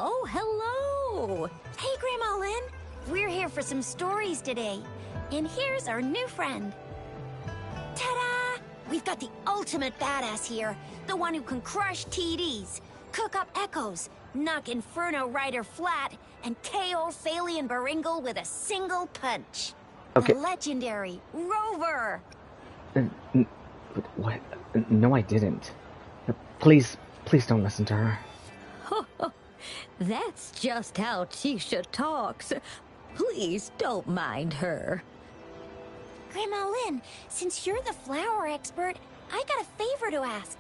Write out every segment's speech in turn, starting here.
Oh, hello! Hey, Grandma Lynn. We're here for some stories today. And here's our new friend. Ta-da! We've got the ultimate badass here. The one who can crush TDs, cook up echoes, knock Inferno Rider flat, and KO Phalian Baringle with a single punch. Okay. The legendary Rover. What? No, I didn't. Please don't listen to her. That's just how Tisha talks. Please don't mind her. Grandma Lynn, since you're the flower expert, I got a favor to ask.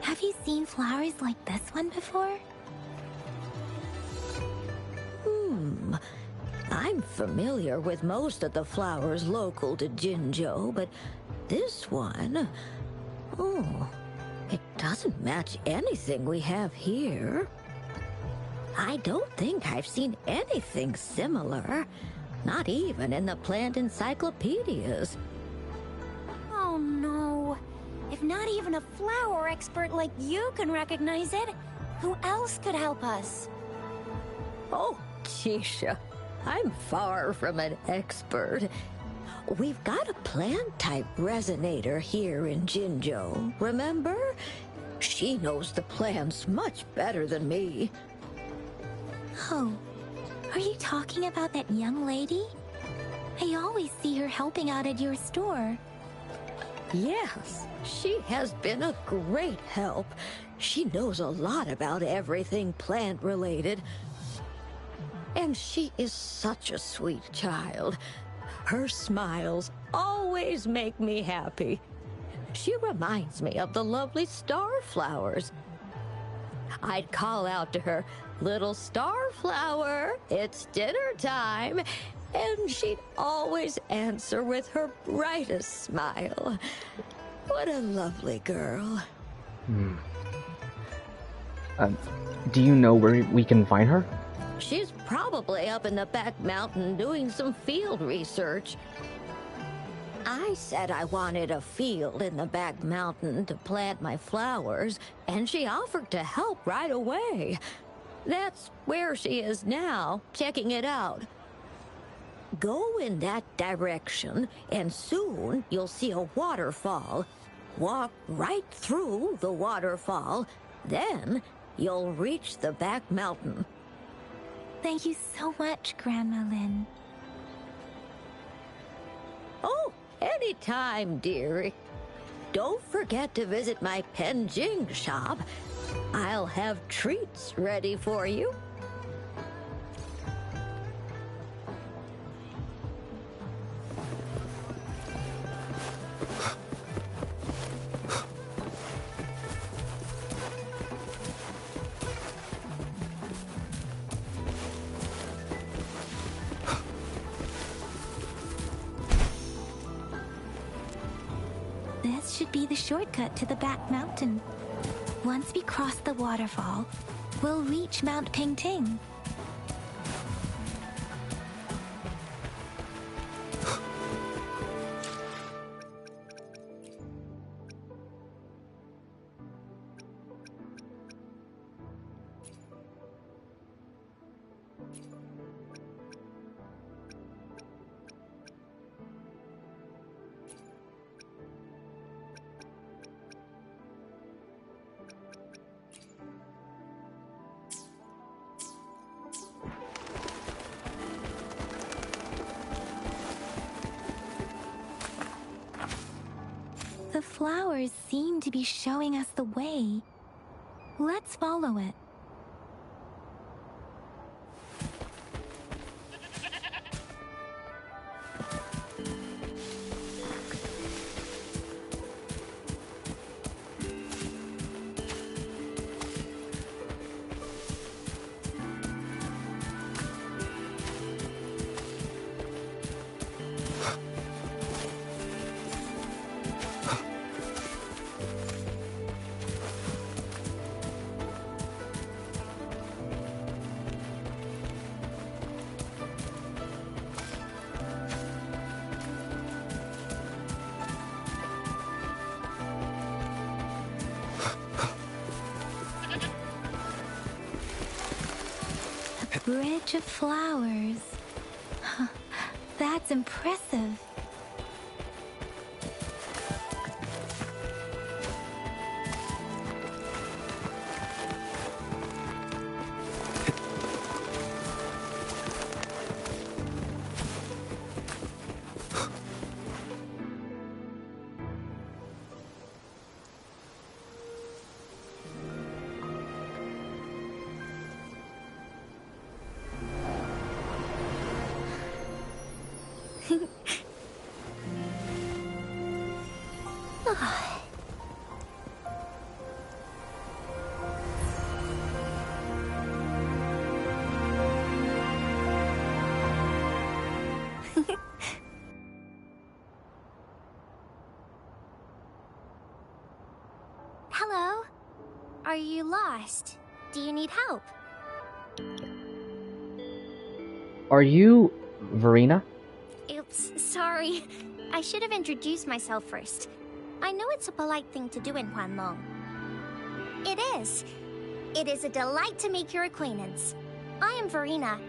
Have you seen flowers like this one before? I'm familiar with most of the flowers local to Jinzhou, but this one... Oh, it doesn't match anything we have here. I don't think I've seen anything similar. Not even in the plant encyclopedias. Oh no. If not even a flower expert like you can recognize it, who else could help us? Oh, Tisha, I'm far from an expert. We've got a plant-type resonator here in Jinzhou, remember? She knows the plants much better than me. Oh, are you talking about that young lady? I always see her helping out at your store. Yes, she has been a great help. She knows a lot about everything plant-related. And she is such a sweet child. Her smiles always make me happy. She reminds me of the lovely star flowers. I'd call out to her, "Little star flower, it's dinner time," and she'd always answer with her brightest smile. What a lovely girl. Do you know where we can find her? She's probably up in the back mountain doing some field research. I said I wanted a field in the back mountain to plant my flowers, and she offered to help right away. That's where she is now, checking it out. Go in that direction, and soon you'll see a waterfall. Walk right through the waterfall, then you'll reach the back mountain. Thank you so much, Grandma Lynn. Oh, anytime, dearie. Don't forget to visit my Penjing shop. I'll have treats ready for you. This should be the shortcut to the back mountain. Once we cross the waterfall, we'll reach Mount Pingting. The flowers seem to be showing us the way. Let's follow it. bridge of flowers. That's impressive. Hello? Are you lost? Do you need help? Are you Verena? Oops, sorry. I should have introduced myself first. I know it's a polite thing to do in Huanlong. It is. It is a delight to make your acquaintance. I am Verena.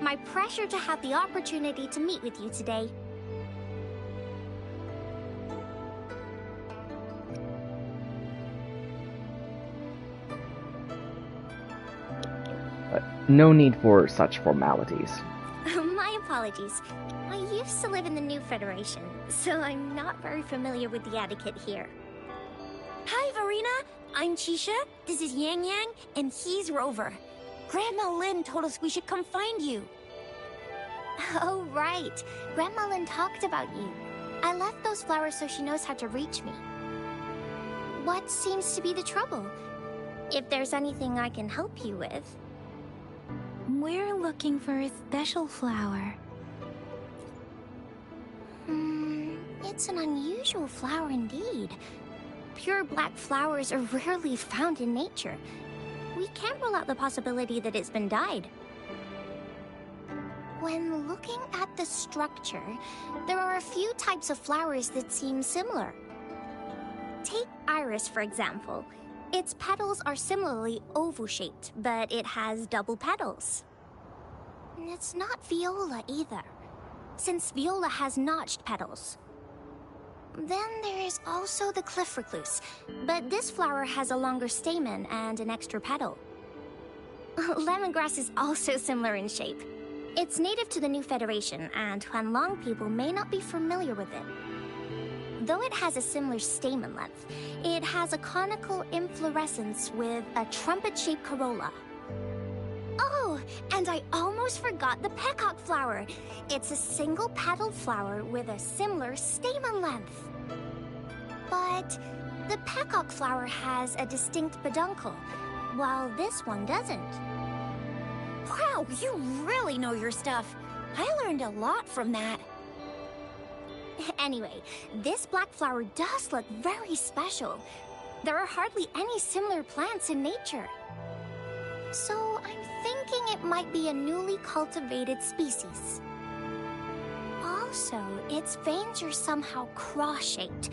My pleasure to have the opportunity to meet with you today. No need for such formalities. My apologies. I used to live in the New Federation, so I'm not very familiar with the etiquette here. Hi, Verena. I'm Chisha. This is Yang Yang, and he's Rover. Grandma Lin told us we should come find you. Oh, right. Grandma Lin talked about you. I left those flowers so she knows how to reach me. What seems to be the trouble? If there's anything I can help you with. We're looking for a special flower. It's an unusual flower indeed. Pure black flowers are rarely found in nature. We can't rule out the possibility that it's been dyed. When looking at the structure, there are a few types of flowers that seem similar. Take iris, for example. Its petals are similarly oval-shaped, but it has double petals. It's not viola either, since viola has notched petals. Then there is also the cliff recluse, but this flower has a longer stamen and an extra petal. Lemongrass is also similar in shape. It's native to the New Federation, and Huanlong people may not be familiar with it. Though it has a similar stamen length, it has a conical inflorescence with a trumpet-shaped corolla. Oh, and I almost forgot the peacock flower. It's a single-petaled flower with a similar stamen length. But the peacock flower has a distinct peduncle, while this one doesn't. Wow, you really know your stuff. I learned a lot from that. Anyway, this black flower does look very special. There are hardly any similar plants in nature. So I'm thinking it might be a newly cultivated species. Also, its veins are somehow cross-shaped.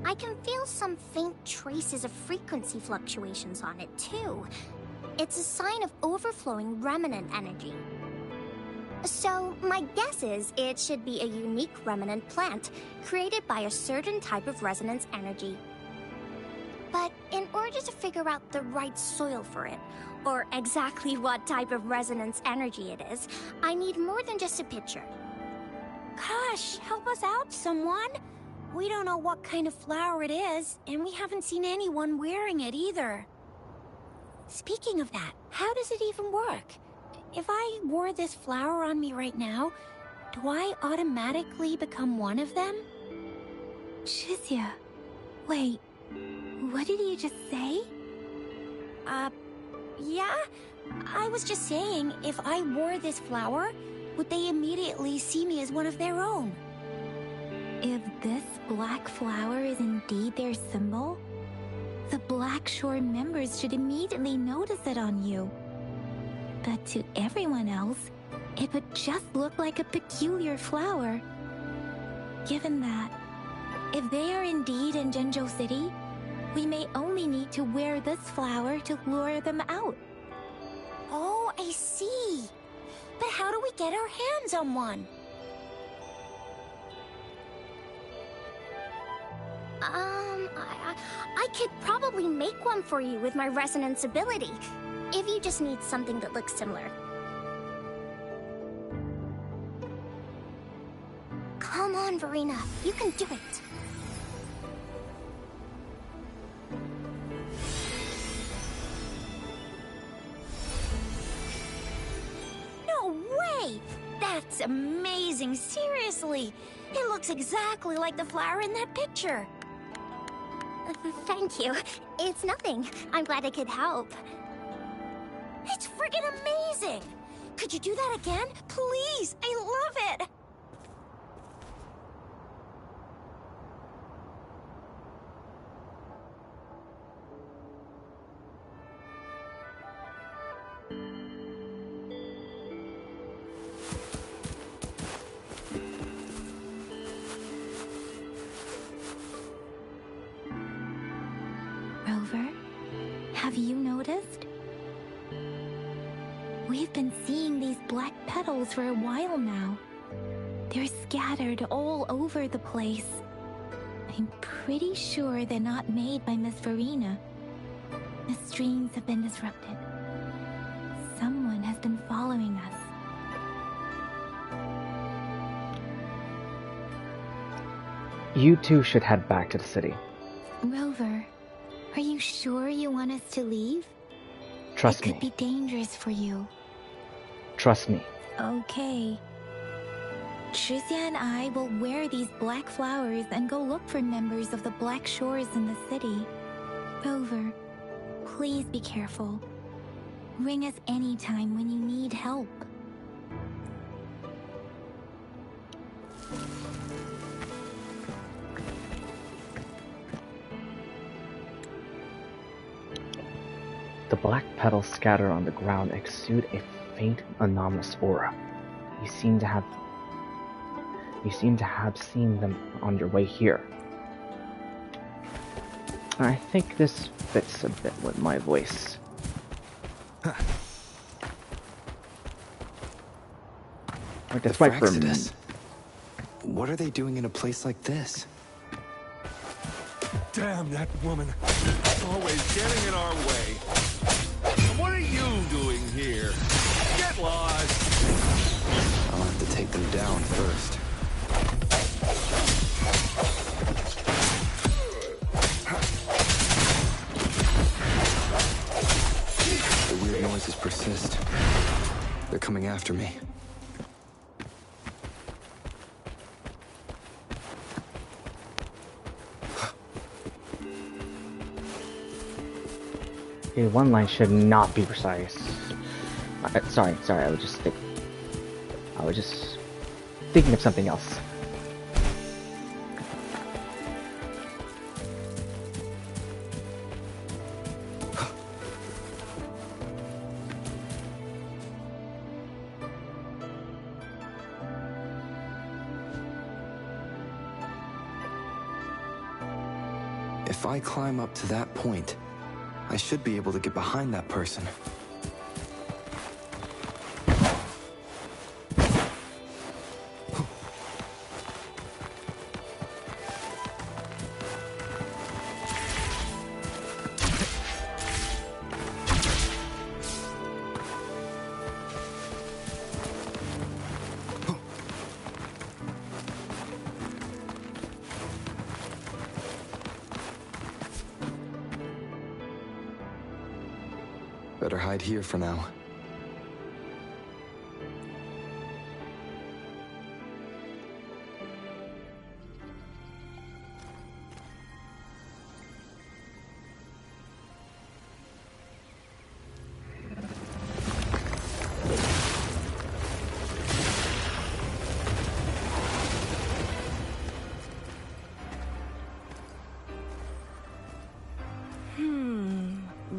I can feel some faint traces of frequency fluctuations on it, too. It's a sign of overflowing remnant energy. So, my guess is it should be a unique remnant plant, created by a certain type of resonance energy. But in order to figure out the right soil for it, or exactly what type of resonance energy it is, I need more than just a picture. Gosh, help us out, someone! We don't know what kind of flower it is, and we haven't seen anyone wearing it either. Speaking of that, how does it even work? If I wore this flower on me right now, do I automatically become one of them? Chisia, wait, what did you just say? Yeah? I was just saying, if I wore this flower, would they immediately see me as one of their own? If this black flower is indeed their symbol, the Black Shore members should immediately notice it on you. But to everyone else, it would just look like a peculiar flower. Given that, if they are indeed in Zhenzhou City, we may only need to wear this flower to lure them out. Oh, I see. But how do we get our hands on one? I could probably make one for you with my resonance ability, if you just need something that looks similar. Come on, Verena, you can do it. No way! That's amazing, seriously! It looks exactly like the flower in that picture. Thank you. It's nothing. I'm glad I could help. It's friggin' amazing! Could you do that again? Please! I love it! Rover, have you noticed? We've been seeing these black petals for a while now. They're scattered all over the place. I'm pretty sure they're not made by Miss Verena. The streams have been disrupted. Someone has been following us. You two should head back to the city. Rover, are you sure you want us to leave? Trust It me. could be dangerous for you. Trust me. Okay. Tricia and I will wear these black flowers and go look for members of the Black Shores in the city. Rover, please be careful. Ring us anytime when you need help. The black petals scattered on the ground exude a faint, anomalous aura. You seem to have seen them on your way here. I think this fits a bit with my voice. Like that's right for me. What are they doing in a place like this? Damn that woman. Always getting in our way. And what are you doing here? Get lost. I'll have to take them down first. The weird noises persist. They're coming after me. Okay, one line should not be precise. Sorry, I was just thinking of something else. If I climb up to that point, I should be able to get behind that person. Better hide here for now.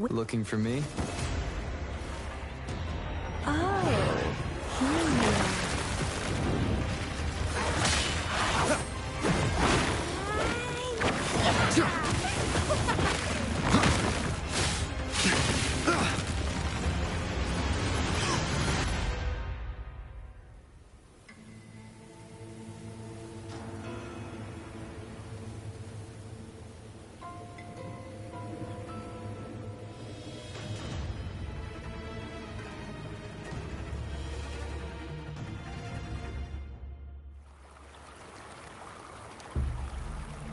Looking for me?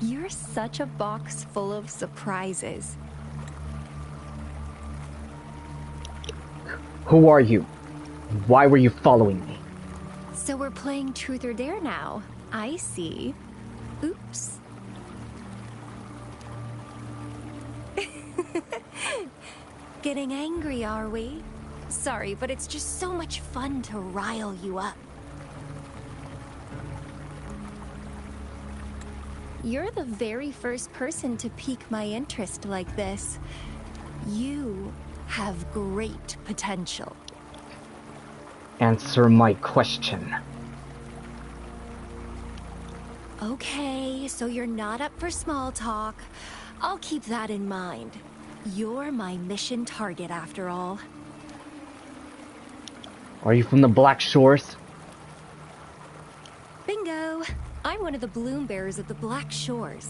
You're such a box full of surprises. Who are you? Why were you following me? So we're playing Truth or Dare now. I see. Oops. Getting angry, are we? Sorry, but it's just so much fun to rile you up. You're the very first person to pique my interest like this. You have great potential. Answer my question. Okay, so you're not up for small talk. I'll keep that in mind. You're my mission target, after all. Are you from the Black Shores? Bingo! I'm one of the bloom bearers of the Black Shores.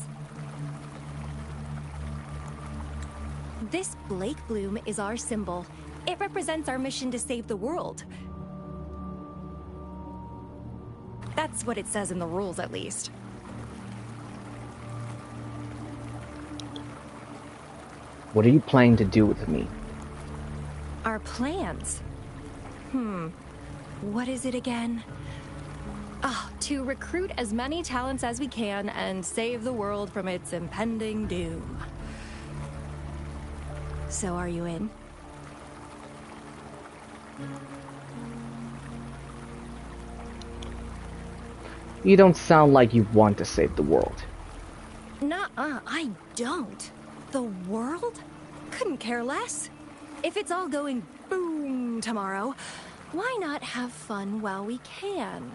This Blake bloom is our symbol. It represents our mission to save the world. That's what it says in the rules, at least. What are you planning to do with me? Our plans? What is it again? To recruit as many talents as we can and save the world from its impending doom. So are you in? You don't sound like you want to save the world. Nuh-uh, I don't. The world? Couldn't care less. If it's all going boom tomorrow, why not have fun while we can?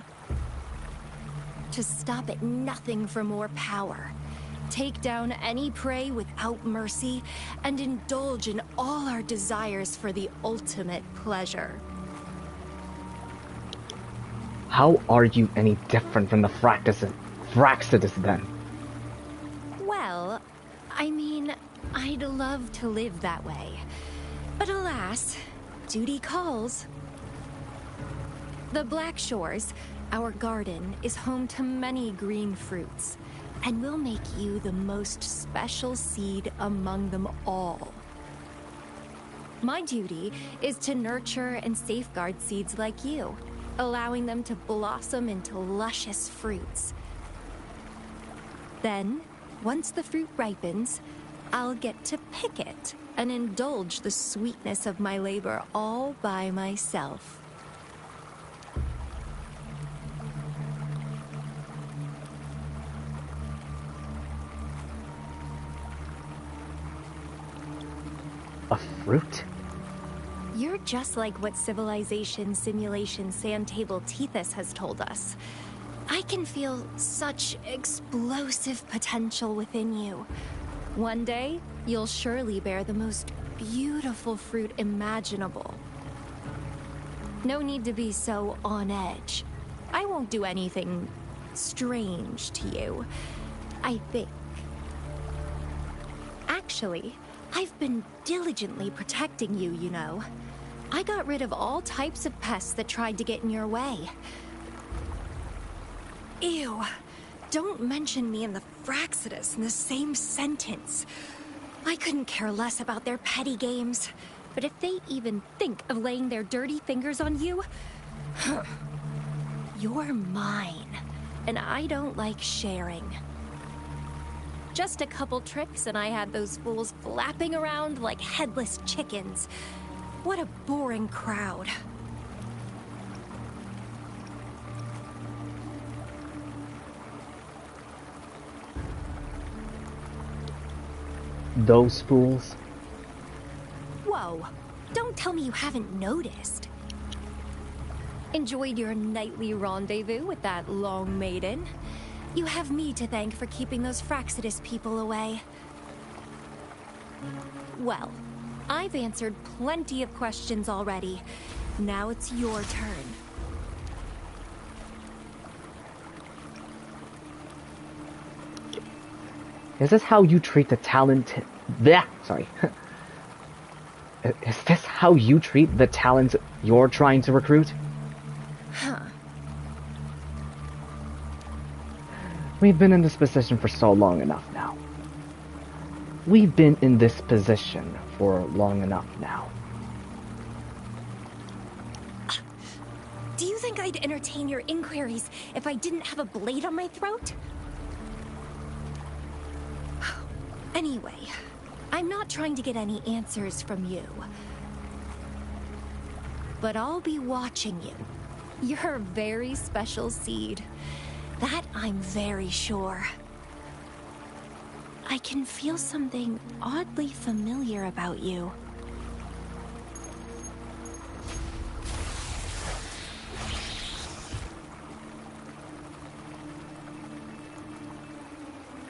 To stop at nothing for more power. Take down any prey without mercy, and indulge in all our desires for the ultimate pleasure. How are you any different from the Fraxidus then? Well, I mean, I'd love to live that way. But alas, duty calls. The Black Shores, our garden, is home to many green fruits, and we'll make you the most special seed among them all. My duty is to nurture and safeguard seeds like you, allowing them to blossom into luscious fruits. Then, once the fruit ripens, I'll get to pick it and indulge the sweetness of my labor all by myself. A fruit? You're just like what Civilization Simulation Sandtable Tethys has told us. I can feel such explosive potential within you. One day, you'll surely bear the most beautiful fruit imaginable. No need to be so on edge. I won't do anything strange to you, I think. Actually, I've been diligently protecting you, you know. I got rid of all types of pests that tried to get in your way. Ew. Don't mention me and the Fraxidus in the same sentence. I couldn't care less about their petty games. But if they even think of laying their dirty fingers on you, you're mine. And I don't like sharing. Just a couple trips and I had those fools flapping around like headless chickens. What a boring crowd. Those fools? Whoa, don't tell me you haven't noticed. Enjoyed your nightly rendezvous with that long maiden? You have me to thank for keeping those Fraxidus people away. Well, I've answered plenty of questions already. Now it's your turn. Is this how you treat the talented... Bleh, sorry. Is this how you treat the talents you're trying to recruit? Huh. We've been in this position for so long enough now. We've been in this position for long enough now. Do you think I'd entertain your inquiries if I didn't have a blade on my throat? Anyway, I'm not trying to get any answers from you. But I'll be watching you. You're a very special seed. That I'm very sure. I can feel something oddly familiar about you.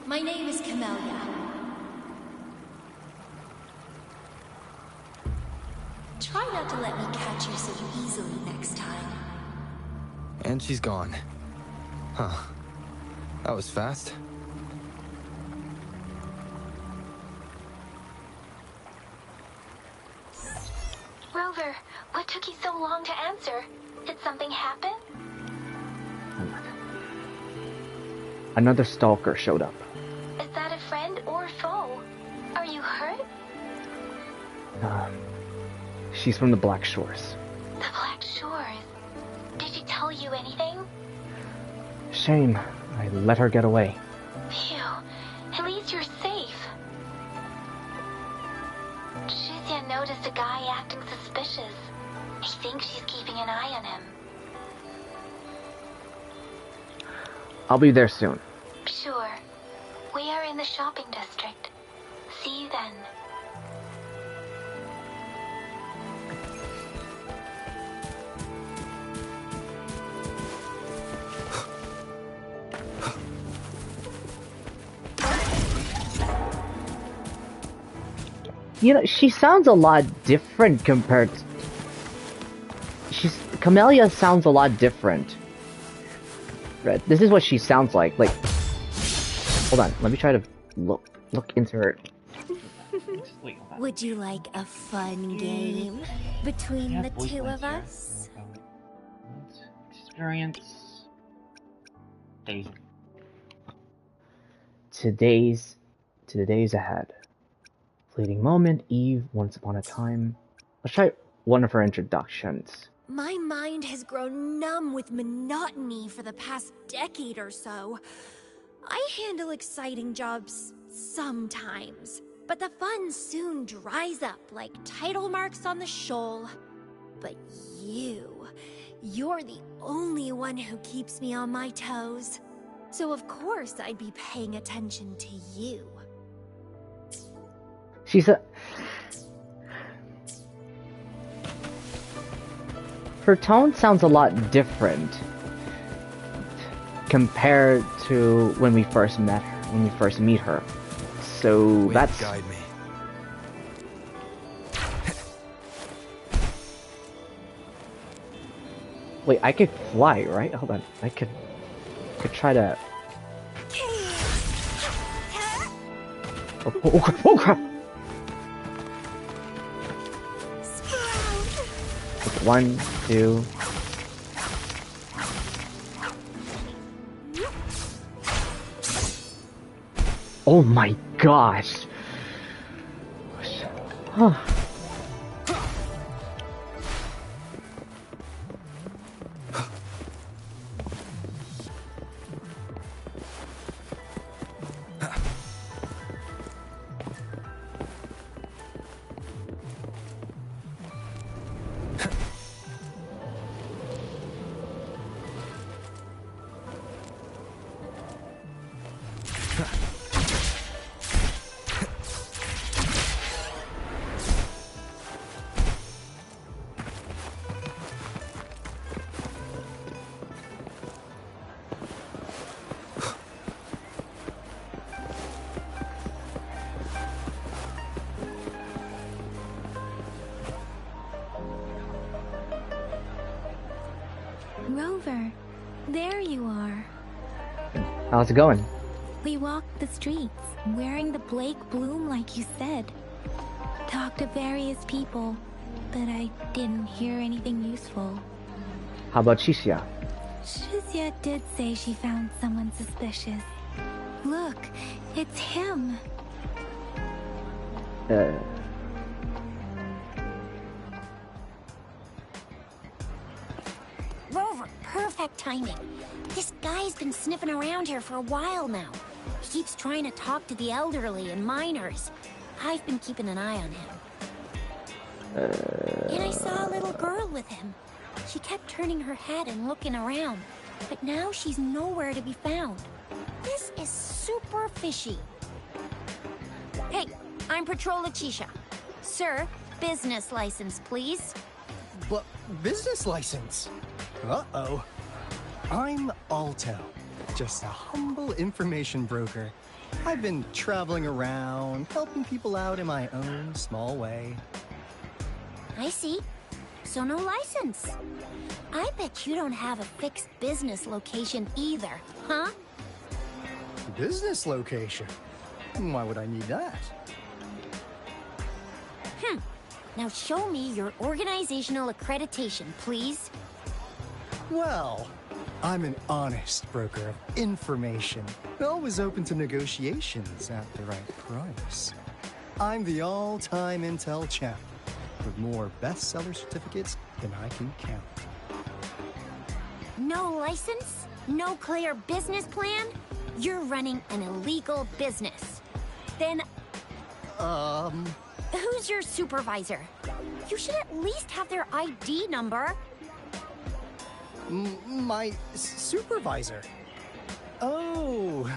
My name is Camellia. Try not to let me catch you so easily next time. And she's gone. Huh. That was fast. Rover, what took you so long to answer? Did something happen? Another stalker showed up. Is that a friend or foe? Are you hurt? She's from the Black Shores. The Black Shores. Did she tell you anything? Shame. I let her get away. Phew. At least you're safe. Shuzia noticed a guy acting suspicious. I think she's keeping an eye on him. I'll be there soon. Sure. We are in the shopping district. See you then. You know, she sounds a lot different compared to... Camellia sounds a lot different. Right, this is what she sounds like. Like, hold on, let me try to look into her. Wait, hold on. Would you like a fun game between the two of us? Experience. Days. To the days ahead. Fleeting moment, Eve, once upon a time. Let's try one of her introductions. My mind has grown numb with monotony for the past decade or so. I handle exciting jobs sometimes, but the fun soon dries up like tidal marks on the shoal. But you're the only one who keeps me on my toes. So of course I'd be paying attention to you. Her tone sounds a lot different compared to when we first met her, when we first meet her. So that's... Guide me. Wait, I could fly, right? Hold on. I could try to... Oh crap! Okay, 1, 2... Oh my gosh! Huh. Rover, there you are. How's it going? We walked the streets, wearing the Blake bloom like you said. Talked to various people, but I didn't hear anything useful. How about Shisia? Shuzia did say she found someone suspicious. Look, it's him. Rover, perfect timing. This guy's been sniffing around here for a while now. He keeps trying to talk to the elderly and minors. I've been keeping an eye on him. And I saw a little girl with him. She kept turning her head and looking around, but now she's nowhere to be found. This is super fishy. Hey, I'm Patrol Letitia. Sir, business license, please. But business license? Uh-oh. I'm Alto, just a humble information broker. I've been traveling around, helping people out in my own small way. I see. So no license. I bet you don't have a fixed business location either, huh? Business location? Why would I need that? Now show me your organizational accreditation, please. Well, I'm an honest broker of information, always open to negotiations at the right price. I'm the all-time intel champ, with more bestseller certificates than I can count. No license? No clear business plan? You're running an illegal business. Then, who's your supervisor? You should at least have their ID number. My supervisor? Oh,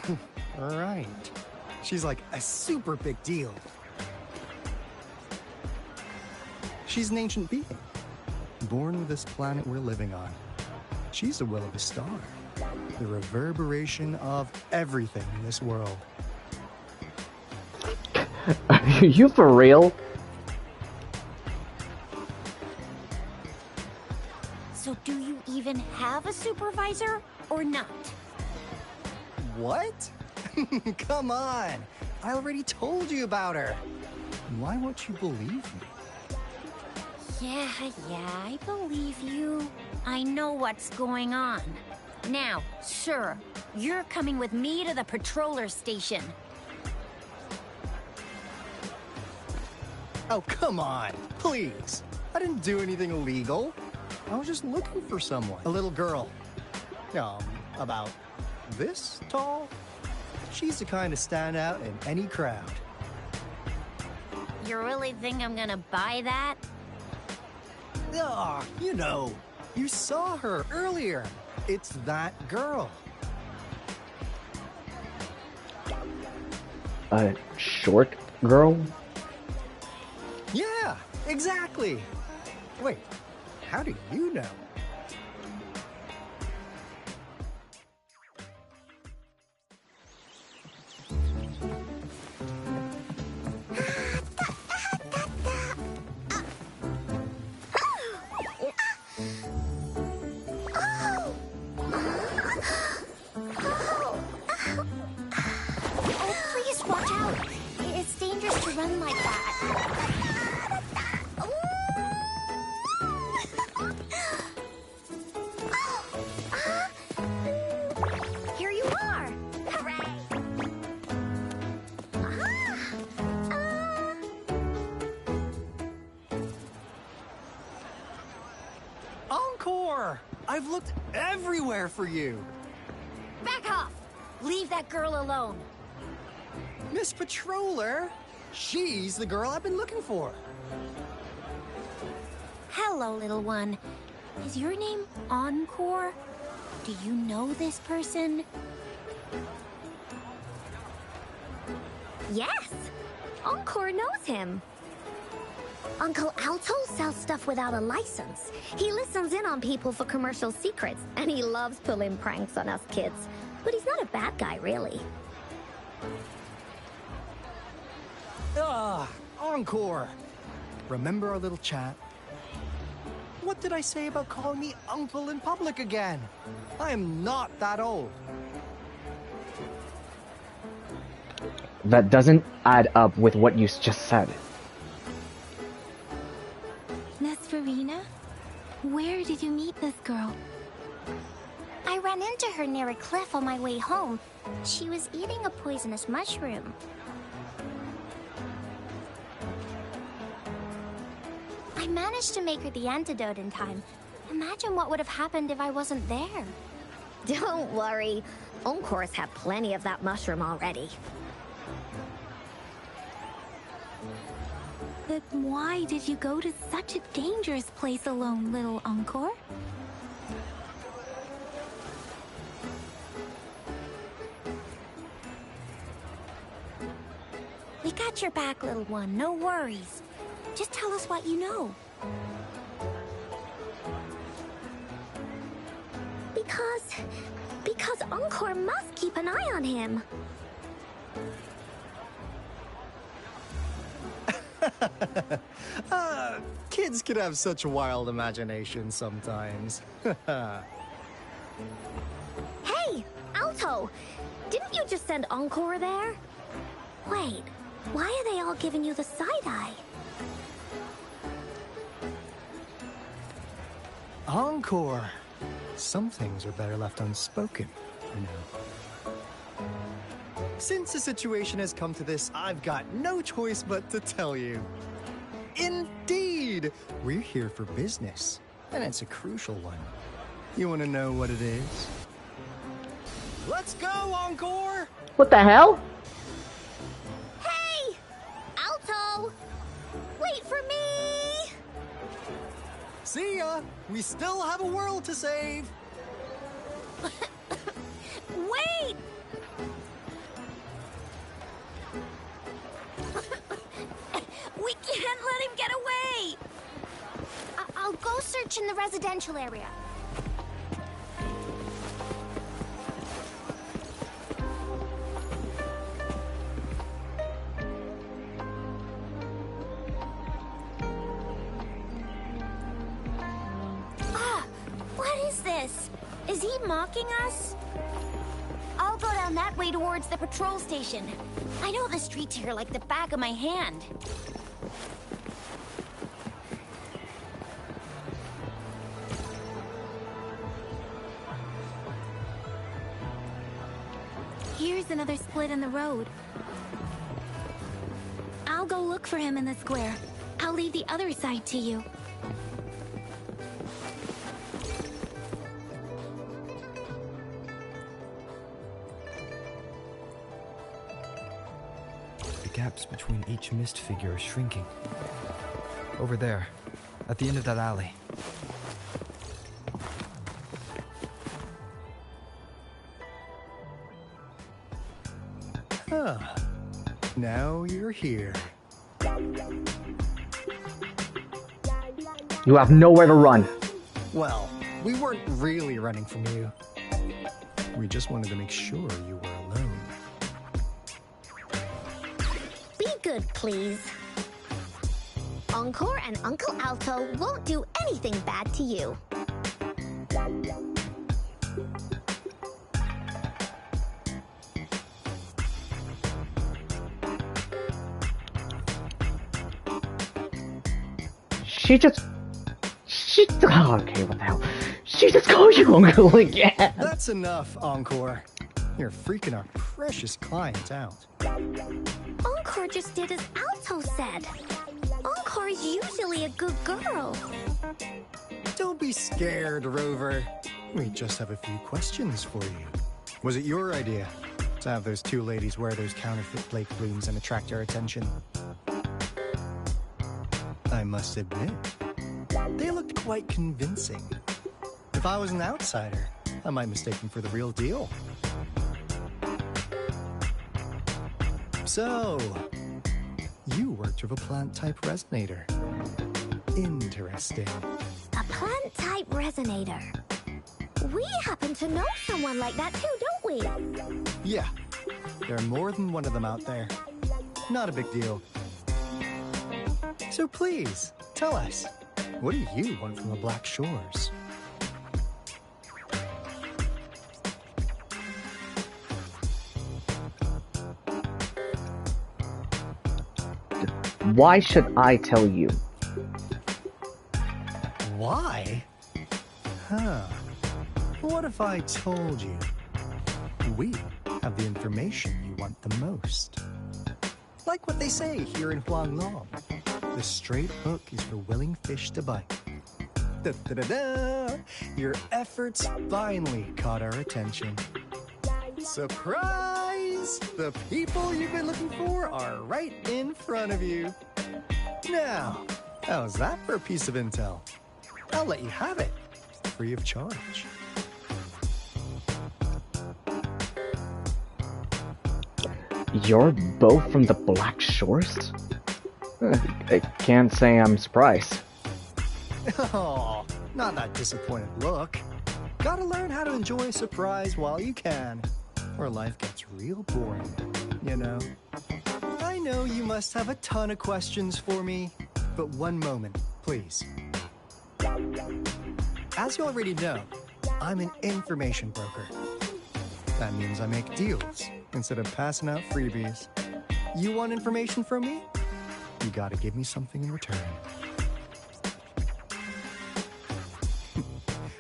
right. She's like a super big deal. She's an ancient being, born with this planet we're living on. She's the will of a star, the reverberation of everything in this world. Are you for real? So do you even have a supervisor or not? What? Come on! I already told you about her. Why won't you believe me? Yeah, I believe you. I know what's going on. Now, sir, you're coming with me to the patroller station. Oh, come on, please. I didn't do anything illegal. I was just looking for someone. A little girl. About this tall. She's the kind to stand out in any crowd. You really think I'm gonna buy that? Ah, you know, you saw her earlier. It's that girl. A short girl? Yeah, exactly. Wait, how do you know? I've looked everywhere for you. Back off! Leave that girl alone. Miss Patroller, she's the girl I've been looking for. Hello, little one. Is your name Encore? Do you know this person? Yes! Encore knows him. Uncle Alto sells stuff without a license. He listens in on people for commercial secrets, and he loves pulling pranks on us kids. But he's not a bad guy, really. Encore. Remember our little chat? What did I say about calling me uncle in public again? I am not that old. That doesn't add up with what you just said. Nesferina? Where did you meet this girl? I ran into her near a cliff on my way home. She was eating a poisonous mushroom. I managed to make her the antidote in time. Imagine what would have happened if I wasn't there. Don't worry. Encore's had plenty of that mushroom already. But why did you go to such a dangerous place alone, little Encore? We got your back, little one. No worries. Just tell us what you know. Because Encore must keep an eye on him. Kids can have such wild imaginations sometimes. Hey, Alto! Didn't you just send Encore there? Wait, why are they all giving you the side-eye? Encore! Some things are better left unspoken, you know. Since the situation has come to this, I've got no choice but to tell you. Indeed! We're here for business, and it's a crucial one. You want to know what it is? Let's go, Encore! What the hell? Hey! Alto! Wait for me! See ya! We still have a world to save! Wait! We can't let him get away! I'll go search in the residential area. What is this? Is he mocking us? I'll go down that way towards the patrol station. I know the streets here like the back of my hand. Here's another split in the road. I'll go look for him in the square. I'll leave the other side to you. The gaps between each mist figure are shrinking. Over there, at the end of that alley. Huh. Now you're here. You have nowhere to run. Well, we weren't really running from you. We just wanted to make sure you were alone. Be good, please. Encore and Uncle Alto won't do anything bad to you. Okay, what the hell? She just called you Uncle again. That's enough, Encore. You're freaking our precious client out. Encore just did as Alto said. Encore is usually a good girl. Don't be scared, Rover. We just have a few questions for you. Was it your idea to have those two ladies wear those counterfeit Blake blooms and attract our attention? I must admit, they looked quite convincing. If I was an outsider, I might mistake them for the real deal. So, you worked with a plant-type resonator. Interesting. A plant-type resonator. We happen to know someone like that too, don't we? Yeah, there are more than one of them out there. Not a big deal. So please, tell us, what do you want from the Black Shores? Why should I tell you? Why? Huh. What if I told you we have the information you want the most. Like what they say here in Huanglong, the straight hook is for willing fish to bite. Da-da-da-da! Your efforts finally caught our attention. Surprise! The people you've been looking for are right in front of you. Now, how's that for a piece of intel? I'll let you have it, free of charge. You're both from the Black Shores? I can't say I'm surprised. Oh, not that disappointed look. Gotta learn how to enjoy a surprise while you can, or life gets real boring, you know? I know you must have a ton of questions for me, but one moment, please. As you already know, I'm an information broker. That means I make deals instead of passing out freebies. You want information from me? You gotta give me something in return.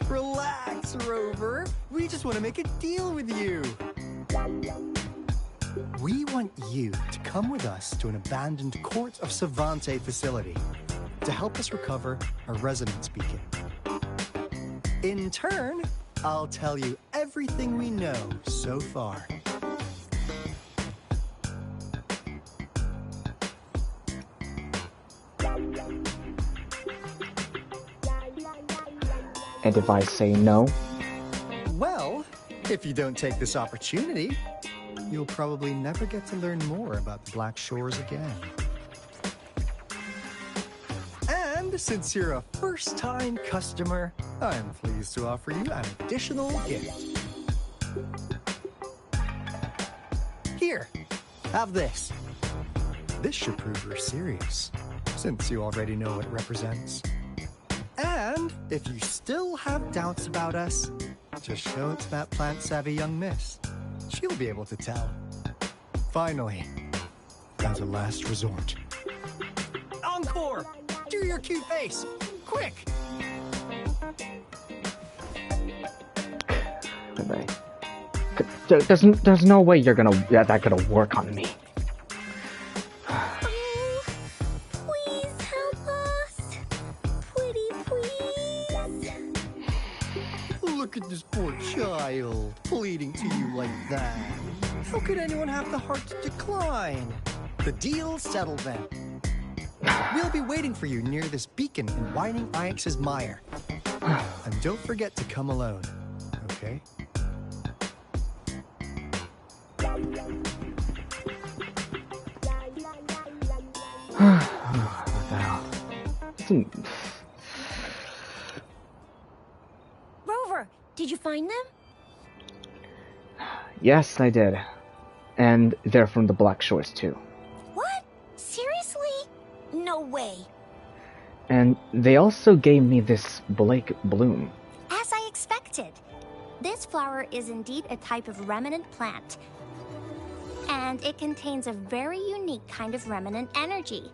Relax, Rover. We just want to make a deal with you. We want you to come with us to an abandoned Court of Savante facility to help us recover a resonance beacon. In turn, I'll tell you everything we know so far. And if I say no? Well, if you don't take this opportunity, you'll probably never get to learn more about the Black Shores again. And since you're a first-time customer, I'm pleased to offer you an additional gift. Here, have this. This should prove you're serious, since you already know what it represents. And if you still have doubts about us, just show it to that plant-savvy young miss. She'll be able to tell. Finally, as a last resort. Encore! Do your cute face! Quick! There's no way you're gonna that gonna work on me. Please help us. Pretty please. Look at this poor child, pleading to you like that. How could anyone have the heart to decline? The deal's settled then. We'll be waiting for you near this beacon in Whining Ix's mire. And don't forget to come alone, okay? Rover, did you find them? Yes, I did. And they're from the Black Shores too. What? Seriously? No way. And they also gave me this Blake bloom. As I expected. This flower is indeed a type of remnant plant. And it contains a very unique kind of remnant energy.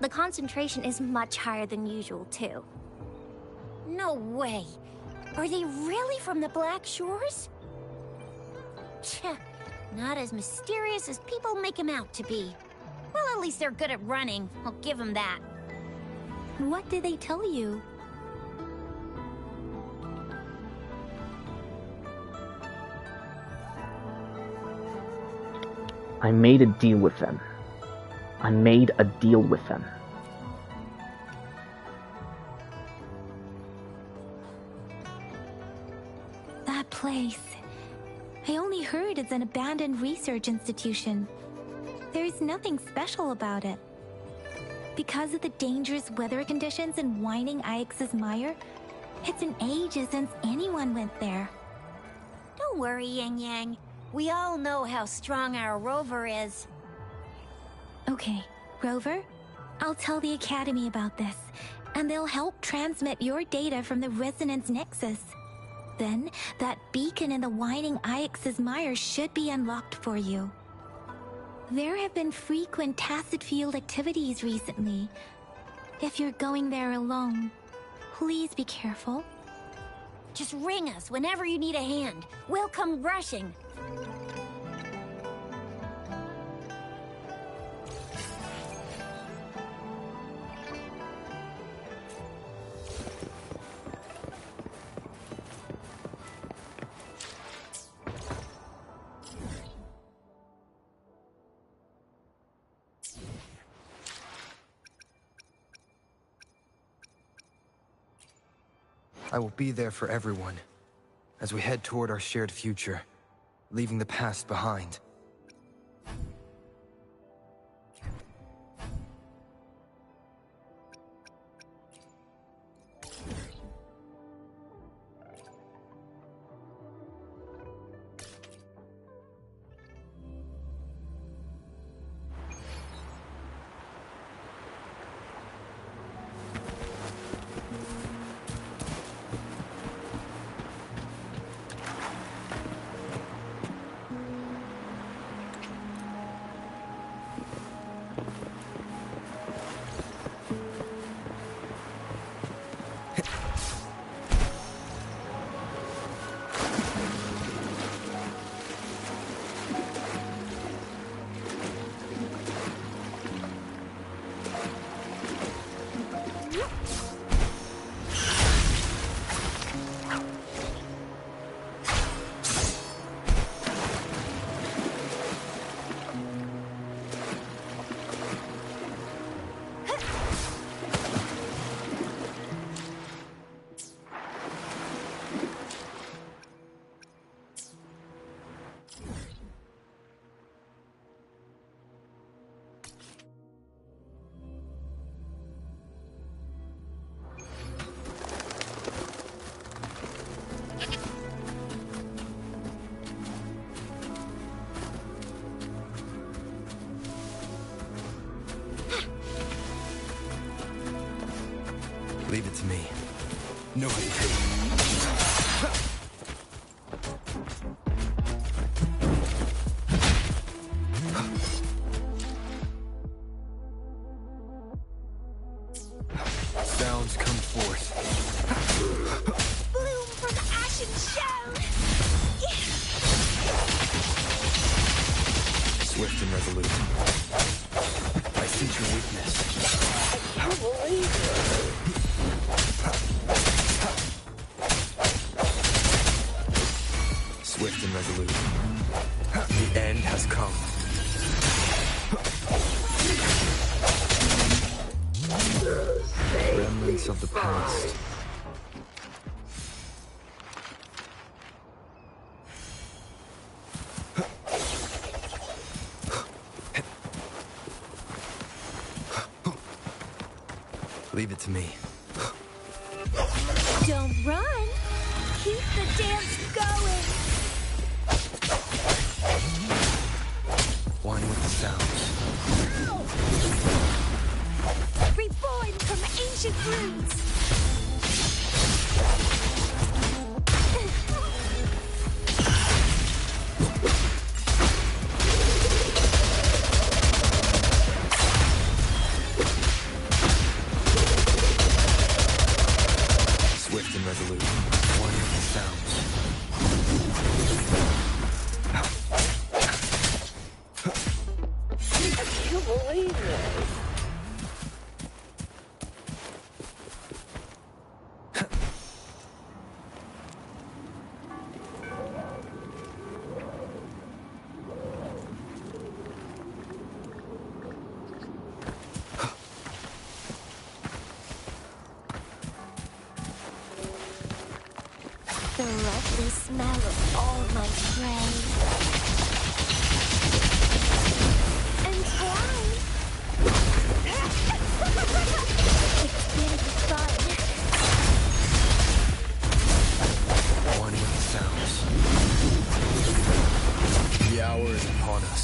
The concentration is much higher than usual, too. No way. Are they really from the Black Shores? Tch, not as mysterious as people make them out to be. Well, at least they're good at running. I'll give them that. What did they tell you? I made a deal with them. That place. I only heard it's an abandoned research institution. There's nothing special about it. Because of the dangerous weather conditions in Whining Ix's mire, it's been ages since anyone went there. Don't worry, Yang Yang. We all know how strong our Rover is. Okay, Rover, I'll tell the Academy about this, and they'll help transmit your data from the Resonance Nexus. Then, that beacon in the Whining Ix's mire should be unlocked for you. There have been frequent tacit field activities recently. If you're going there alone, please be careful. Just ring us whenever you need a hand. We'll come rushing. I will be there for everyone as we head toward our shared future, leaving the past behind. Leave it to me. No hesitation. Sounds come forth. Bloom from ash and shell! Swift and resolute. I sense your weakness. I can't believe it. Swift and resolute. The end has come. Remnants of the past. Leave it to me. Don't run! Keep the dance going! One with the sounds. Reborn from ancient roots! Swift and resolute. One with the sounds. I can't believe it. The lovely smell of all my prey. Entwine! It's been fun. One with the sounds. The hour is upon us.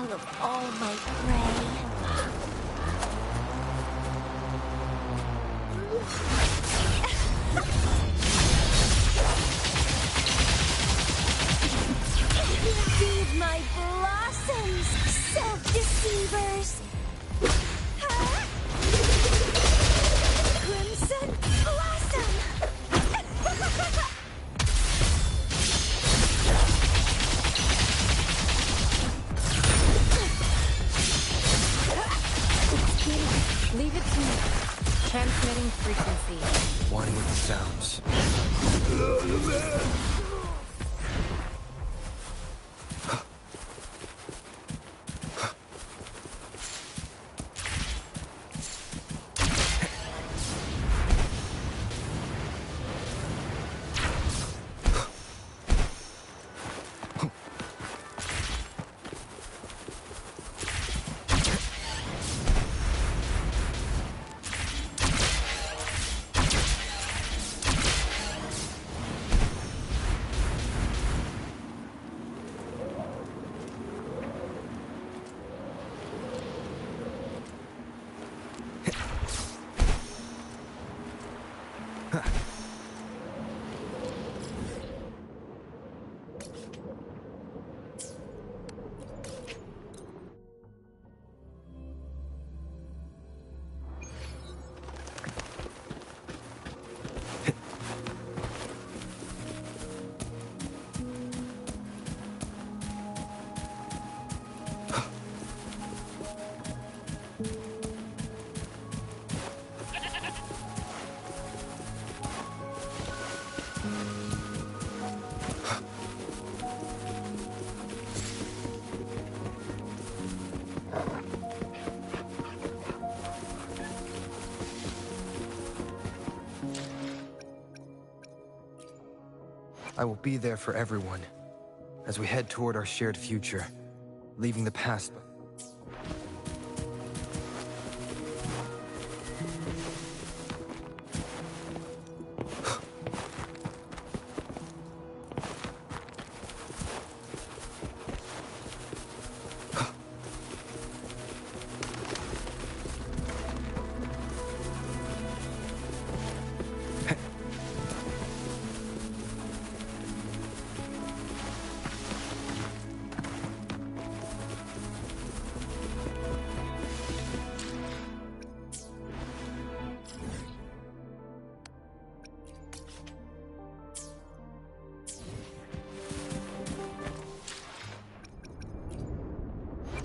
song of all my prey. Feed my blossoms, self-deceivers! Crimson Blossom! Leave it to me. Transmitting frequency. One with the sounds. I will be there for everyone as we head toward our shared future, leaving the past.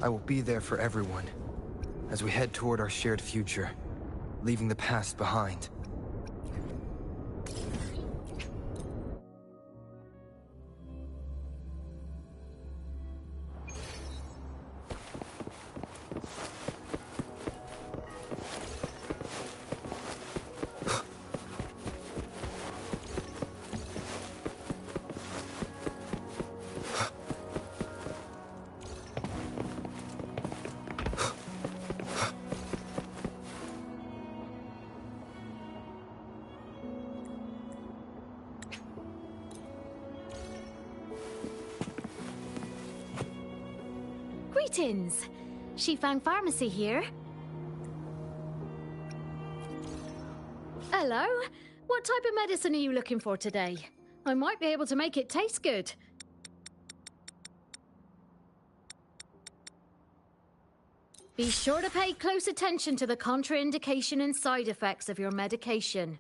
I will be there for everyone as we head toward our shared future, leaving the past behind. Greetings! Shifang Pharmacy here. Hello? What type of medicine are you looking for today? I might be able to make it taste good. Be sure to pay close attention to the contraindication and side effects of your medication.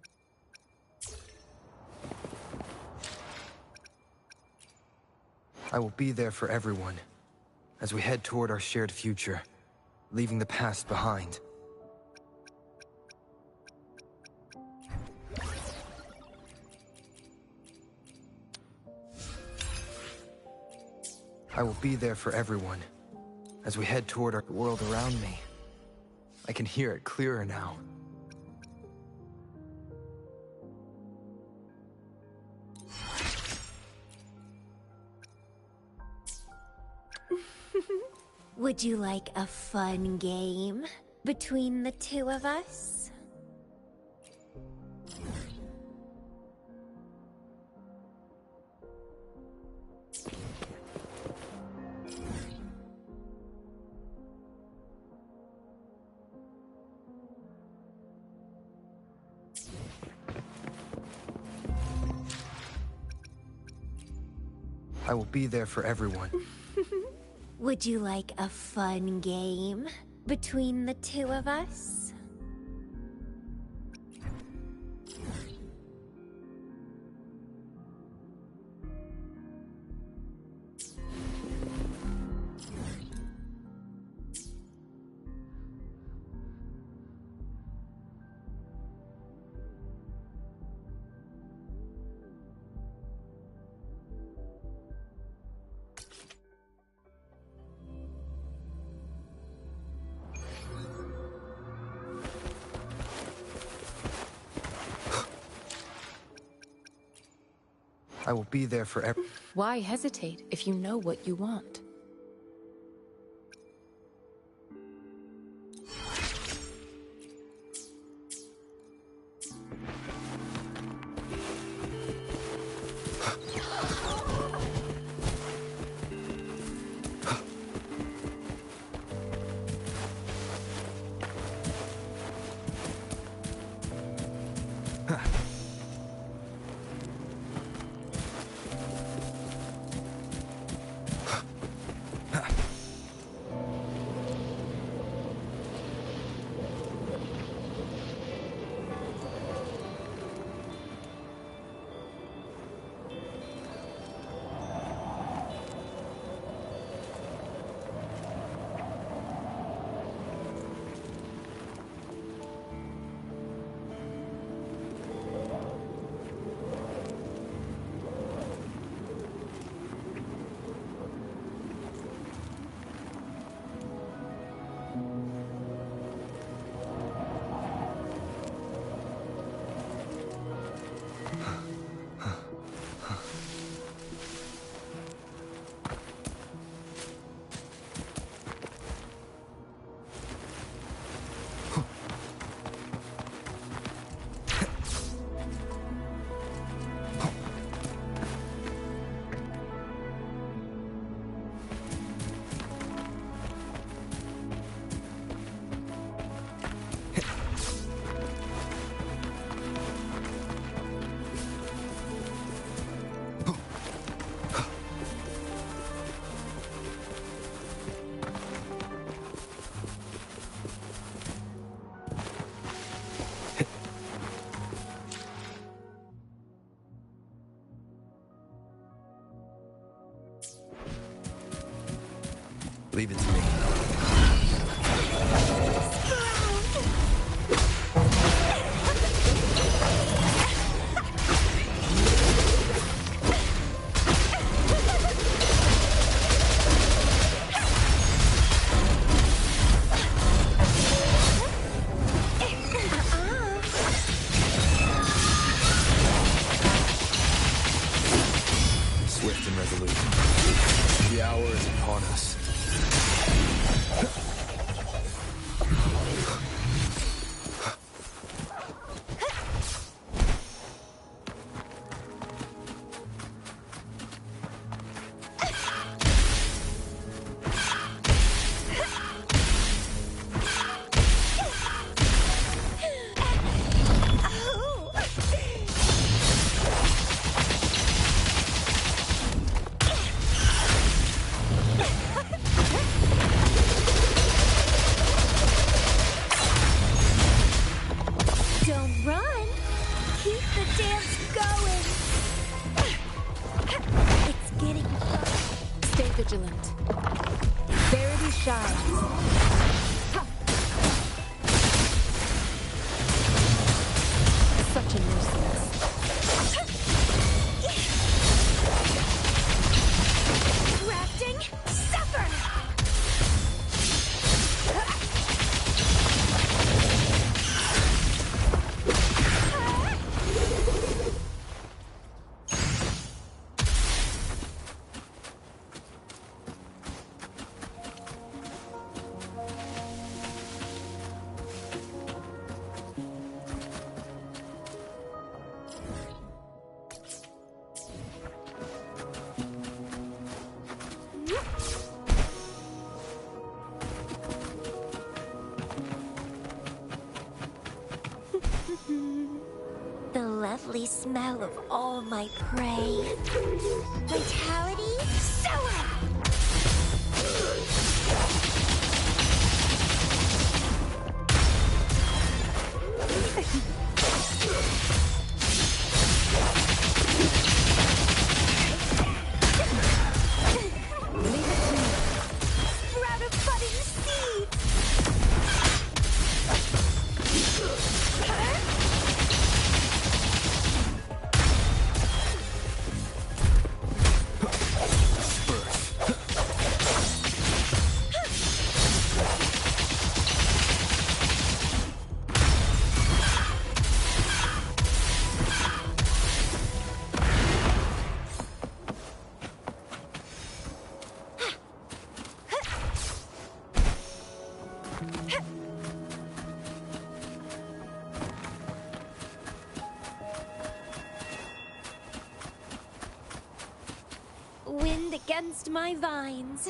I will be there for everyone as we head toward our shared future, leaving the past behind. I will be there for everyone as we head toward our world around me. I can hear it clearer now. Would you like a fun game between the two of us? I will be there for everyone. Would you like a fun game between the two of us? I will be there for everyone. Why hesitate if you know what you want? Leave it to me. Swift and resolute. The hour is upon us. lovely smell of all my prey. Vitality, sour! Sprout of budding seeds! Wind against my vines.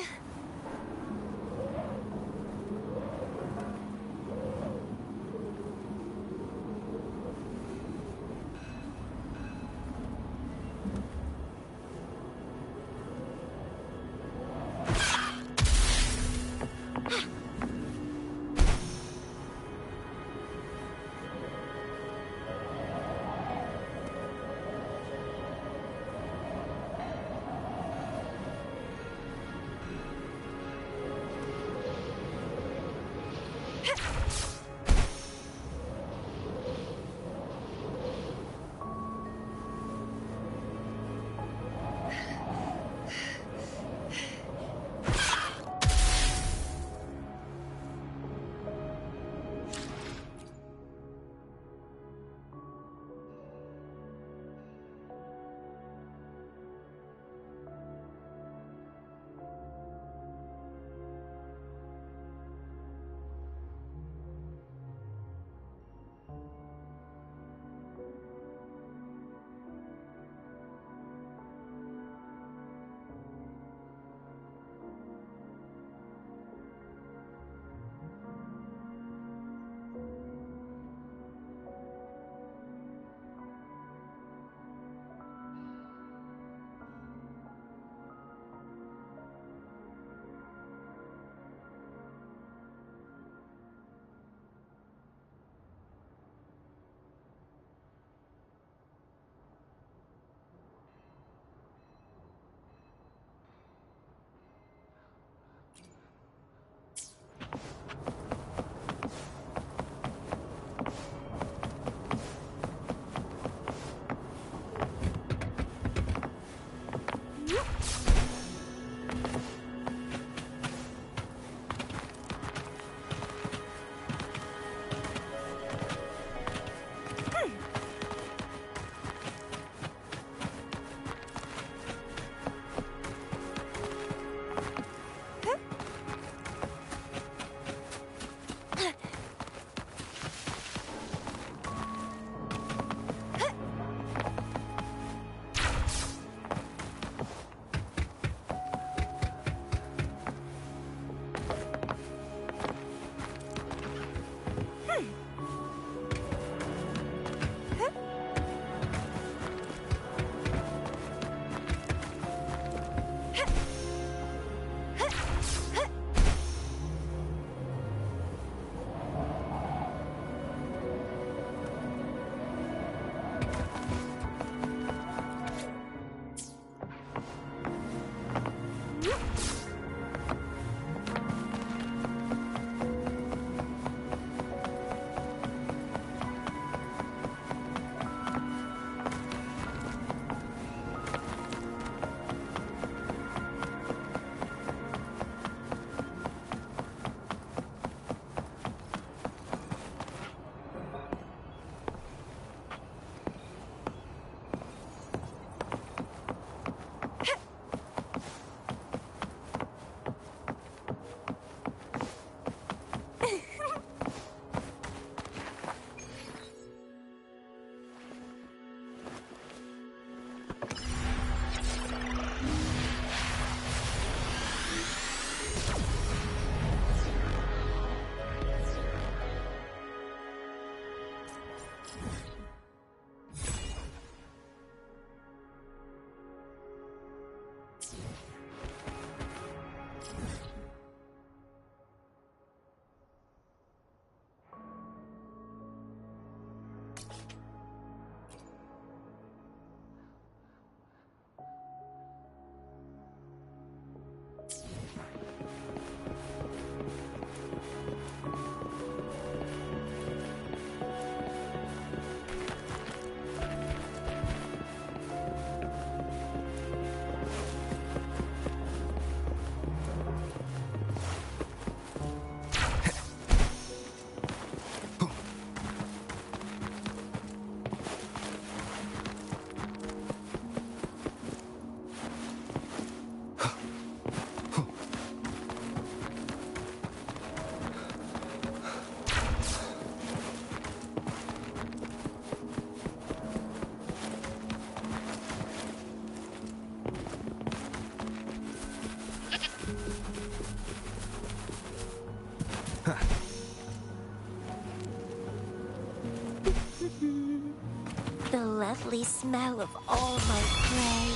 lovely smell of all my prey.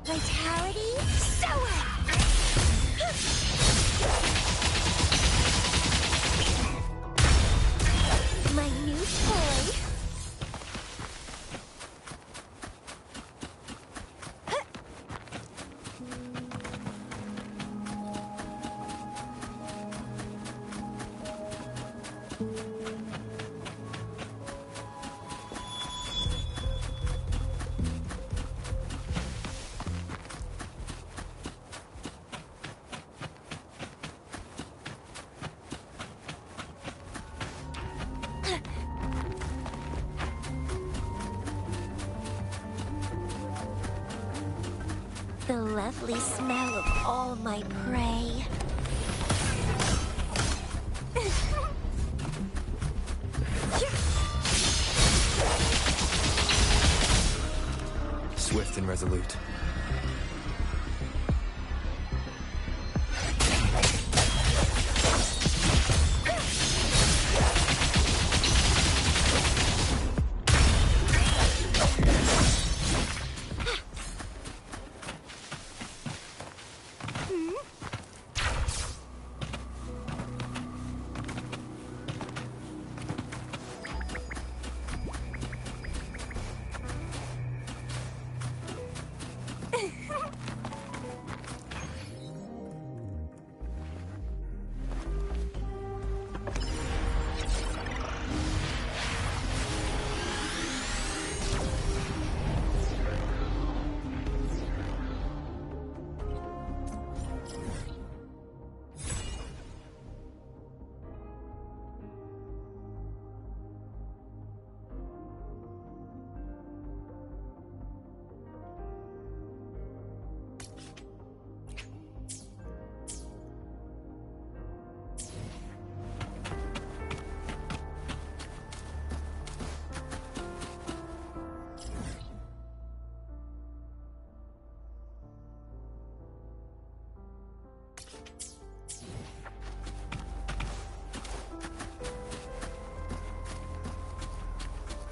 Vitality, sour! My new toy. The lovely smell of all my prey. Swift and resolute.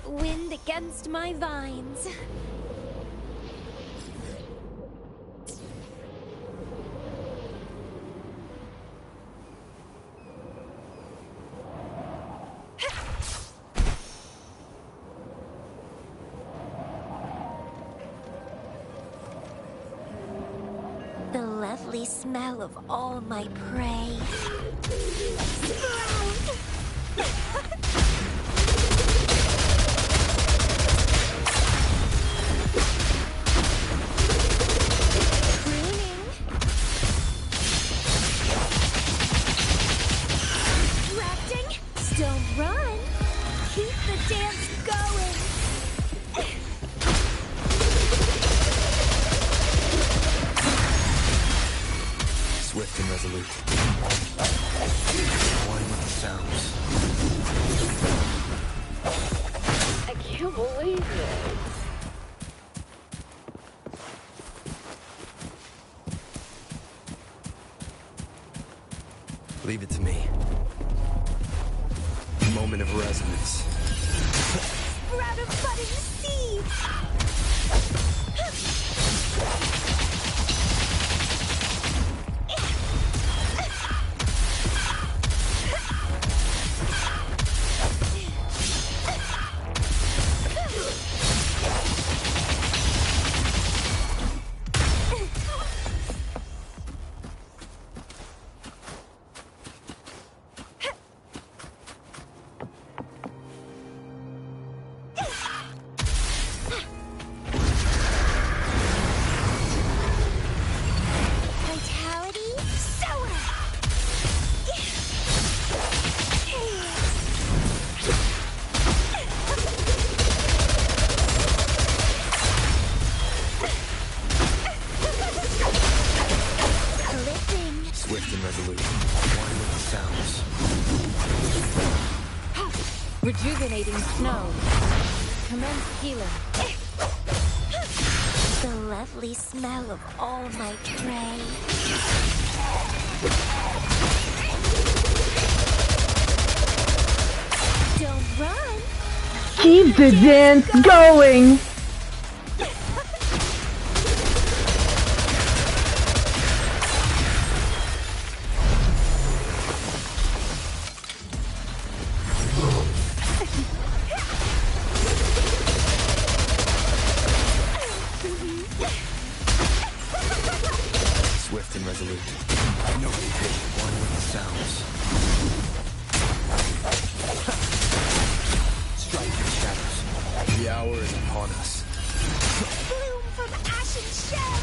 Wind against my vines. The lovely smell of all my prey. Don't run! Keep the dance going! Swift and resolute. One with the sounds. I can't believe it. Leave it to me. Moment of resonance. Sprout of budding seeds! Rejuvenating snow. Commence healing. The lovely smell of all my prey. Don't run! Keep the dance going! Swift and resolute. No hit, one with the sounds. Strike your shadows. The hour is upon us. Bloom from ashen shell!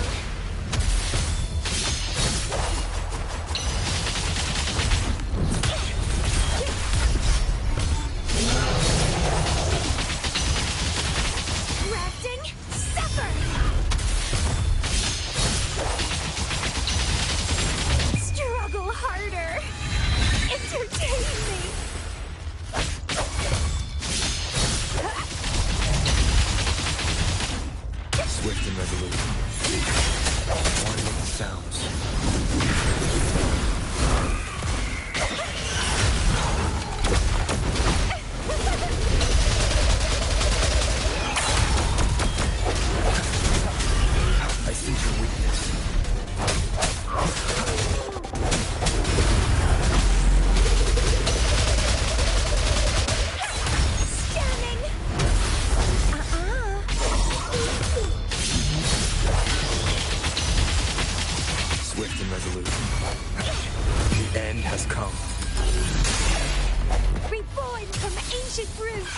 Grafting, suffer! Struggle harder! Entertain me! Swift and resolute. One with the sounds. I sense your weakness. Stunning! Swift and resolute. The end has come. Reborn from ancient roots!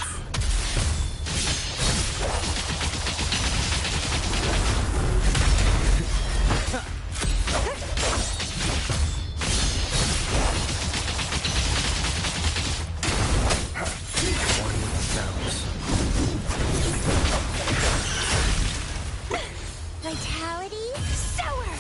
One with the sounds. Vitality, sour!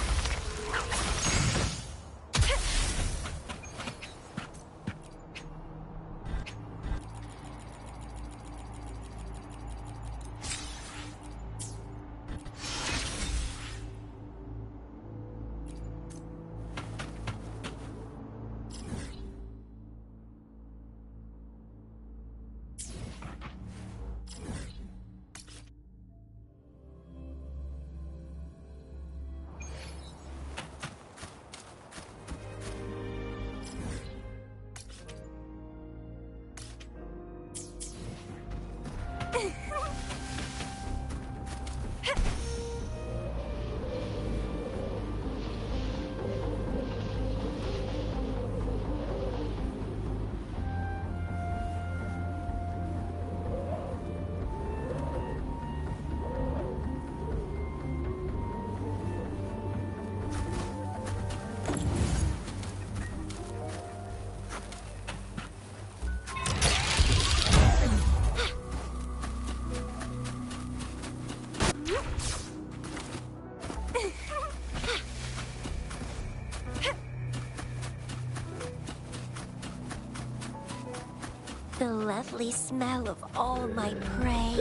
The lovely smell of all my prey.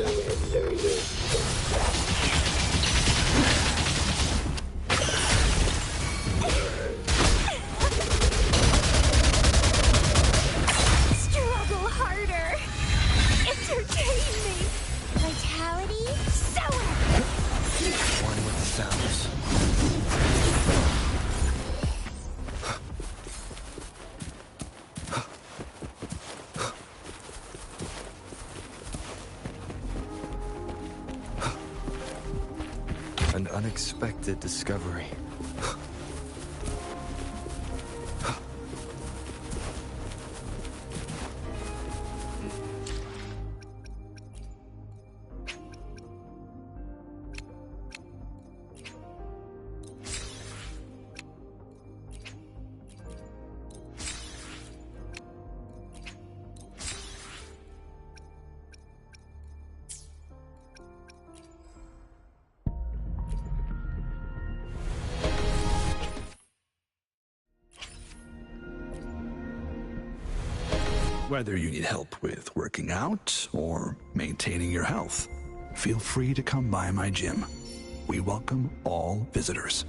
Struggle harder! Entertain me! Vitality, sour! One with the sounds. An unexpected discovery. Whether you need help with working out or maintaining your health, feel free to come by my gym. We welcome all visitors.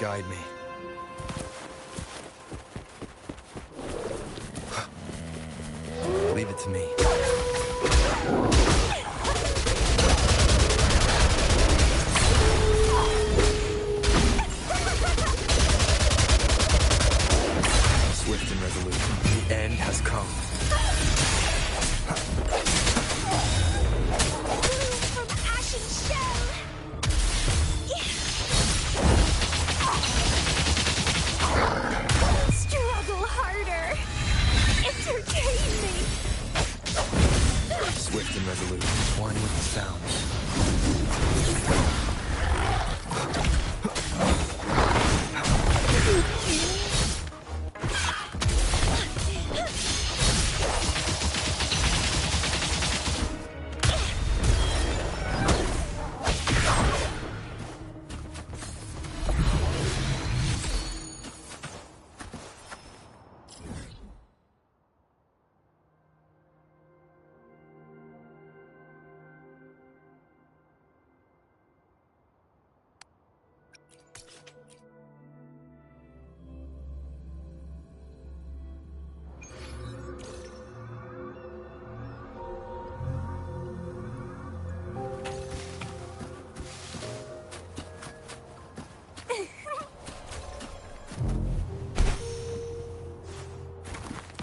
guide me. Leave it to me. Swift and resolute. The end has come. From ashen shell. Struggle harder. Entertain me. Swift and resolute. One with the sounds.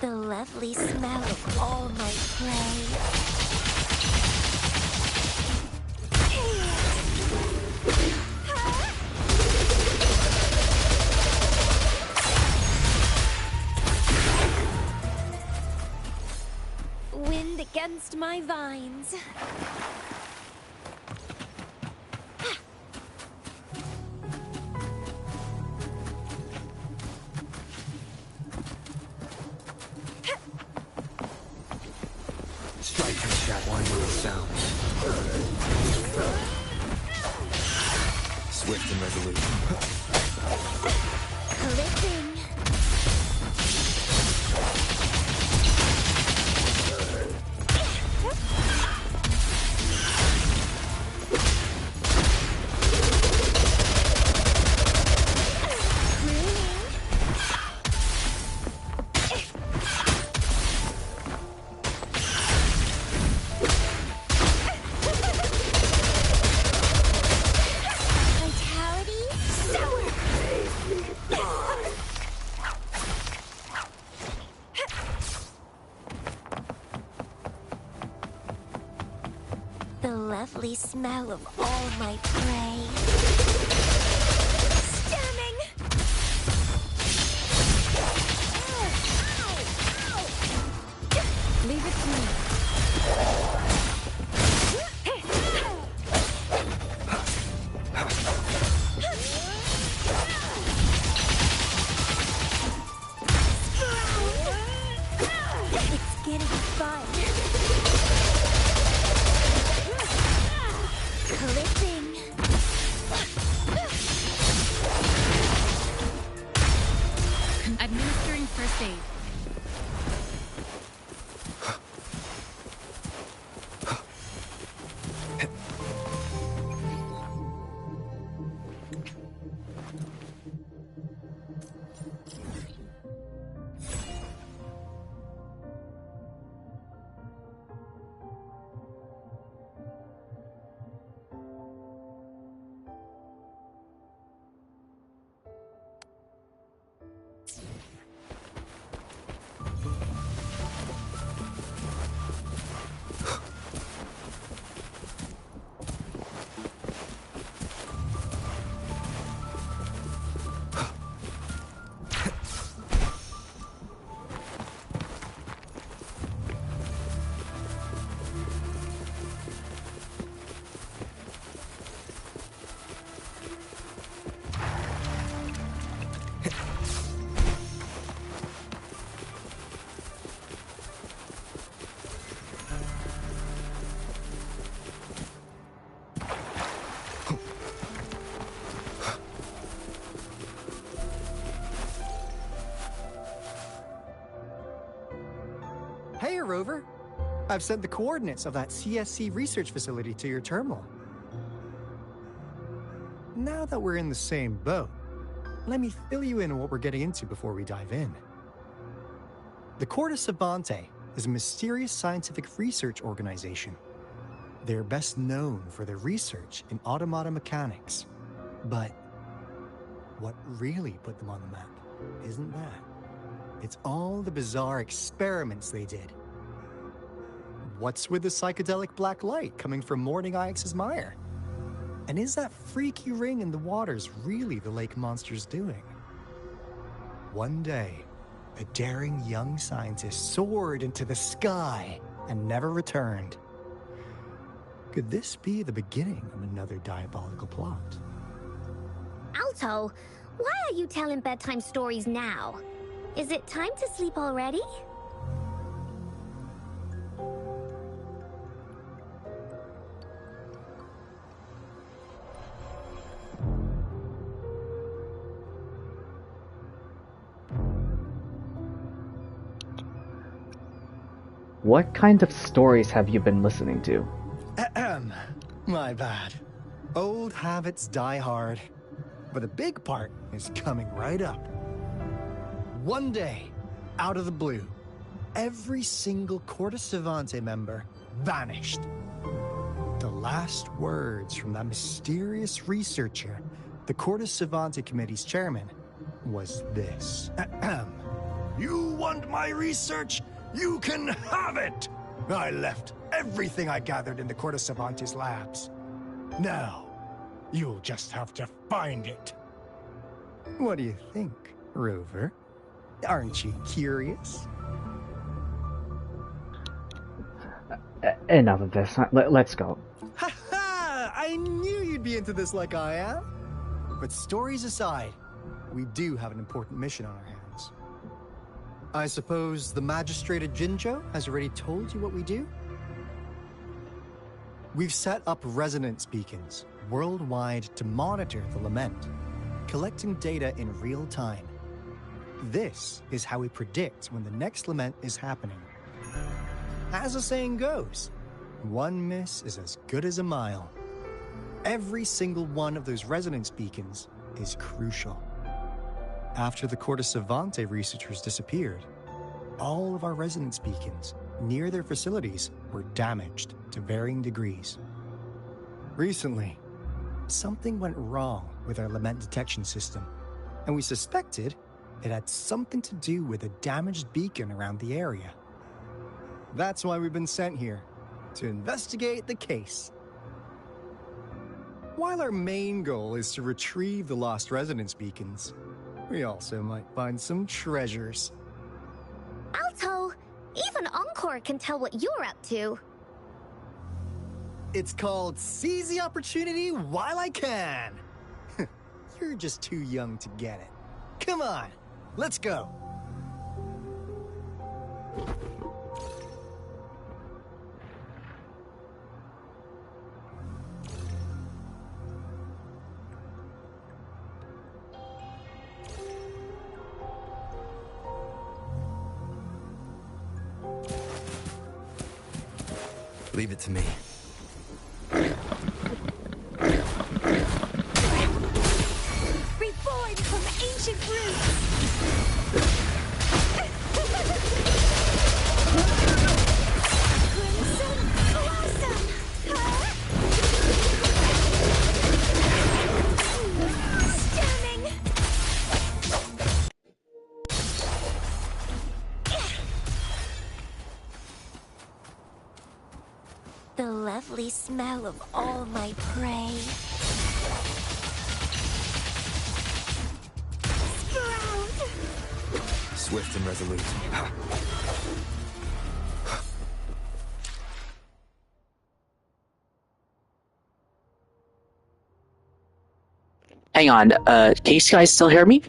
The lovely smell of all my prey. Wind against my vines. Strike and shout. One with the sounds. Swift and resolute. Clipping. Vitality sour. The lovely smell of all my prey. Stemming. Leave it to me. It's getting fun. Clipping. Administering first aid. Hey, Rover. I've sent the coordinates of that CSC research facility to your terminal. Now that we're in the same boat, let me fill you in on what we're getting into before we dive in. The Corte Savante is a mysterious scientific research organization. They're best known for their research in automata mechanics. But what really put them on the map isn't that. It's all the bizarre experiments they did. What's with the psychedelic black light coming from Morning Ix's mire? And is that freaky ring in the waters really the lake monster's doing? One day, a daring young scientist soared into the sky and never returned. Could this be the beginning of another diabolical plot? Alto, why are you telling bedtime stories now? Is it time to sleep already? What kind of stories have you been listening to? Ahem. My bad. Old habits die hard. But a big part is coming right up. One day, out of the blue, every single Corte Savante member vanished. The last words from that mysterious researcher, the Corte Savante Committee's chairman, was this. Ahem. You want my research? You can have it! I left everything I gathered in the Corte Savante's labs. Now, you'll just have to find it. What do you think, Rover? Aren't you curious? Enough of this. Let's go. Ha ha! I knew you'd be into this like I am. But stories aside, we do have an important mission on our hands. I suppose the magistrate at Jinzhou has already told you what we do? We've set up resonance beacons worldwide to monitor the lament, collecting data in real time. This is how we predict when the next lament is happening. As the saying goes, one miss is as good as a mile. Every single one of those resonance beacons is crucial. After the Corte Savante researchers disappeared, all of our resonance beacons near their facilities were damaged to varying degrees. Recently, something went wrong with our lament detection system, and we suspected it had something to do with a damaged beacon around the area. That's why we've been sent here, to investigate the case. While our main goal is to retrieve the lost resonance beacons, we also might find some treasures. Alto, even Encore can tell what you're up to. It's called Seize the Opportunity While I Can. You're just too young to get it. Come on, let's go. Leave it to me. Reborn from ancient roots! Crimson Blossom! Stunning! The lovely smell of all my prey. Sprout! Swift and resolute. Hang on, can you guys still hear me?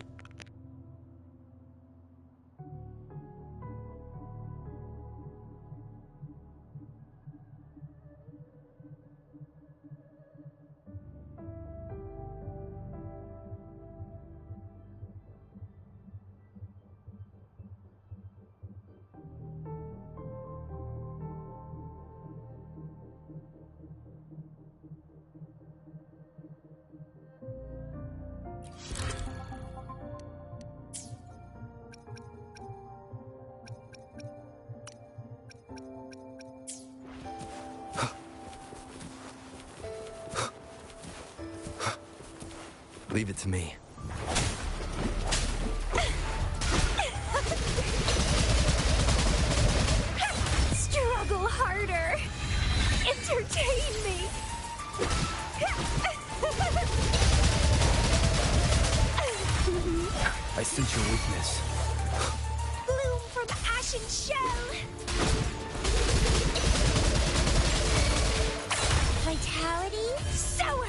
Leave it to me. Struggle harder. Entertain me. I sense your weakness. Bloom from ashen shell. Vitality sower.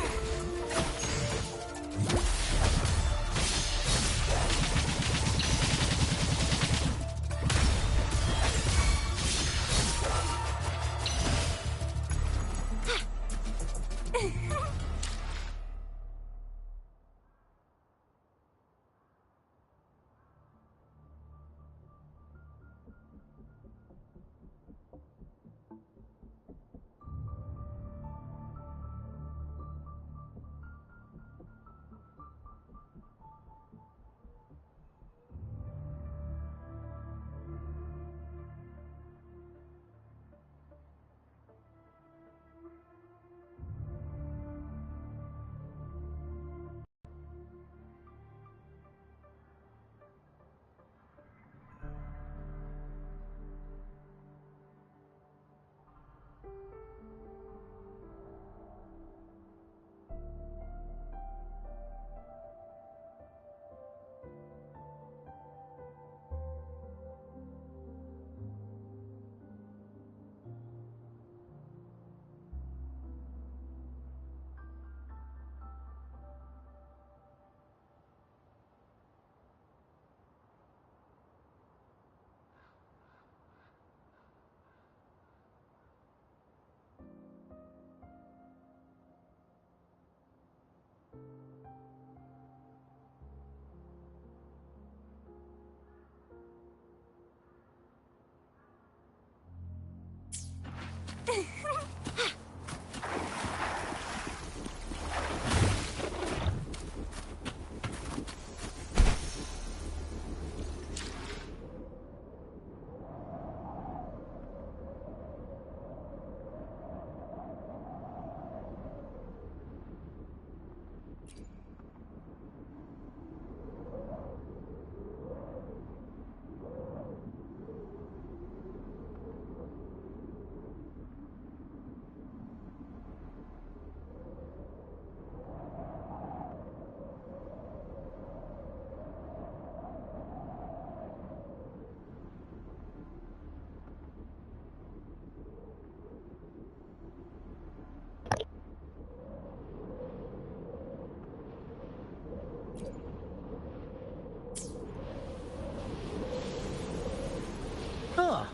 Huh.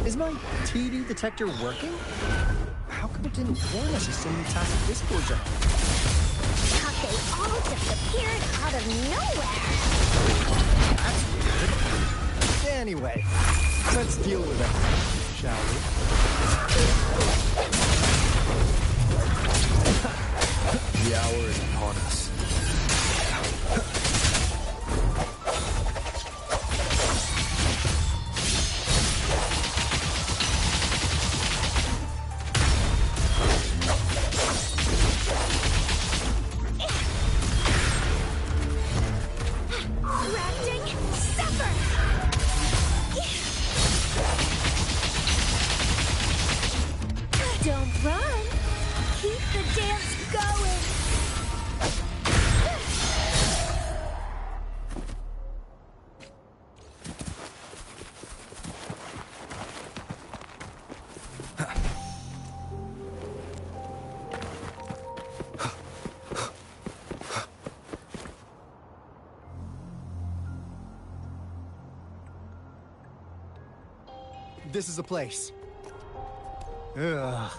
Is my TD detector working? How come it didn't warn us of so many tacit discords are? But they all just appeared out of nowhere. That's weird. Anyway, let's deal with it, shall we? The hour is upon us. Don't run. Keep the dance going. This is the place. Ugh.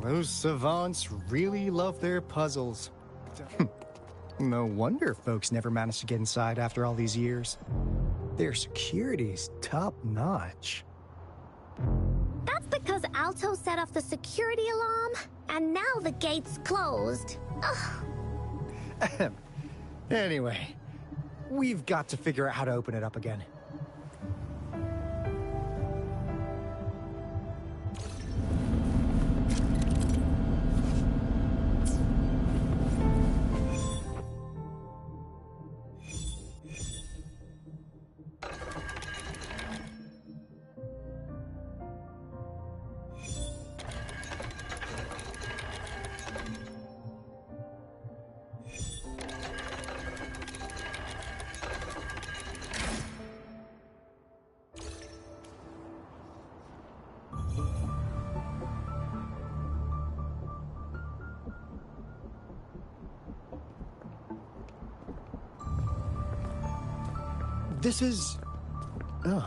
Those savants really love their puzzles. No wonder folks never managed to get inside after all these years. Their security's top-notch. That's because Alto set off the security alarm, and now the gate's closed. Ugh. Anyway, we've got to figure out how to open it up again. This is... Oh,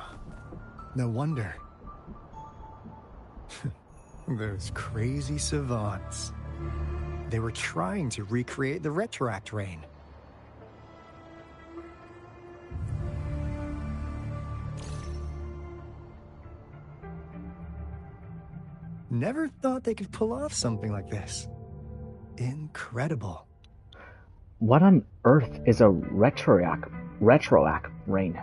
no wonder. Those crazy savants. They were trying to recreate the Retroact Rain. Never thought they could pull off something like this. Incredible. What on earth is a retroact rain?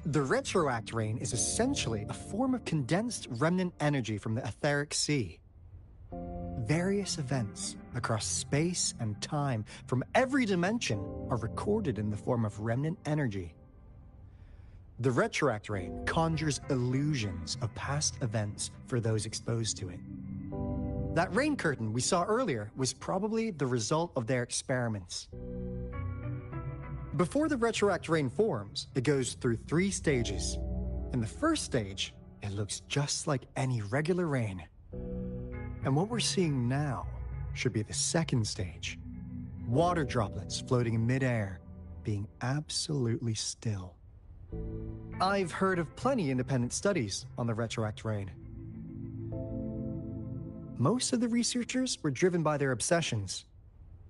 The Retroact Rain is essentially a form of condensed remnant energy from the etheric sea. Various events across space and time from every dimension are recorded in the form of remnant energy. The Retroact Rain conjures illusions of past events for those exposed to it. That rain curtain we saw earlier was probably the result of their experiments. Before the Retroact Rain forms, it goes through 3 stages. In the first stage, it looks just like any regular rain. And what we're seeing now should be the second stage. Water droplets floating in midair, being absolutely still. I've heard of plenty independent studies on the Retroact Rain. Most of the researchers were driven by their obsessions,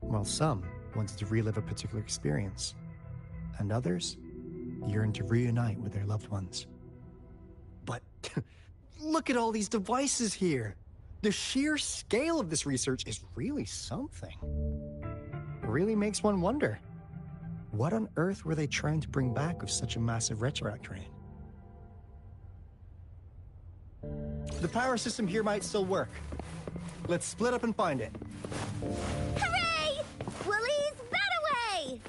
while some wanted to relive a particular experience, and others yearned to reunite with their loved ones. But look at all these devices here! The sheer scale of this research is really something. It really makes one wonder, what on earth were they trying to bring back with such a massive Retroact Rain? The power system here might still work. Let's split up and find it. Hooray! We'll ease that away!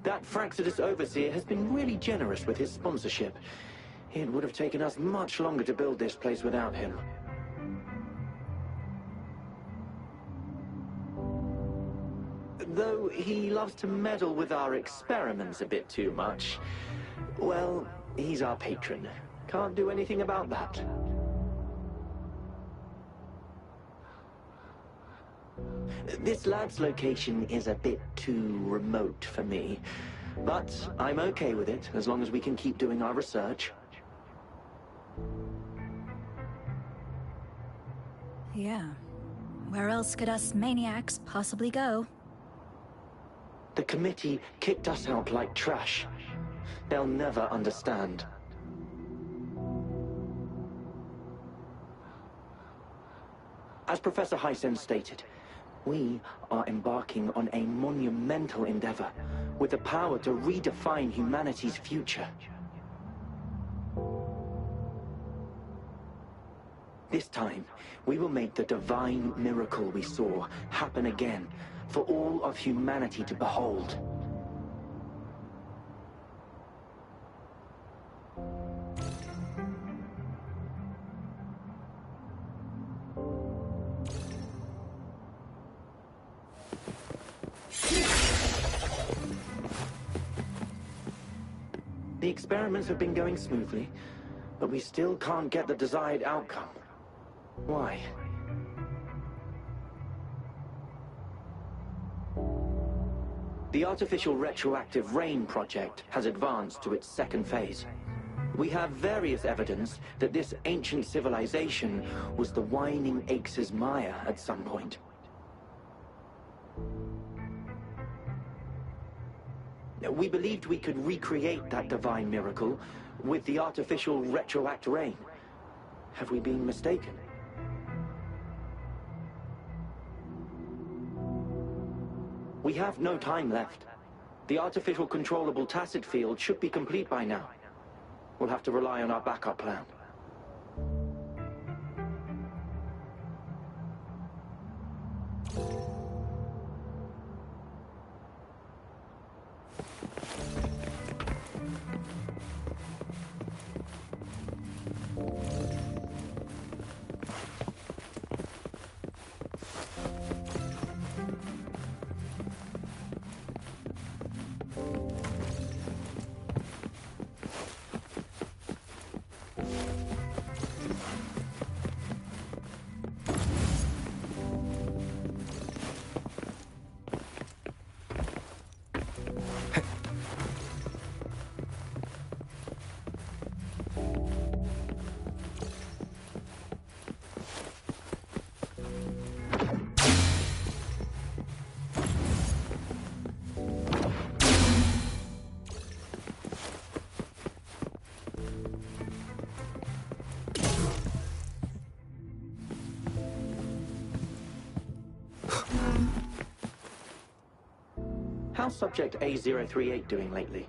That Fraxidus Overseer has been really generous with his sponsorship. It would have taken us much longer to build this place without him. Though he loves to meddle with our experiments a bit too much. Well, he's our patron. Can't do anything about that. This lab's location is a bit too remote for me, but I'm okay with it as long as we can keep doing our research. Yeah. Where else could us maniacs possibly go? The committee kicked us out like trash. They'll never understand. As Professor Hysen stated, we are embarking on a monumental endeavor with the power to redefine humanity's future. This time, we will make the divine miracle we saw happen again for all of humanity to behold. The experiments have been going smoothly, but we still can't get the desired outcome. Why? The artificial retroactive rain project has advanced to its second phase. We have various evidence that this ancient civilization was the Whining Aches' Maya at some point. We believed we could recreate that divine miracle with the artificial retroact rain. Have we been mistaken? We have no time left. The artificial controllable tacit field should be complete by now. We'll have to rely on our backup plan. How's Subject A038 doing lately?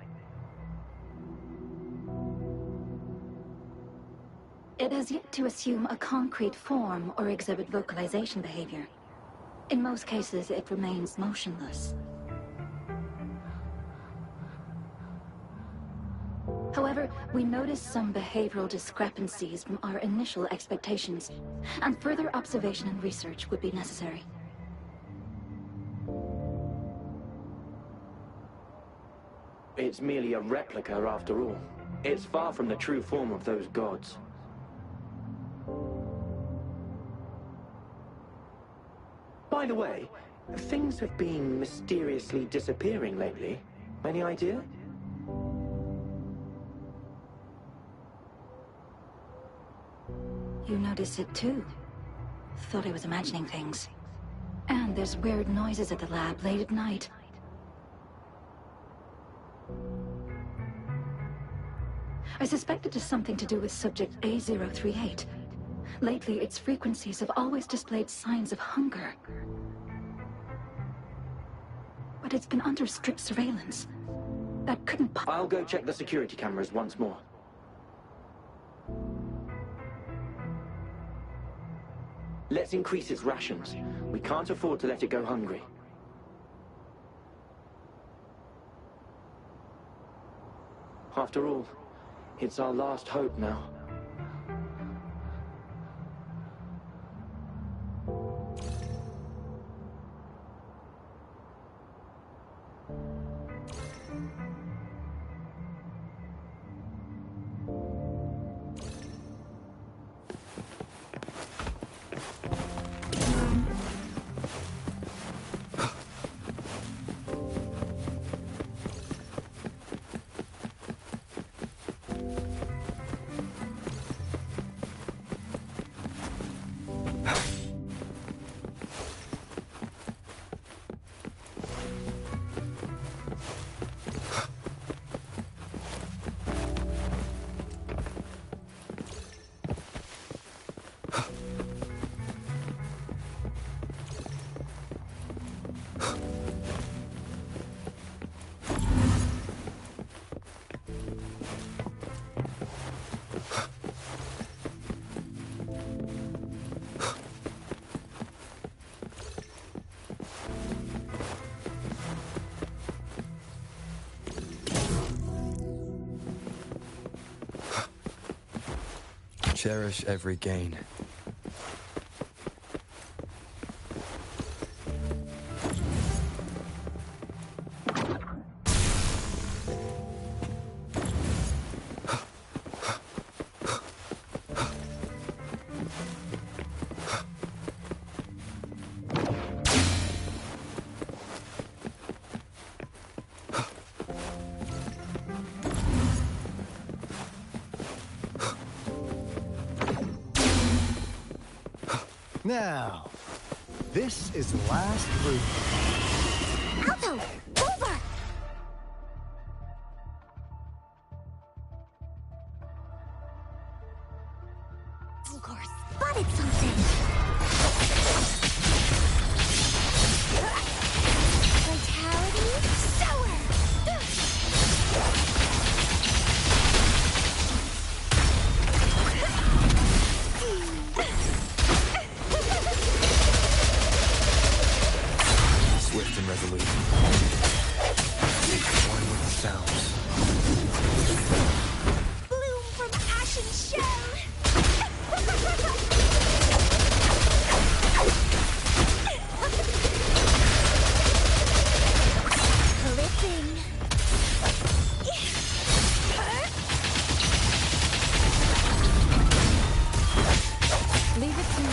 It has yet to assume a concrete form or exhibit vocalization behavior. In most cases, it remains motionless. However, we noticed some behavioral discrepancies from our initial expectations, and further observation and research would be necessary. It's merely a replica after all. It's far from the true form of those gods. By the way, things have been mysteriously disappearing lately. Any idea? You noticed it too. Thought I was imagining things. And there's weird noises at the lab late at night. I suspect it is something to do with Subject A038. Lately, its frequencies have always displayed signs of hunger. But it's been under strict surveillance. That couldn't I'll go check the security cameras once more. Let's increase its rations. We can't afford to let it go hungry. After all, it's our last hope now. Cherish every gain. Now, this is last route. Alto! Over! Fulgor spotted something! Vitality sour! Swift and resolute. One with the sounds. Bloom from ashen shell! Clipping. Leave it to me.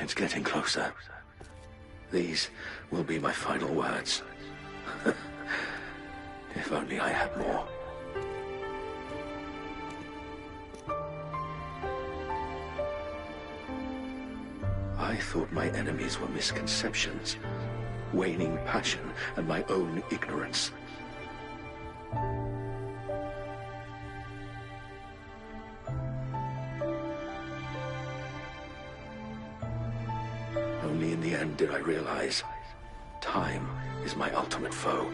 It's getting closer. These will be my final words. If only I had more. I thought my enemies were misconceptions, waning passion, and my own ignorance. Only in the end did I realize time is my ultimate foe.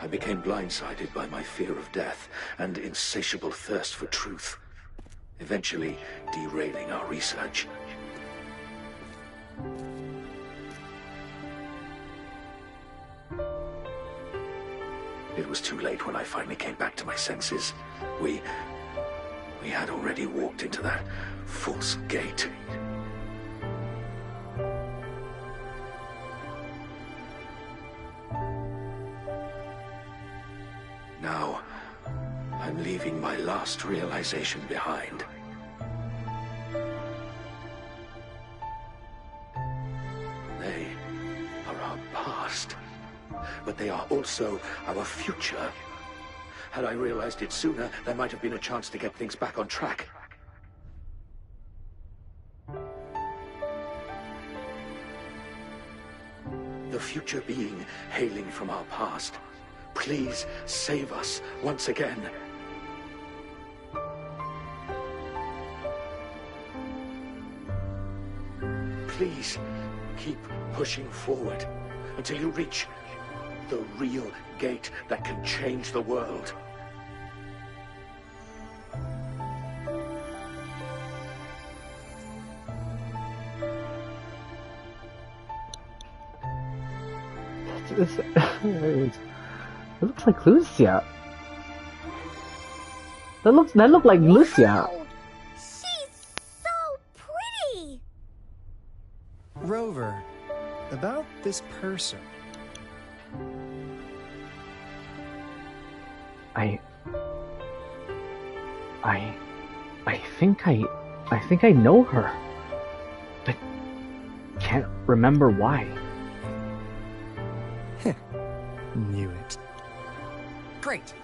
I became blindsided by my fear of death and insatiable thirst for truth, eventually derailing our research. It was too late when I finally came back to my senses. We had already walked into that false gate. Now, I'm leaving my last realization behind. They are our past, but they are also our future. Had I realized it sooner, there might have been a chance to get things back on track. The future being hailing from our past. Please save us once again. Please keep pushing forward until you reach the real gate that can change the world. It looks like Lucia. That looked like Lucia. Wow! She's so pretty! Rover, about this person. I think I know her, but can't remember why. Knew it. Great!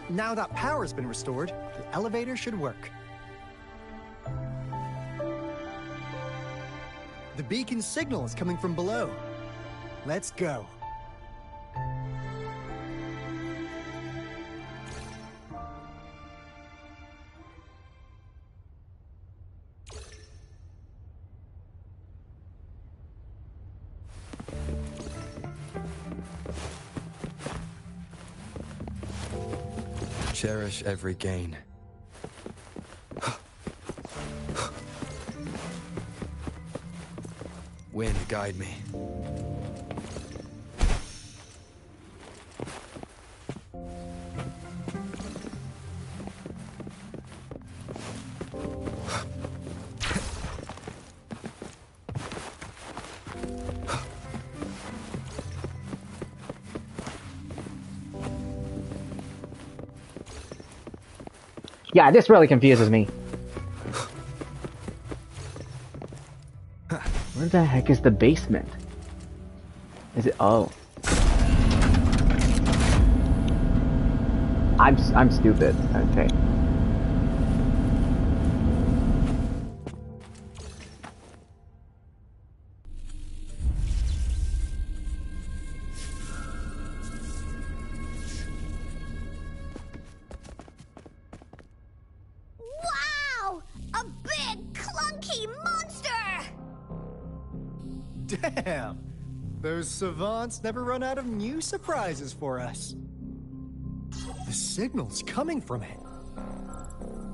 Now that power's been restored, the elevator should work. The beacon signal is coming from below. Let's go. Cherish every gain. Wind, guide me. Yeah, this really confuses me. Where the heck is the basement? Is it? Oh. I'm stupid. Okay. Wow! A big, clunky monster! Damn! Those savants never run out of new surprises for us. The signal's coming from it.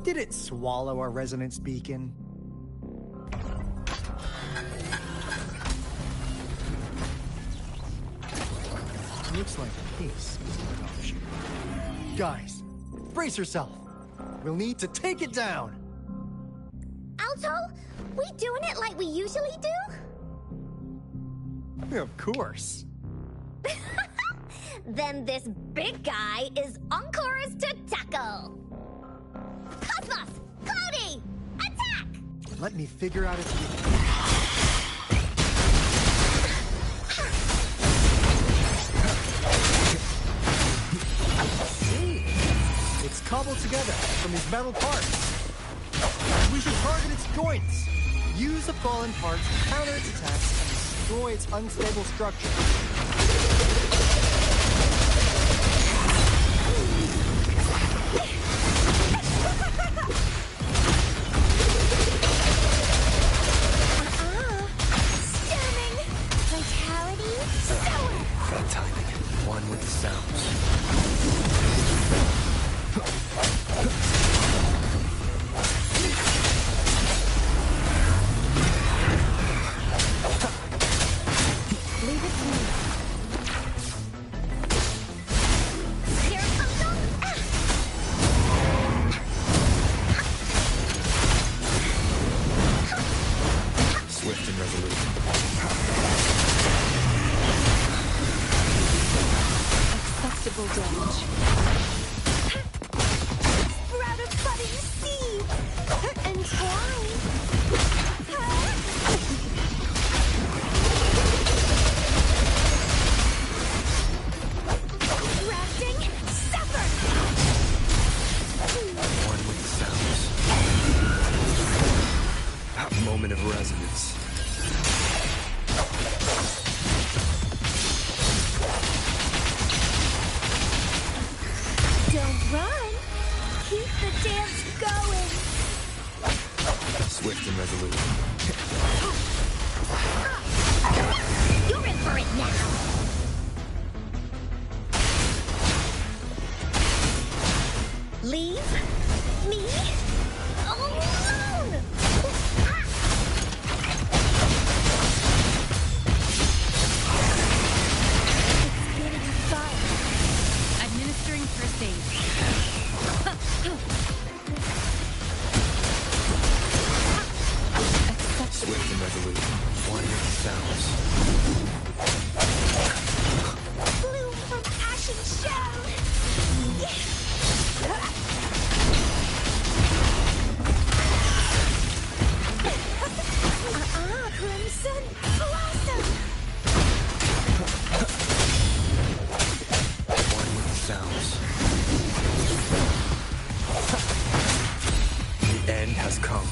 Did it swallow our resonance beacon? Looks like peace is an option. Guys, brace yourself. We'll need to take it down. Alto, we doing it like we usually do? Of course. Then this big guy is on course to tackle. Cosmo us! Cloudy! Attack! Let me figure out its weakness. See? It's cobbled together from these metal parts. We should target its joints. Use the fallen parts to counter its attacks and destroy its unstable structure. Stunning! Vitality, sour! That timing. One with the sounds. Leave it to me. Here it comes on! Swift and resolute. Acceptable damage. Sprout a budding seed! And twine! Grafting, suffer! One with the sounds. That moment of resonance. Don't run! Keep the dance going! Swift and resolute. You're in for it now! Leave me alone! It's getting fire. Administering first aid. Swift and resolute. One with the sounds. Bloom from ashen shell! Crimson blossom! One with the sounds. The end has come.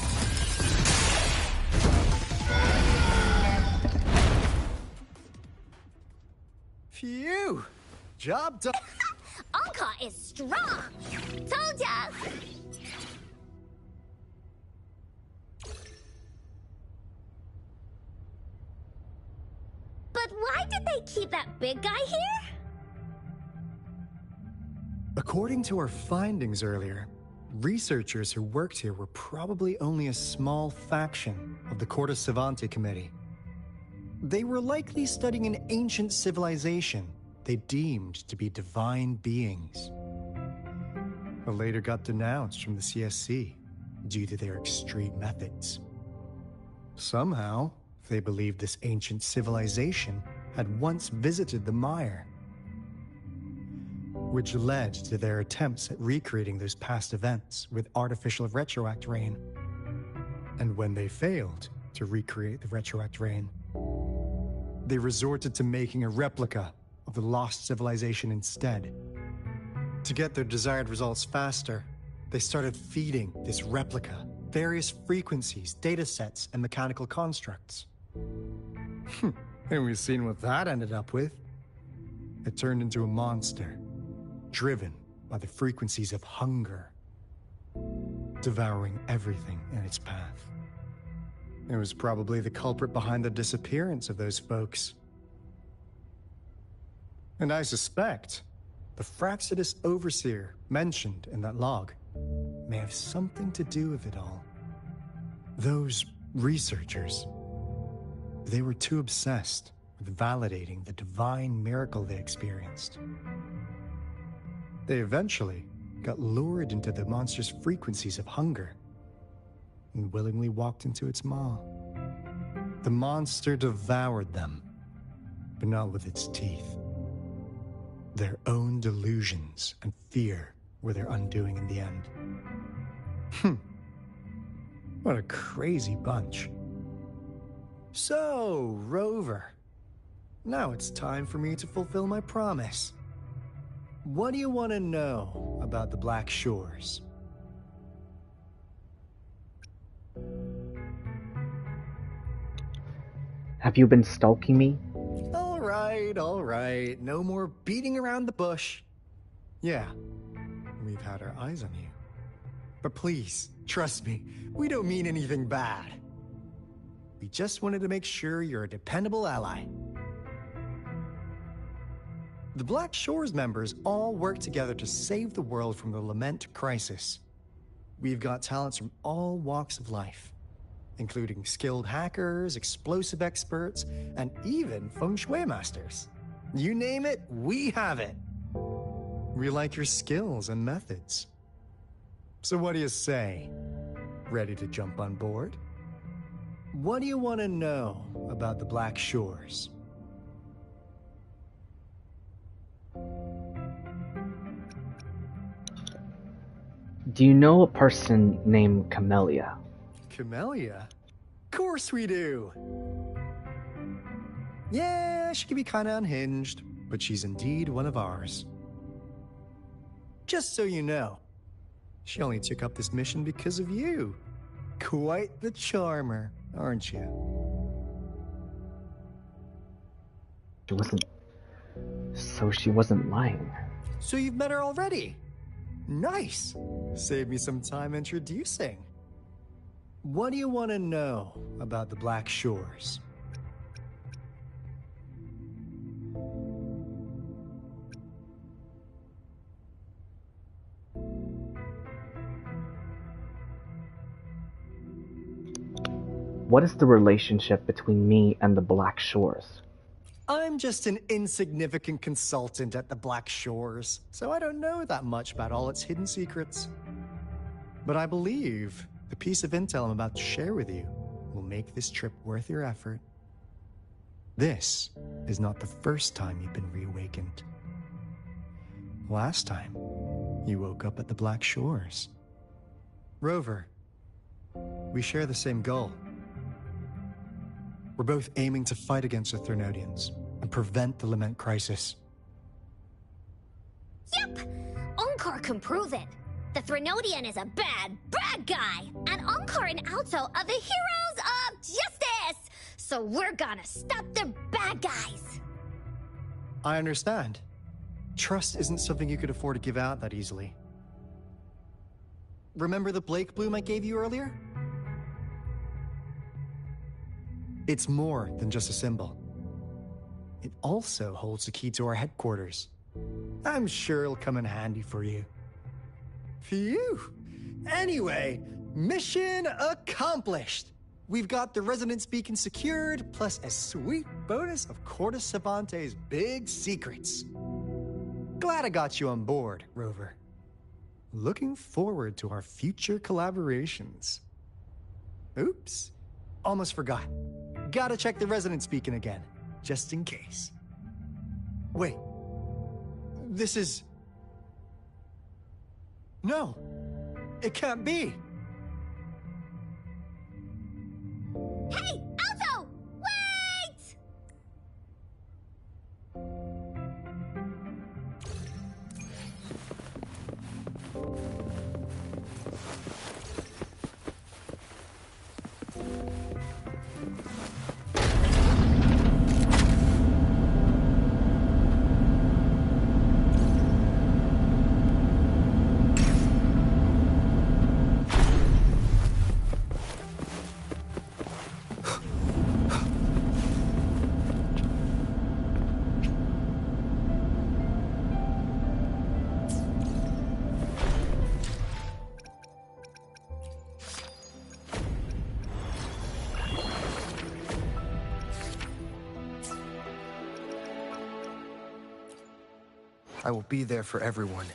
Phew! Job done. Anka is strong! Told ya! But why did they keep that big guy here? According to our findings earlier, researchers who worked here were probably only a small faction of the Corte Savante Committee. They were likely studying an ancient civilization they deemed to be divine beings, but later got denounced from the CSC due to their extreme methods. Somehow, they believed this ancient civilization had once visited the mire, which led to their attempts at recreating those past events with artificial retroact rain. And when they failed to recreate the retroact rain, they resorted to making a replica of the lost civilization instead. To get their desired results faster, they started feeding this replica various frequencies, data sets, and mechanical constructs. And we've seen what that ended up with. It turned into a monster, driven by the frequencies of hunger, devouring everything in its path. It was probably the culprit behind the disappearance of those folks. And I suspect the Fraxidus Overseer mentioned in that log may have something to do with it all. Those researchers, they were too obsessed with validating the divine miracle they experienced. They eventually got lured into the monster's frequencies of hunger and willingly walked into its maw. The monster devoured them, but not with its teeth. Their own delusions and fear were their undoing in the end. What a crazy bunch. So, Rover, now it's time for me to fulfill my promise. What do you want to know about the Black Shores? Have you been stalking me? All right. No more beating around the bush. Yeah, we've had our eyes on you. But please, trust me, we don't mean anything bad. We just wanted to make sure you're a dependable ally. The Black Shores members all work together to save the world from the Lament crisis. We've got talents from all walks of life, including skilled hackers, explosive experts, and even feng shui masters. You name it, we have it. We like your skills and methods. So what do you say? Ready to jump on board? What do you want to know about the Black Shores? Do you know a person named Camellia? Camellia? Of course we do! Yeah, she can be kinda unhinged, but she's indeed one of ours. Just so you know, she only took up this mission because of you. Quite the charmer, aren't you? She wasn't lying. So you've met her already? Nice! Save me some time introducing. What do you want to know about the Black Shores? What is the relationship between me and the Black Shores? I'm just an insignificant consultant at the Black Shores, so I don't know that much about all its hidden secrets. But I believe the piece of intel I'm about to share with you will make this trip worth your effort. This is not the first time you've been reawakened. Last time, you woke up at the Black Shores. Rover, we share the same goal. We're both aiming to fight against the Thernodians and prevent the Lament crisis. Yep! Onkar can prove it. The Threnodian is a bad, bad guy, and Onkar and Alto are the heroes of justice! So we're gonna stop the bad guys! I understand. Trust isn't something you could afford to give out that easily. Remember the Blake bloom I gave you earlier? It's more than just a symbol. It also holds the key to our headquarters. I'm sure it'll come in handy for you. Phew! Anyway, mission accomplished! We've got the resonance beacon secured, plus a sweet bonus of Cortus Savante's big secrets. Glad I got you on board, Rover. Looking forward to our future collaborations. Oops, almost forgot. Gotta check the resonance beacon again, just in case. Wait, this is... No, it can't be. Hey, Alto! Wait! I will be there for everyone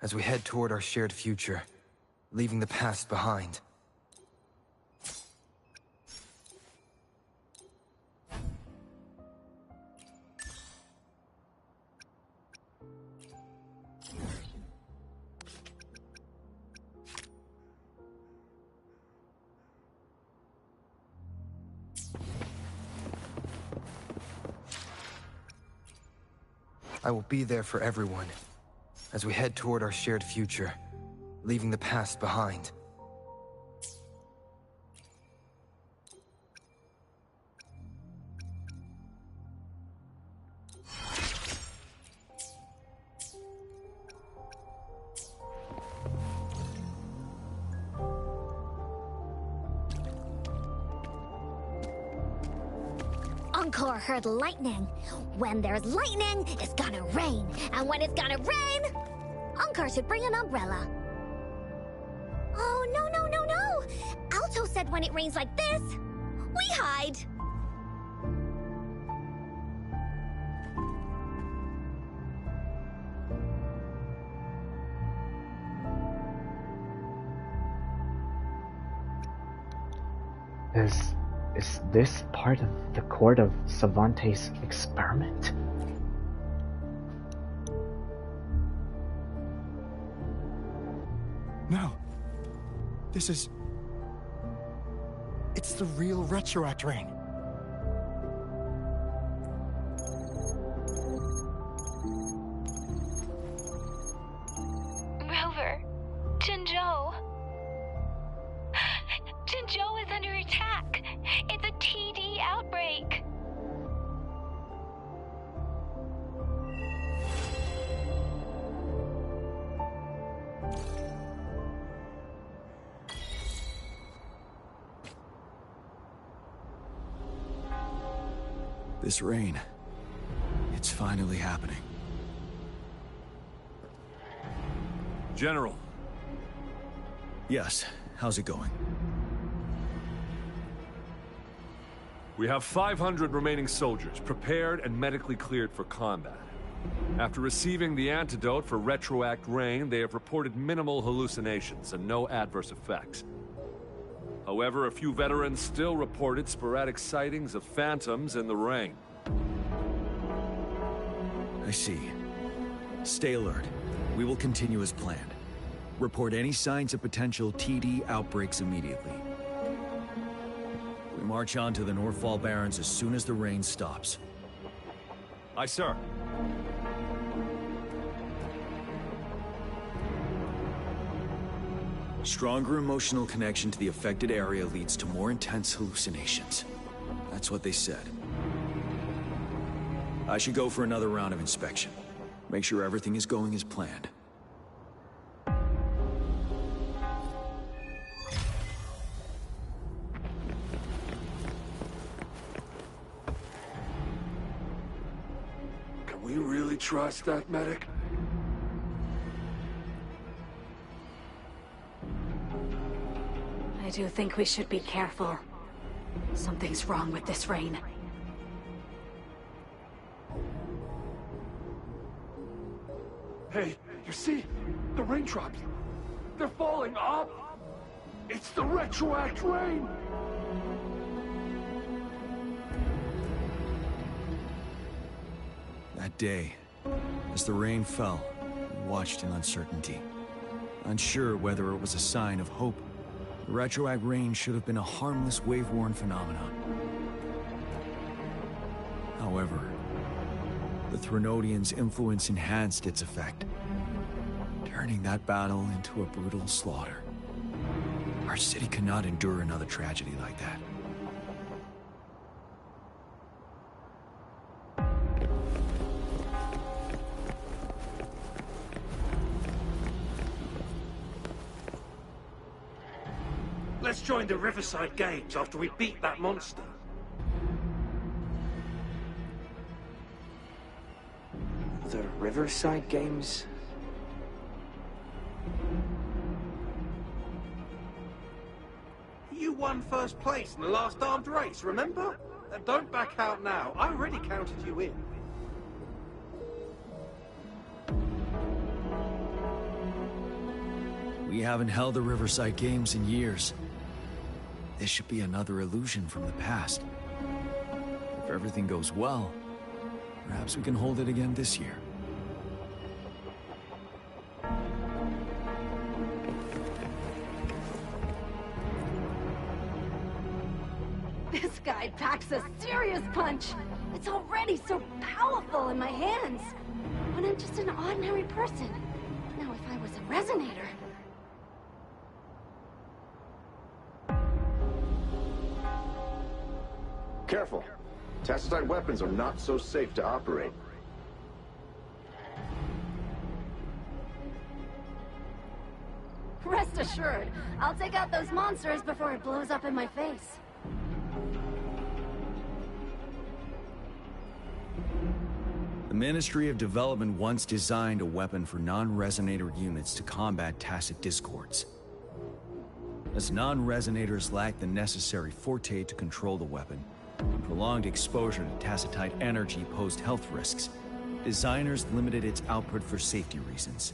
as we head toward our shared future, leaving the past behind. I will be there for everyone, as we head toward our shared future, leaving the past behind. Encore heard lightning. When there's lightning, it's gonna rain. And when it's gonna rain, Encore should bring an umbrella. Oh, no, no, no, no! Alto said when it rains like this, we hide. Is this part of the court of Cervantes' experiment? No. This is... It's the real Retroact Rain. Rover, Jinzhou. Jinzhou is under attack. It's a TD outbreak. This rain, it's finally happening. General. Yes, how's it going? We have 500 remaining soldiers, prepared and medically cleared for combat. After receiving the antidote for Retroact Rain, they have reported minimal hallucinations and no adverse effects. However, a few veterans still reported sporadic sightings of phantoms in the rain. I see. Stay alert. We will continue as planned. Report any signs of potential TD outbreaks immediately. We march on to the Northfall Barrens as soon as the rain stops. Aye, sir. Stronger emotional connection to the affected area leads to more intense hallucinations. That's what they said. I should go for another round of inspection. Make sure everything is going as planned. Can we really trust that medic? I do think we should be careful. Something's wrong with this rain. Hey, you see? The raindrops. They're falling up. It's the Retroact Rain! That day, as the rain fell, we watched in uncertainty. Unsure whether it was a sign of hope. The Retroact Rain should have been a harmless wave-worn phenomenon. However, the Threnodians' influence enhanced its effect, turning that battle into a brutal slaughter. Our city cannot endure another tragedy like that. Let's join the Riverside Games after we beat that monster. The Riverside Games? You won first place in the last armed race, remember? Don't back out now. I already counted you in. We haven't held the Riverside Games in years. This should be another illusion from the past. If everything goes well, perhaps we can hold it again this year. This guy packs a serious punch. It's already so powerful in my hands. but I'm just an ordinary person. Now, if I was a resonator... Careful. Tacitite weapons are not so safe to operate. Rest assured, I'll take out those monsters before it blows up in my face. The Ministry of Development once designed a weapon for non-resonator units to combat tacit discords. As non-resonators lack the necessary forte to control the weapon, prolonged exposure to tacitite energy posed health risks. Designers limited its output for safety reasons.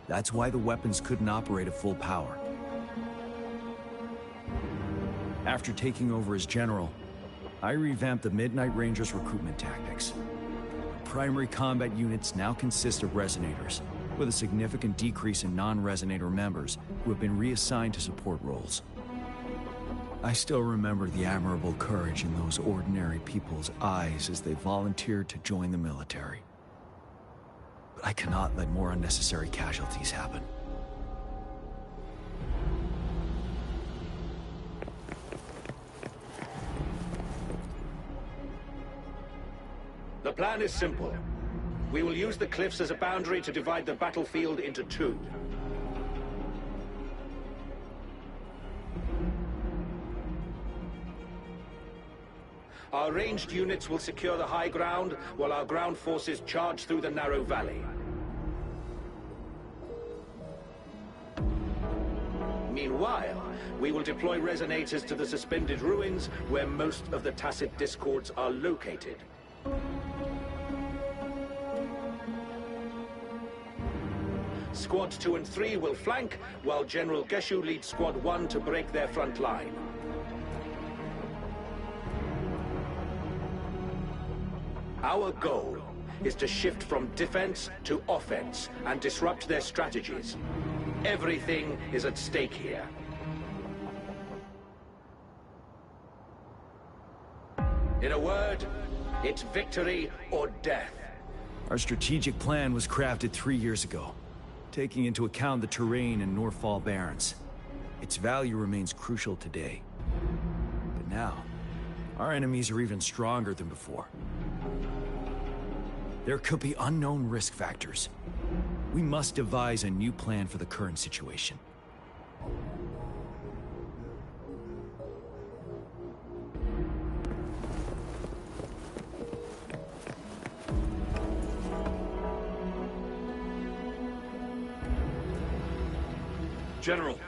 That's why the weapons couldn't operate at full power. After taking over as general, I revamped the Midnight Rangers' recruitment tactics. Primary combat units now consist of resonators, with a significant decrease in non-resonator members who have been reassigned to support roles. I still remember the admirable courage in those ordinary people's eyes as they volunteered to join the military. But I cannot let more unnecessary casualties happen. The plan is simple. We will use the cliffs as a boundary to divide the battlefield into two. Our ranged units will secure the high ground, while our ground forces charge through the narrow valley. Meanwhile, we will deploy resonators to the suspended ruins, where most of the tacit discords are located. Squads 2 and 3 will flank, while General Geshu leads Squad 1 to break their front line. Our goal is to shift from defense to offense and disrupt their strategies. Everything is at stake here. In a word, it's victory or death. Our strategic plan was crafted 3 years ago, taking into account the terrain in Northfall Barrens. Its value remains crucial today. But now, our enemies are even stronger than before. There could be unknown risk factors. We must devise a new plan for the current situation. General.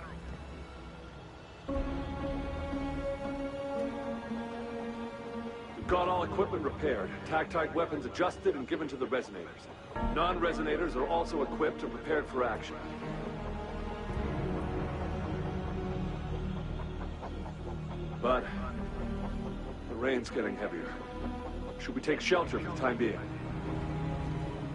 We've got all equipment repaired, tactite weapons adjusted and given to the resonators. Non-resonators are also equipped and prepared for action. But the rain's getting heavier. Should we take shelter for the time being?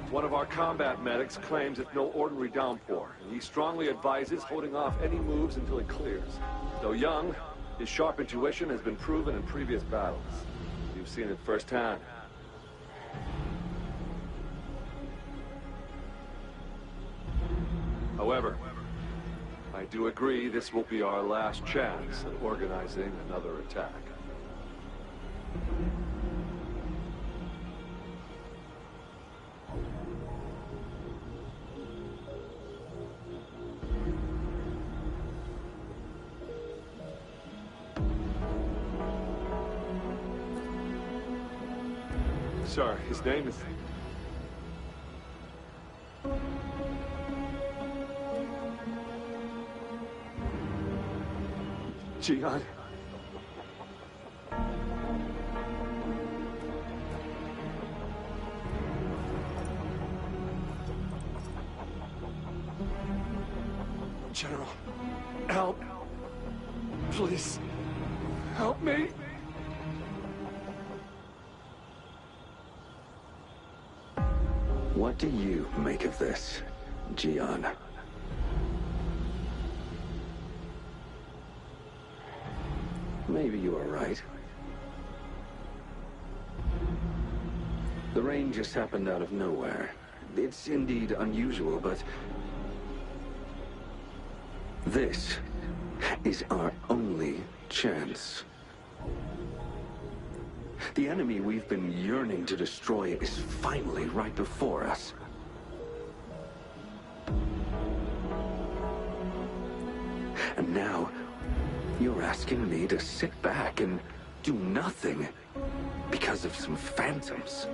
One of our combat medics claims it's no ordinary downpour, and he strongly advises holding off any moves until it clears. Though young, his sharp intuition has been proven in previous battles. You've seen it firsthand. However, I do agree this will be our last chance at organizing another attack. Sir, his name is... Jian. General, help. Please, help me. What do you make of this, Jian? Maybe you are right. The rain just happened out of nowhere. It's indeed unusual, but this is our only chance. The enemy we've been yearning to destroy is finally right before us. And now, you're asking me to sit back and do nothing because of some phantoms.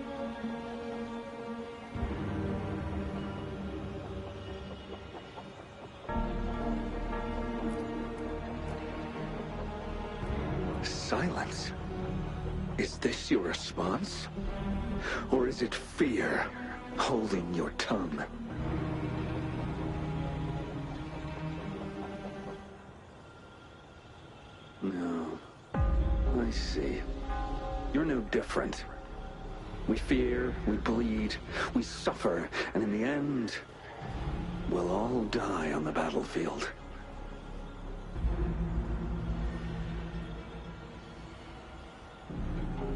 Silence. Is this your response? Or is it fear holding your tongue? No. I see. You're no different. We fear, we bleed, we suffer, and in the end, we'll all die on the battlefield.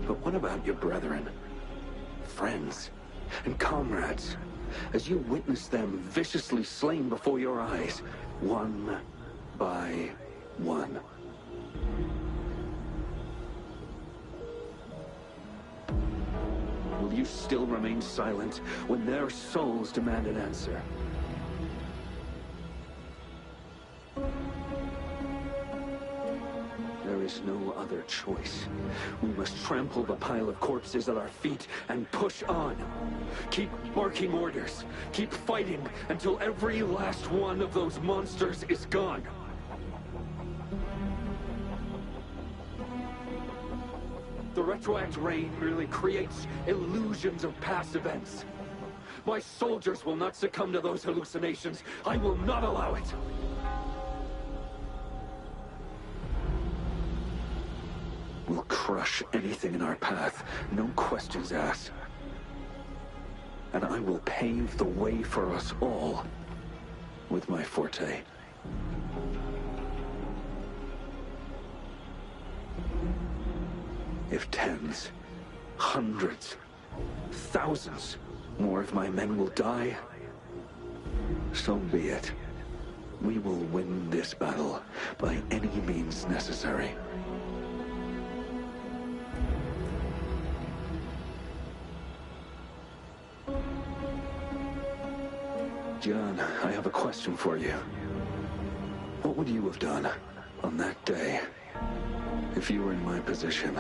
But what about your brethren, friends, and comrades, as you witness them viciously slain before your eyes, one by one? Will you still remain silent when their souls demand an answer? There is no other choice. We must trample the pile of corpses at our feet and push on. Keep barking orders. Keep fighting until every last one of those monsters is gone. The retroact rain merely creates illusions of past events. My soldiers will not succumb to those hallucinations. I will not allow it. We'll crush anything in our path, no questions asked. And I will pave the way for us all with my forte. If tens, hundreds, thousands more of my men will die, so be it. We will win this battle by any means necessary. John, I have a question for you. What would you have done on that day if you were in my position?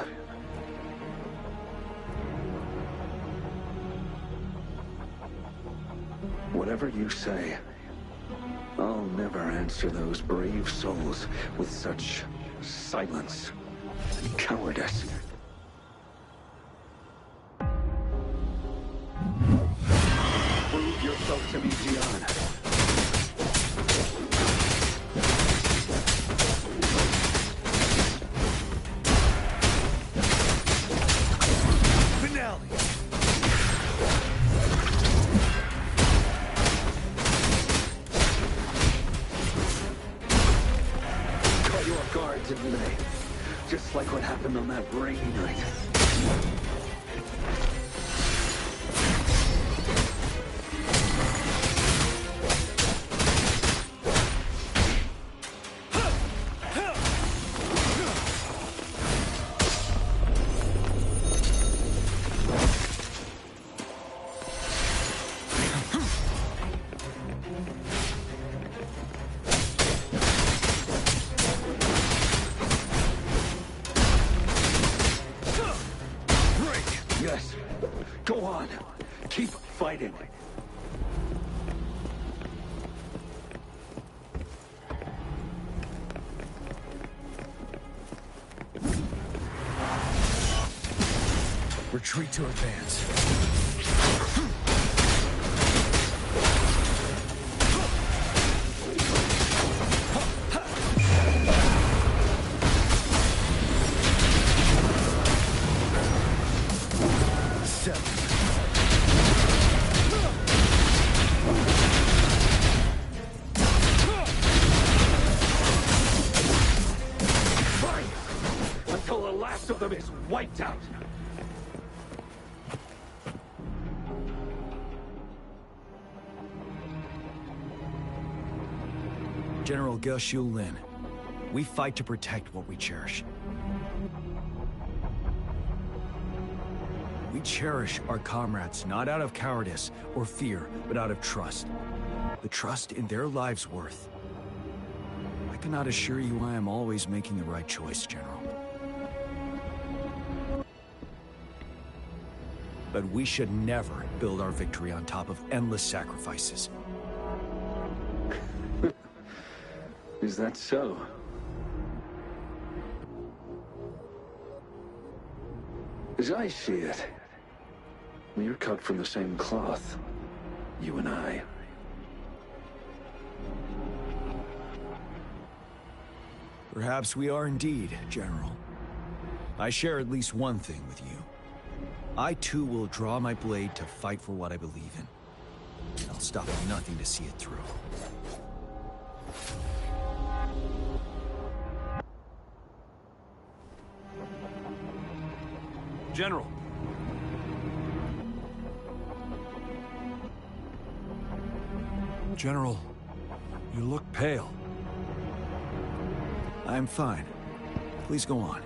Whatever you say, I'll never answer those brave souls with such silence and cowardice. Prove yourself to me, Gian. Didn't they? Just like what happened on that rainy night. Yes. Go on. Keep fighting. Retreat to advance. Until the last of them is wiped out. General Ge Lin, we fight to protect what we cherish. We cherish our comrades not out of cowardice or fear, but out of trust. The trust in their lives' worth. I cannot assure you I am always making the right choice, General. But we should never build our victory on top of endless sacrifices. Is that so? As I see it, we're cut from the same cloth, you and I. Perhaps we are indeed, General. I share at least one thing with you. I too will draw my blade to fight for what I believe in. I'll stop at nothing to see it through. General. General, you look pale. I'm fine. Please go on.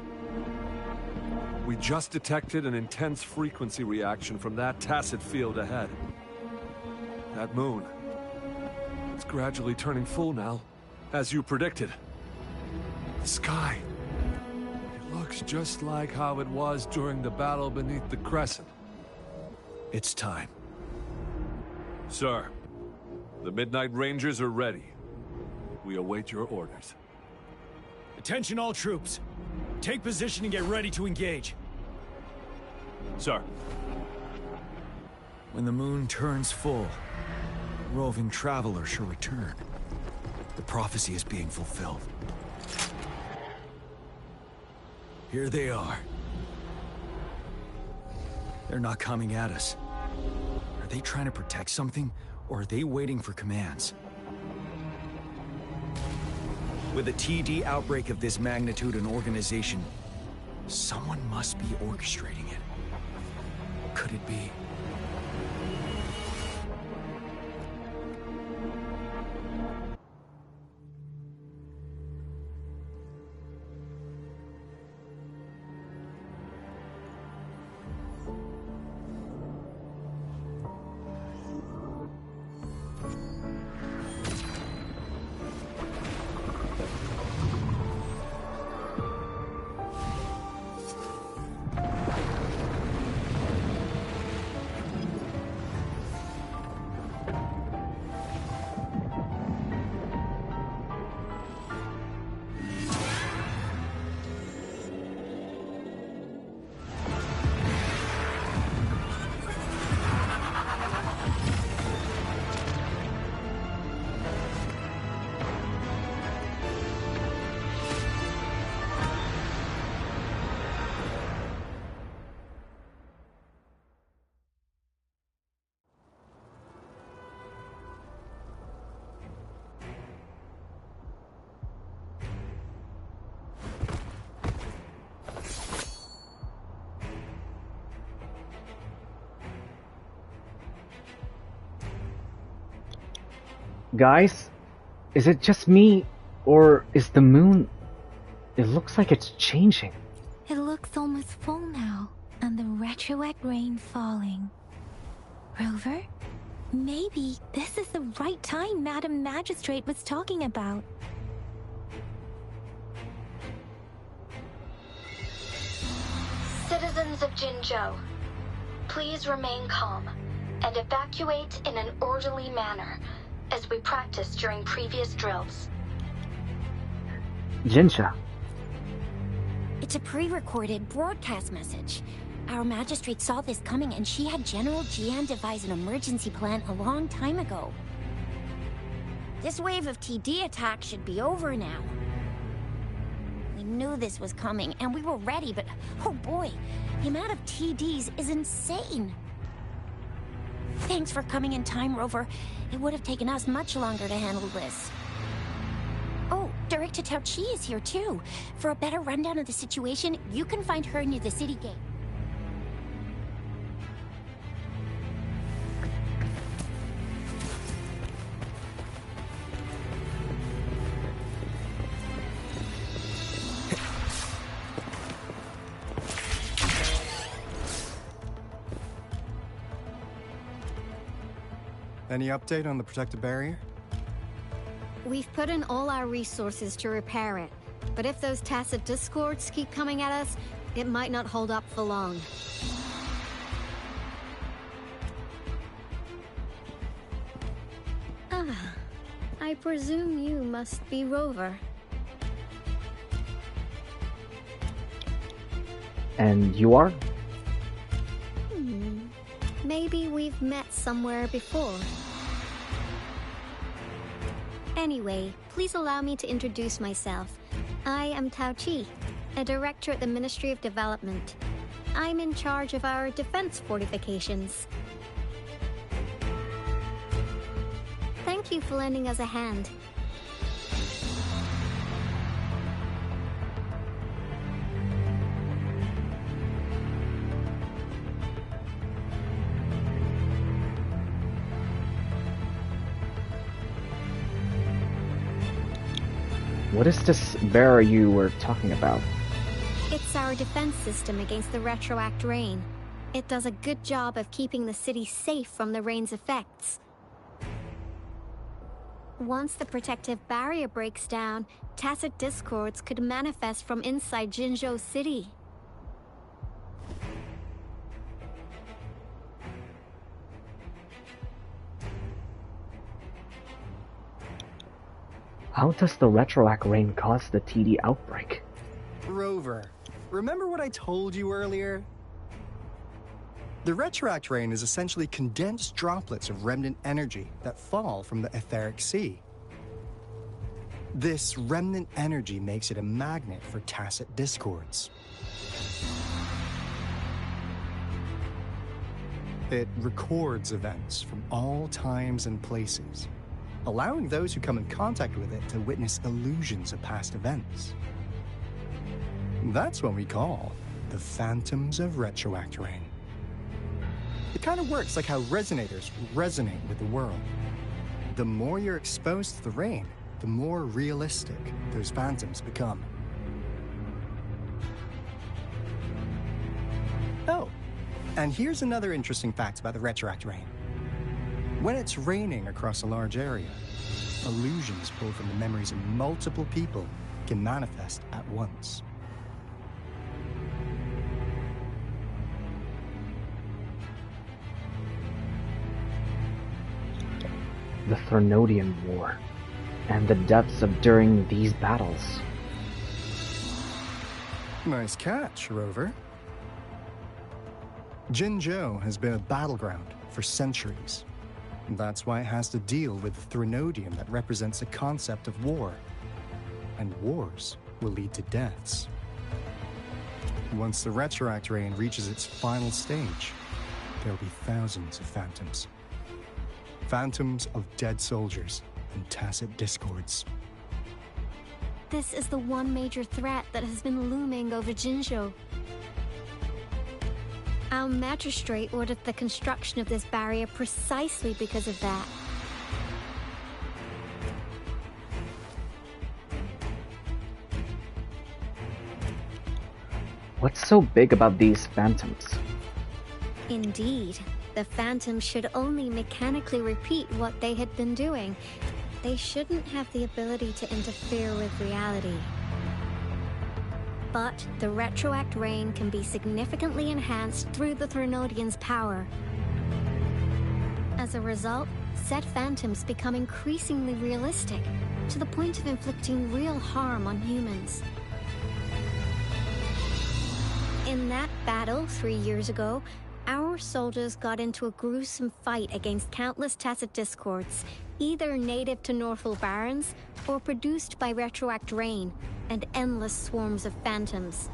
We just detected an intense frequency reaction from that tacit field ahead. That moon. It's gradually turning full now, as you predicted. The sky. It looks just like how it was during the battle beneath the crescent. It's time. Sir, the Midnight Rangers are ready. We await your orders. Attention all troops. Take position and get ready to engage. Sir. When the moon turns full, a roving traveler shall return. The prophecy is being fulfilled. Here they are. They're not coming at us. Are they trying to protect something, or are they waiting for commands? With a TD outbreak of this magnitude and organization, someone must be orchestrating it. Could it be? Guys, is it just me, or is the moon... It looks like it's changing. It looks almost full now, and the retroact rain falling. Rover, maybe this is the right time Madam Magistrate was talking about. Citizens of Jinzhou, please remain calm and evacuate in an orderly manner, as we practiced during previous drills. Jinsha. It's a pre-recorded broadcast message. Our magistrate saw this coming, and she had General Jian devise an emergency plan a long time ago. This wave of TD attacks should be over now. We knew this was coming, and we were ready, but oh boy, the amount of TDs is insane. Thanks for coming in time, Rover. It would have taken us much longer to handle this. Oh, Director Tao Chi is here too. For a better rundown of the situation, you can find her near the city gate. Any update on the protective barrier? We've put in all our resources to repair it, but if those tacit discords keep coming at us, it might not hold up for long. Ah, I presume you must be Rover. And you are? Maybe we've met somewhere before. Anyway, please allow me to introduce myself. I am Tao Chi, a director at the Ministry of Development. I'm in charge of our defense fortifications. Thank you for lending us a hand. What is this barrier you were talking about? It's our defense system against the retroact rain. It does a good job of keeping the city safe from the rain's effects. Once the protective barrier breaks down, tacit discords could manifest from inside Jinzhou City. How does the retroact rain cause the TD outbreak? Rover, remember what I told you earlier? The retroact rain is essentially condensed droplets of remnant energy that fall from the etheric sea. This remnant energy makes it a magnet for tacit discords. It records events from all times and places, allowing those who come in contact with it to witness illusions of past events. That's what we call the phantoms of retroact rain. It kind of works like how resonators resonate with the world. The more you're exposed to the rain, the more realistic those phantoms become. Oh, and here's another interesting fact about the retroact rain. When it's raining across a large area, illusions pulled from the memories of multiple people can manifest at once. The Threnodian War, and the deaths of during these battles. Nice catch, Rover. Jinzhou has been a battleground for centuries. That's why it has to deal with the Threnodium that represents the concept of war. And wars will lead to deaths. Once the retroact rain reaches its final stage, there'll be thousands of phantoms. Phantoms of dead soldiers and tacit discords. This is the one major threat that has been looming over Jinzhou. Our magistrate ordered the construction of this barrier precisely because of that. What's so big about these phantoms? Indeed, the phantoms should only mechanically repeat what they had been doing. They shouldn't have the ability to interfere with reality. But the retroact rain can be significantly enhanced through the Threnodian's power. As a result, said phantoms become increasingly realistic, to the point of inflicting real harm on humans. In that battle 3 years ago, our soldiers got into a gruesome fight against countless tacit discords, either native to Northal Barrens or produced by retroact rain and endless swarms of phantoms.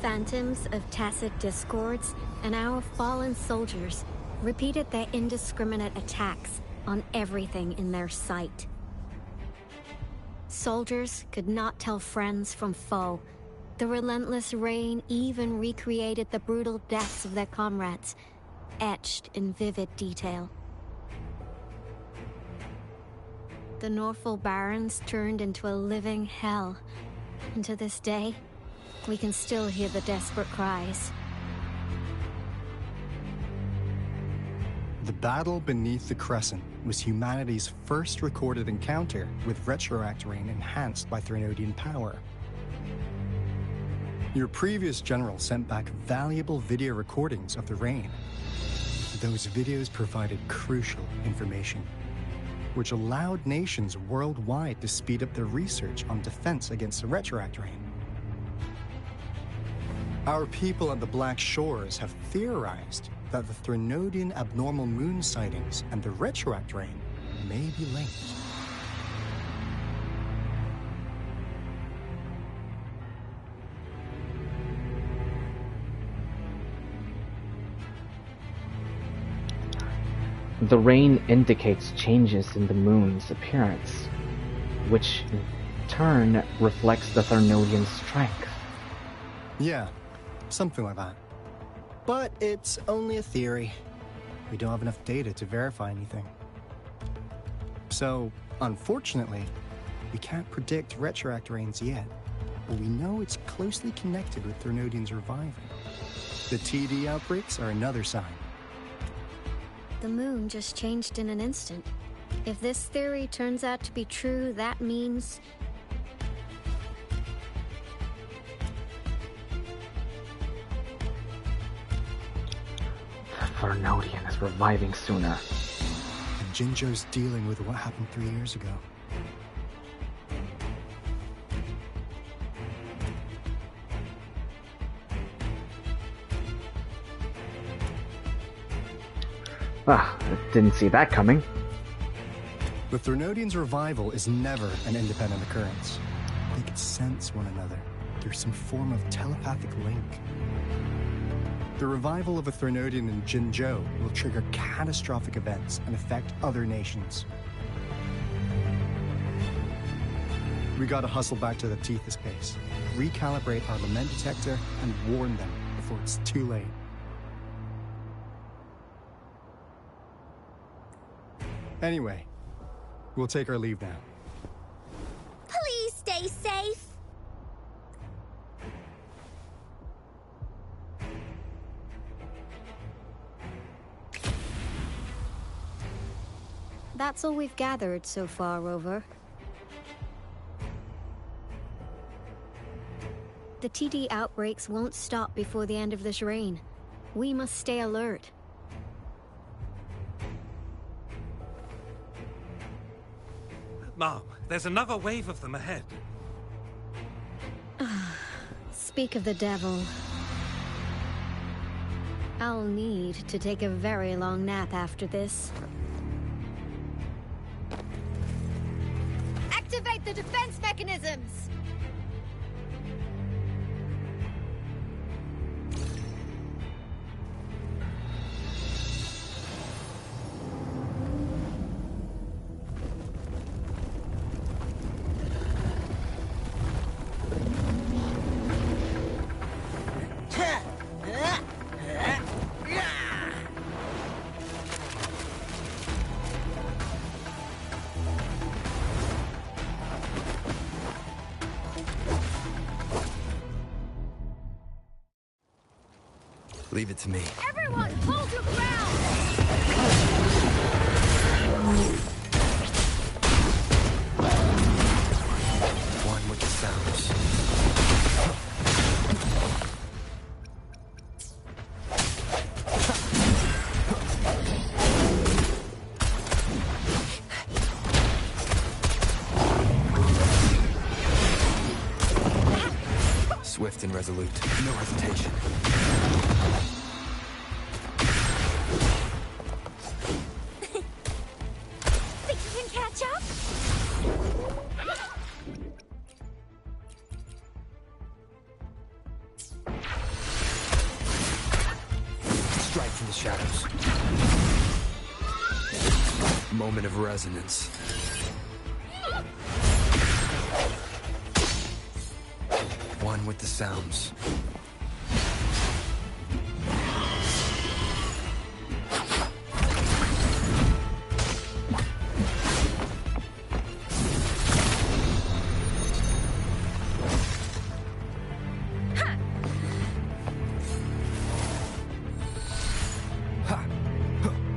Phantoms of tacit discords and our fallen soldiers repeated their indiscriminate attacks on everything in their sight. Soldiers could not tell friends from foe. The relentless rain even recreated the brutal deaths of their comrades, etched in vivid detail. The Northal Barrens turned into a living hell, and to this day, we can still hear the desperate cries. The battle beneath the Crescent was humanity's first recorded encounter with retroact rain enhanced by Threnodian power. Your previous general sent back valuable video recordings of the rain. Those videos provided crucial information, which allowed nations worldwide to speed up their research on defense against the retroact rain. Our people at the Black Shores have theorized that the Threnodian abnormal moon sightings and the retroact rain may be linked. The rain indicates changes in the moon's appearance, which in turn reflects the Threnodian strength. Yeah, something like that. But it's only a theory. We don't have enough data to verify anything. So, unfortunately, we can't predict retroact rains yet, but we know it's closely connected with Threnodians reviving. The TD outbreaks are another sign. The moon just changed in an instant. If this theory turns out to be true, that means... the Threnodian is reviving sooner. And Jinzhou's dealing with what happened 3 years ago. Ah, I didn't see that coming. The Threnodians' revival is never an independent occurrence. They can sense one another through some form of telepathic link. The revival of a Threnodian in Jinzhou will trigger catastrophic events and affect other nations. We gotta hustle back to the Tethys base, recalibrate our lament detector, and warn them before it's too late. Anyway, we'll take our leave now. Please stay safe. That's all we've gathered so far, Rover. The TD outbreaks won't stop before the end of this reign. We must stay alert. Mom, there's another wave of them ahead. Speak of the devil. I'll need to take a very long nap after this. Activate the defense mechanisms! Leave it to me. Everyone, hold your ground! One with the sounds. Swift and resolute. No hesitation. Think you can catch up? Strike from the shadows. Moment of resonance. One with the sounds.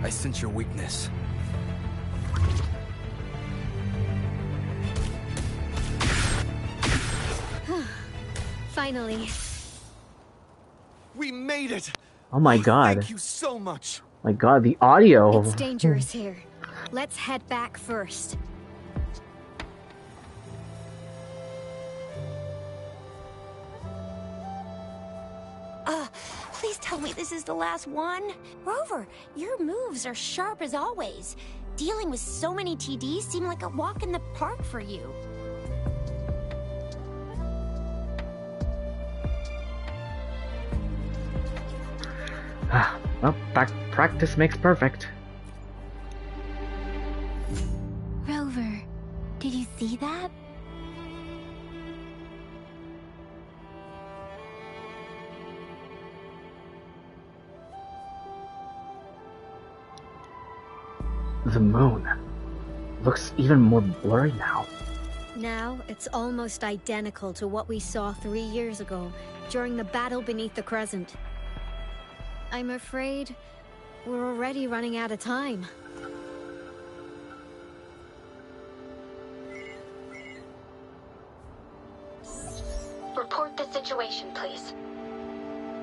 I sense your weakness. Finally. We made it! Oh my god. Thank you so much! My god, the audio. It's dangerous here. Let's head back first. Please tell me this is the last one. Rover, your moves are sharp as always. Dealing with so many TDs seemed like a walk in the park for you. Well, practice makes perfect. Rover, did you see that? The moon looks even more blurry now. Now, it's almost identical to what we saw 3 years ago, during the battle beneath the crescent. I'm afraid we're already running out of time. Report the situation, please.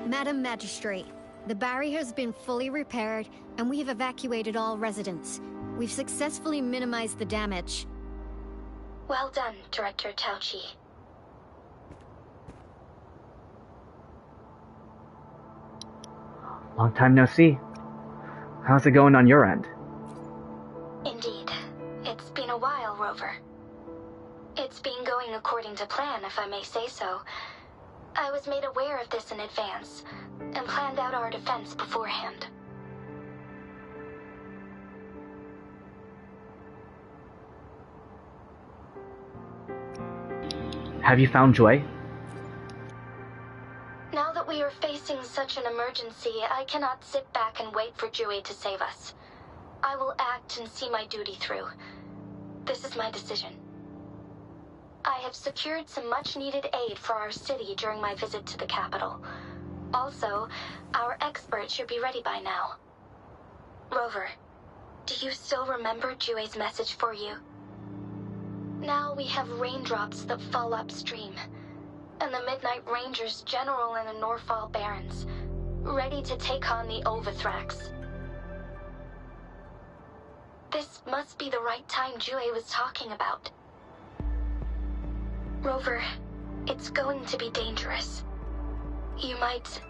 Madam Magistrate, the barrier has been fully repaired, and we have evacuated all residents. We've successfully minimized the damage. Well done, Director Tauchi. Long time no see. How's it going on your end? Indeed. It's been a while, Rover. It's been going according to plan, if I may say so. I was made aware of this in advance, and planned out our defense beforehand. Have you found Joy? Now that we are facing such an emergency, I cannot sit back and wait for Jue to save us. I will act and see my duty through. This is my decision. I have secured some much-needed aid for our city during my visit to the capital. Also, our expert should be ready by now. Rover, do you still remember Jue's message for you? Now we have raindrops that fall upstream, and the Midnight Rangers general in the Norfall Barrens, ready to take on the Overthrax. This must be the right time Jue was talking about. Rover, it's going to be dangerous. You might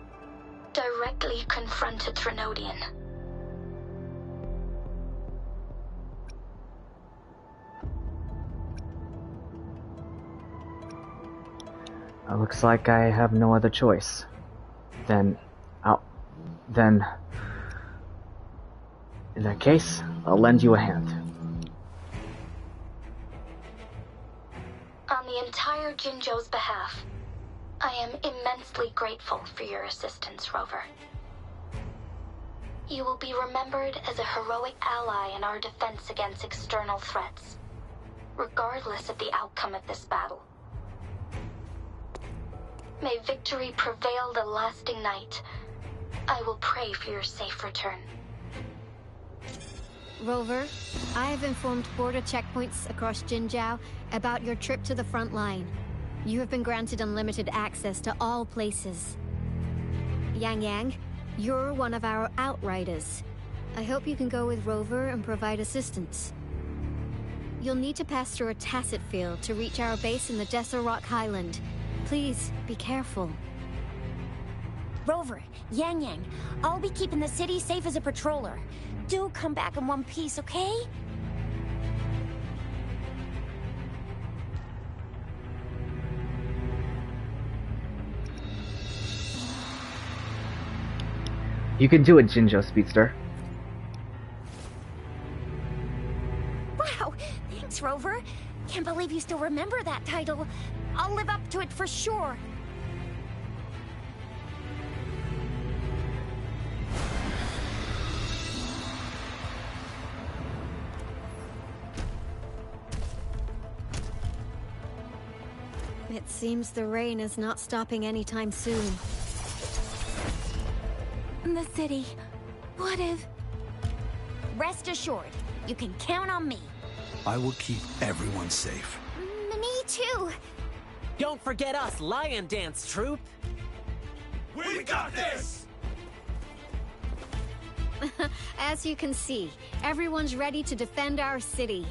directly confront a Trinodian. Looks like I have no other choice. Then, in that case, I'll lend you a hand. On the entire Jinzhou's behalf, I am immensely grateful for your assistance, Rover. You will be remembered as a heroic ally in our defense against external threats, regardless of the outcome of this battle. May victory prevail the lasting night. I will pray for your safe return. Rover, I have informed border checkpoints across Jinzhou about your trip to the front line. You have been granted unlimited access to all places. Yang Yang, you're one of our outriders. I hope you can go with Rover and provide assistance. You'll need to pass through a tacit field to reach our base in the Desert Rock Highland. Please, be careful. Rover, Yang Yang, I'll be keeping the city safe as a patroller. Do come back in one piece, okay? You can do it, Jinzhou Speedster. Wow, thanks, Rover. Can't believe you still remember that title. I'll live up to it for sure. It seems the rain is not stopping anytime soon. The city. What if... rest assured, you can count on me. I will keep everyone safe. Me too. Don't forget us, Lion Dance Troupe! We got this! As you can see, everyone's ready to defend our city.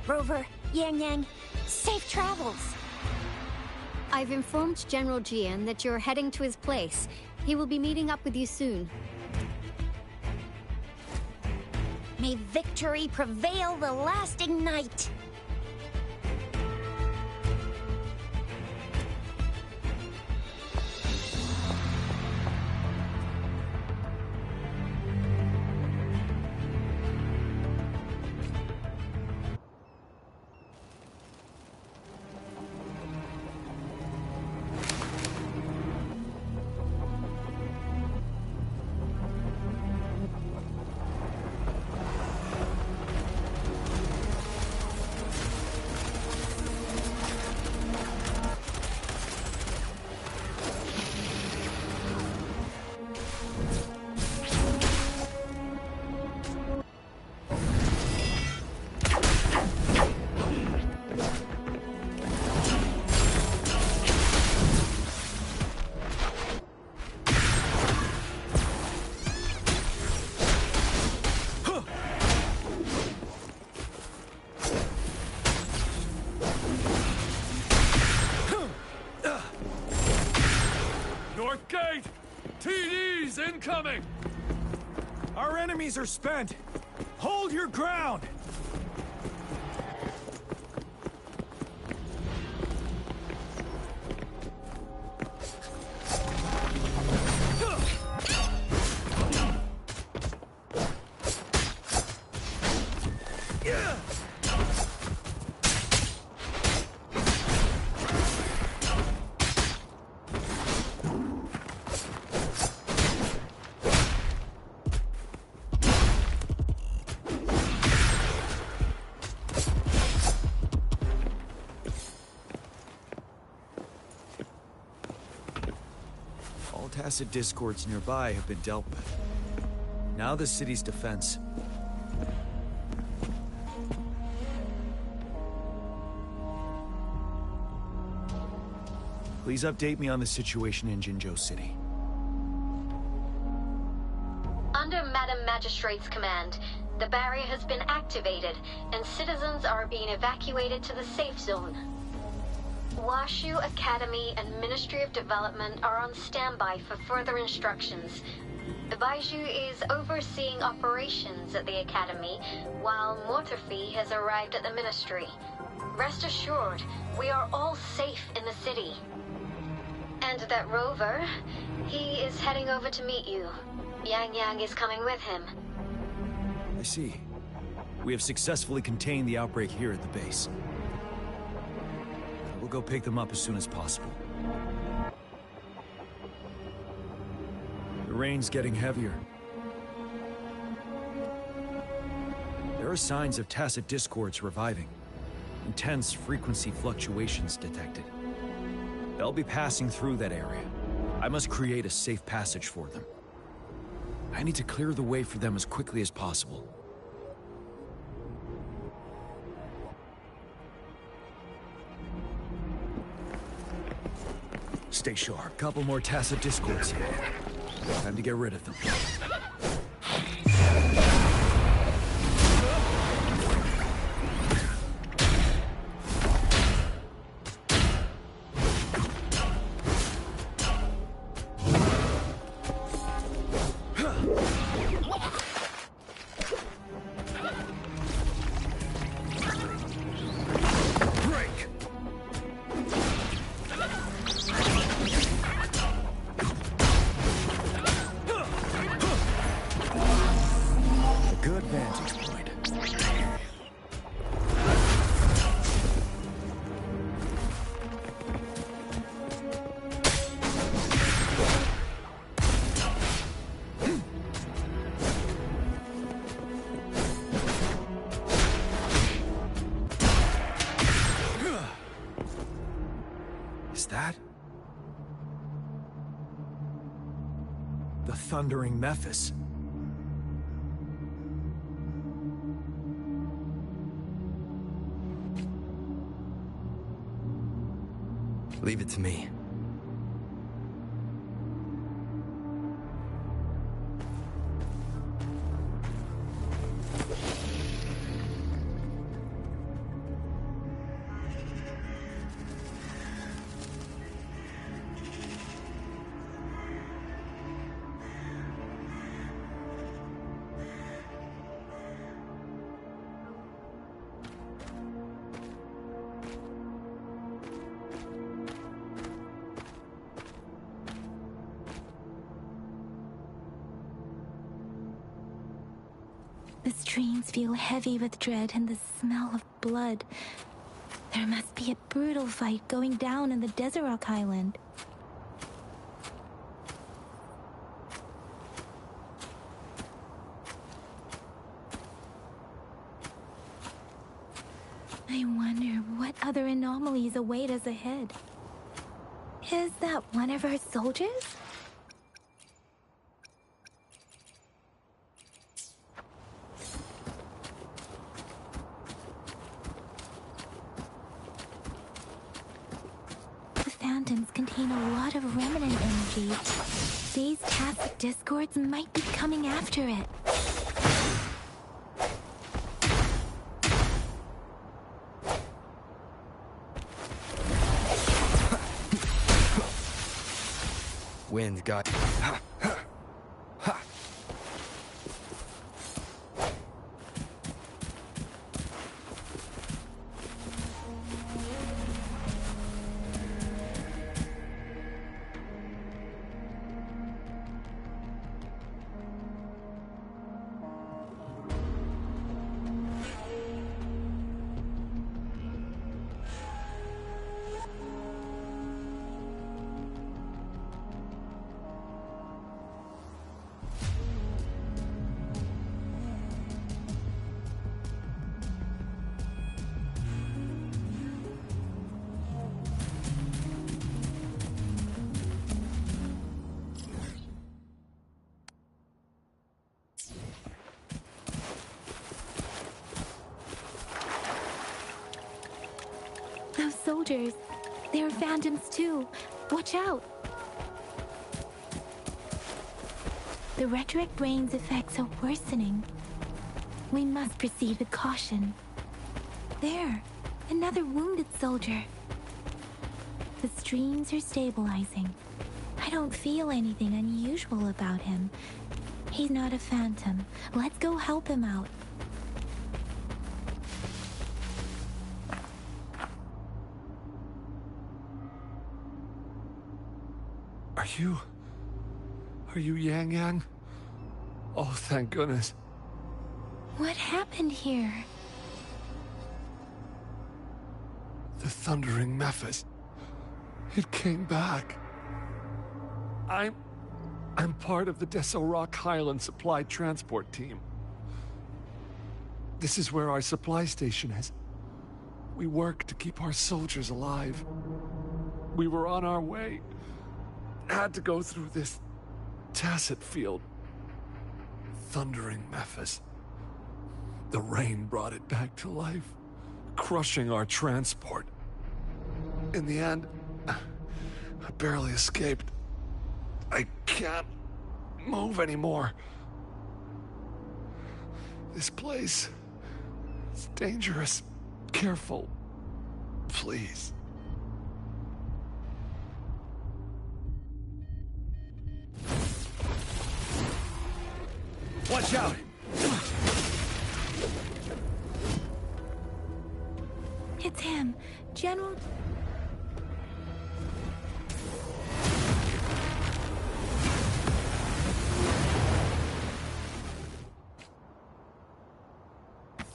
Rover, Yang Yang, safe travels. I've informed General Jian that you're heading to his place. He will be meeting up with you soon. May victory prevail the lasting night. North Gate! TD's incoming! Our enemies are spent! Hold your ground! Tacit discords nearby have been dealt with. Now the city's defense. Please update me on the situation in Jinzhou City. Under Madam Magistrate's command, the barrier has been activated, and citizens are being evacuated to the safe zone. Washu Academy and Ministry of Development are on standby for further instructions. Baiju is overseeing operations at the Academy, while Mortarfi has arrived at the Ministry. Rest assured, we are all safe in the city. And that Rover, he is heading over to meet you. Yang Yang is coming with him. I see. We have successfully contained the outbreak here at the base. We'll go pick them up as soon as possible. The rain's getting heavier. There are signs of tacit discords reviving. Intense frequency fluctuations detected. They'll be passing through that area. I must create a safe passage for them. I need to clear the way for them as quickly as possible. Stay sharp. Couple more tacit discords here. Time to get rid of them. Thundering Mephis. Leave it to me. The streams feel heavy with dread and the smell of blood. There must be a brutal fight going down in the Desert Rock Island. I wonder what other anomalies await us ahead. Is that one of our soldiers? The phantoms contain a lot of remnant energy. These tacit discords might be coming after it. Wind got... Ha! Ha! Ha! Those soldiers, they're phantoms too. Watch out! The retroact rain's effects are worsening. We must proceed with caution. There, another wounded soldier. The streams are stabilizing. I don't feel anything unusual about him. He's not a phantom. Let's go help him out. Are you Yang Yang? Oh, thank goodness. What happened here? The Thundering Mephis. It came back. I'm part of the Desert Rock Highland Supply Transport Team. This is where our supply station is. We work to keep our soldiers alive. We were on our way. Had to go through this tacit field. Thundering Mephis. The rain brought it back to life, crushing our transport. In the end, I barely escaped. I can't move anymore. This place is dangerous. Careful, please. Watch out! It's him, General...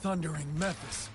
Thundering Mephis.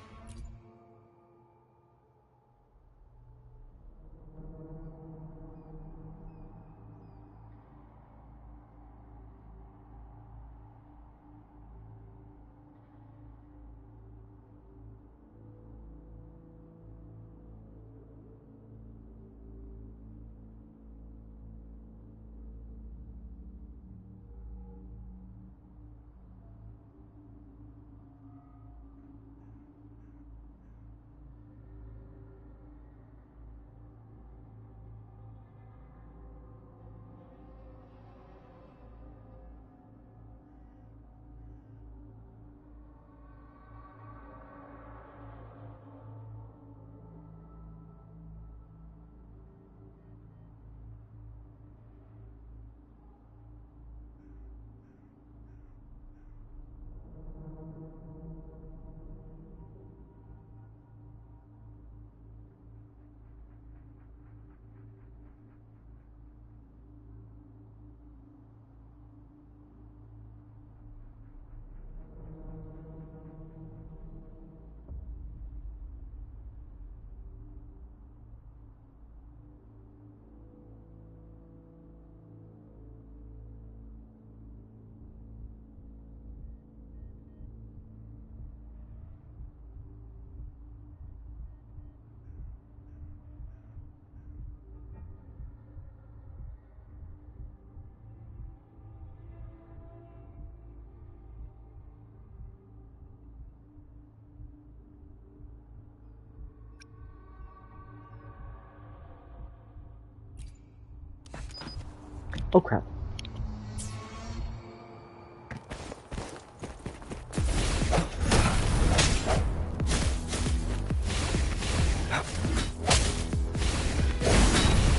Oh crap.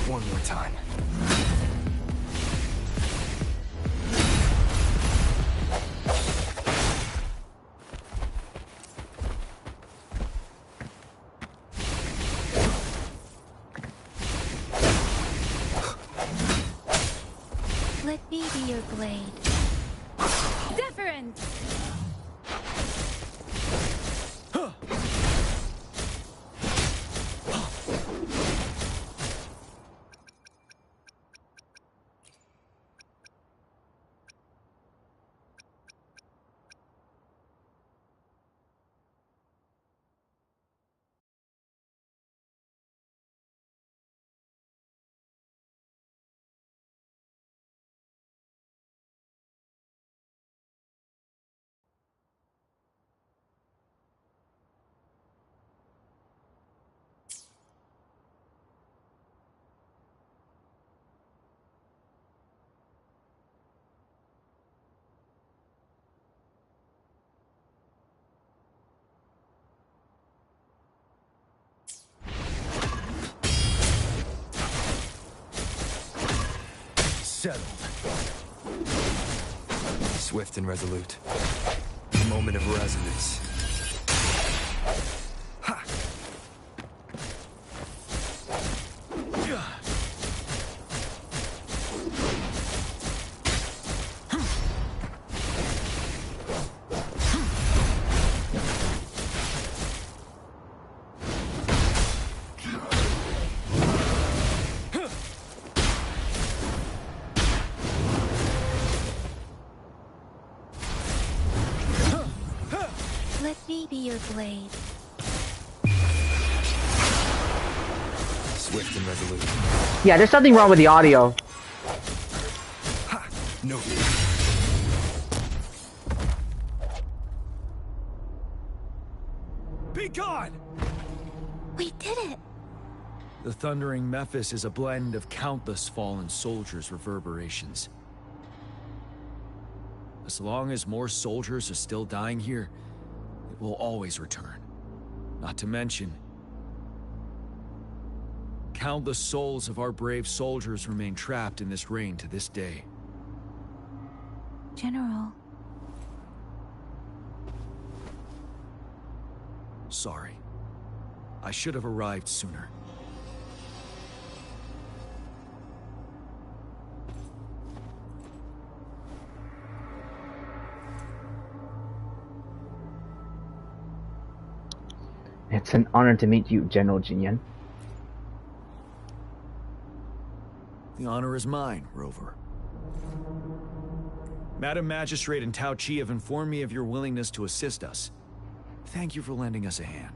One more time. Let me be your blade. Deferent! Settled. Swift and resolute. A moment of resonance. Ha! Let me be your blade. Swift and resolute. Yeah, there's something wrong with the audio. Ha! No. Be gone! We did it! The thundering Memphis is a blend of countless fallen soldiers' reverberations. As long as more soldiers are still dying here, it will always return. Not to mention, countless souls of our brave soldiers remain trapped in this rain to this day. General. Sorry. I should have arrived sooner. It's an honor to meet you, General Jinyan. The honor is mine, Rover. Madam Magistrate and Tao Chi have informed me of your willingness to assist us. Thank you for lending us a hand.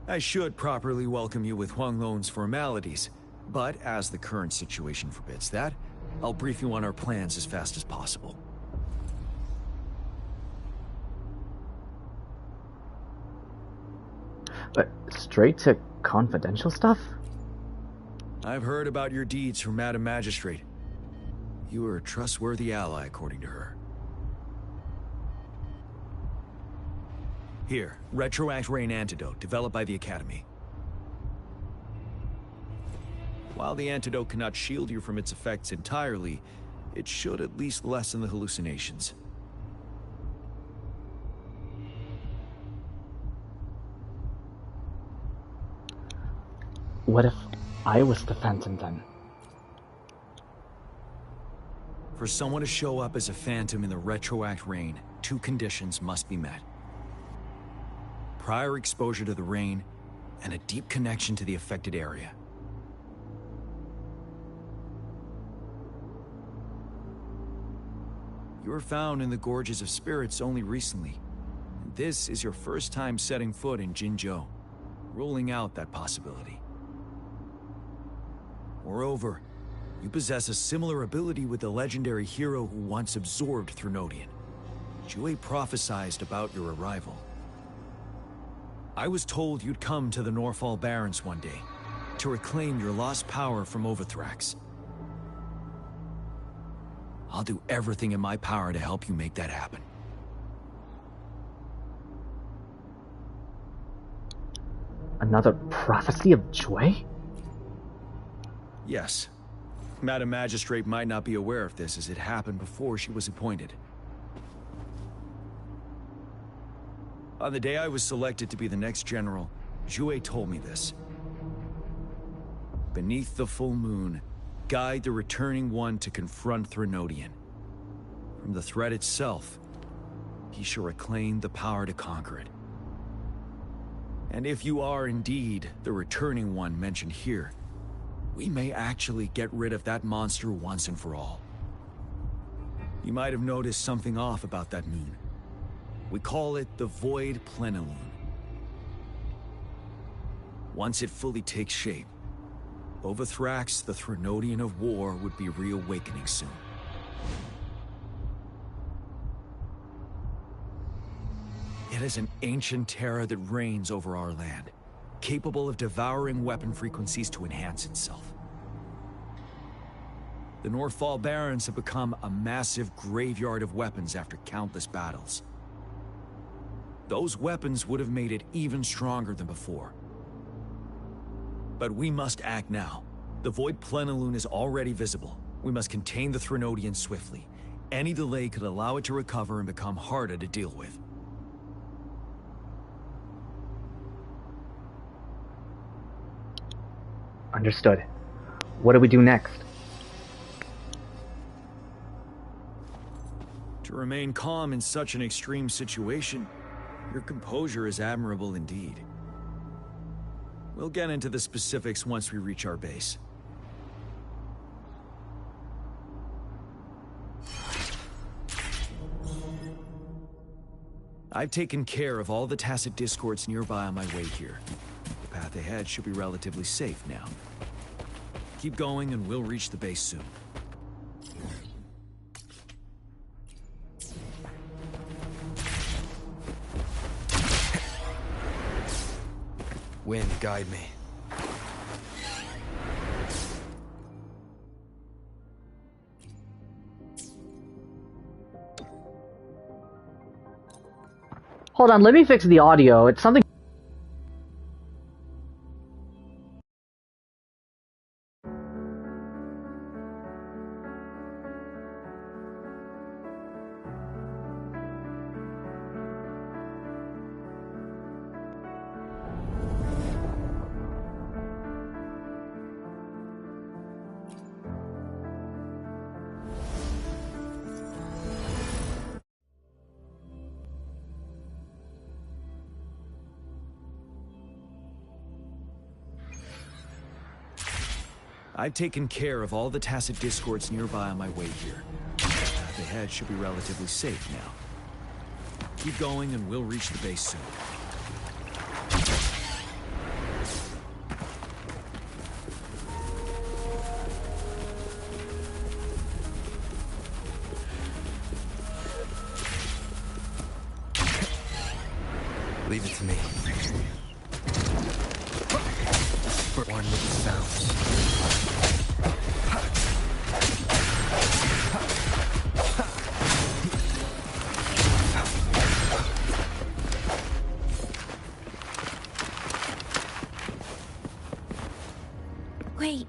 I should properly welcome you with Huang Lon's formalities, but as the current situation forbids that, I'll brief you on our plans as fast as possible. But straight to confidential stuff? I've heard about your deeds from Madam Magistrate. You are a trustworthy ally, according to her. Here, Retroact Rain Antidote, developed by the Academy. While the antidote cannot shield you from its effects entirely, it should at least lessen the hallucinations. What if I was the Phantom then? For someone to show up as a phantom in the Retroact Rain, two conditions must be met. Prior exposure to the rain, and a deep connection to the affected area. You were found in the Gorges of Spirits only recently. And this is your first time setting foot in Jinzhou, ruling out that possibility. Moreover, you possess a similar ability with the legendary hero who once absorbed Threnodian. Jue prophesized about your arrival. I was told you'd come to the Norfall Barrens one day, to reclaim your lost power from Overthrax. I'll do everything in my power to help you make that happen. Another prophecy of joy? Yes. Madam Magistrate might not be aware of this, as it happened before she was appointed. On the day I was selected to be the next general, Jue told me this. Beneath the full moon, guide the returning one to confront Threnodian. From the threat itself, he shall reclaim the power to conquer it. And if you are indeed the returning one mentioned here, we may actually get rid of that monster once and for all. You might have noticed something off about that moon. We call it the Void Plenilune. Once it fully takes shape, over Thrax, the Threnodian of War would be reawakening soon. It is an ancient terror that reigns over our land, capable of devouring weapon frequencies to enhance itself. The Northfall Barrens have become a massive graveyard of weapons after countless battles. Those weapons would have made it even stronger than before. But we must act now. The Void Plenilune is already visible. We must contain the Threnodian swiftly. Any delay could allow it to recover and become harder to deal with. Understood. What do we do next? To remain calm in such an extreme situation, your composure is admirable indeed. We'll get into the specifics once we reach our base. I've taken care of all the tacit discords nearby on my way here. The path ahead should be relatively safe now. Keep going and we'll reach the base soon. Wind, guide me. Hold on, let me fix the audio. It's something. I've taken care of all the tacit discords nearby on my way here. The path ahead should be relatively safe now. Keep going and we'll reach the base soon. Leave it to me. One with the sounds. Wait,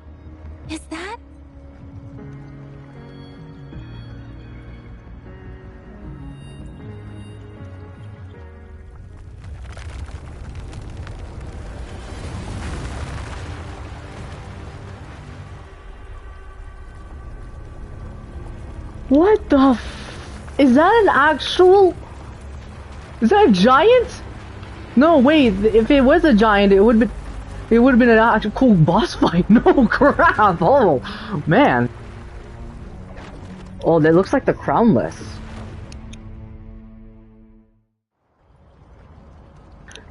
is that? What the is that an actual... Is that a giant? No, wait, if it was a giant, it would have been an actual cool boss fight. No crap. Oh, man. Oh, that looks like the Crownless.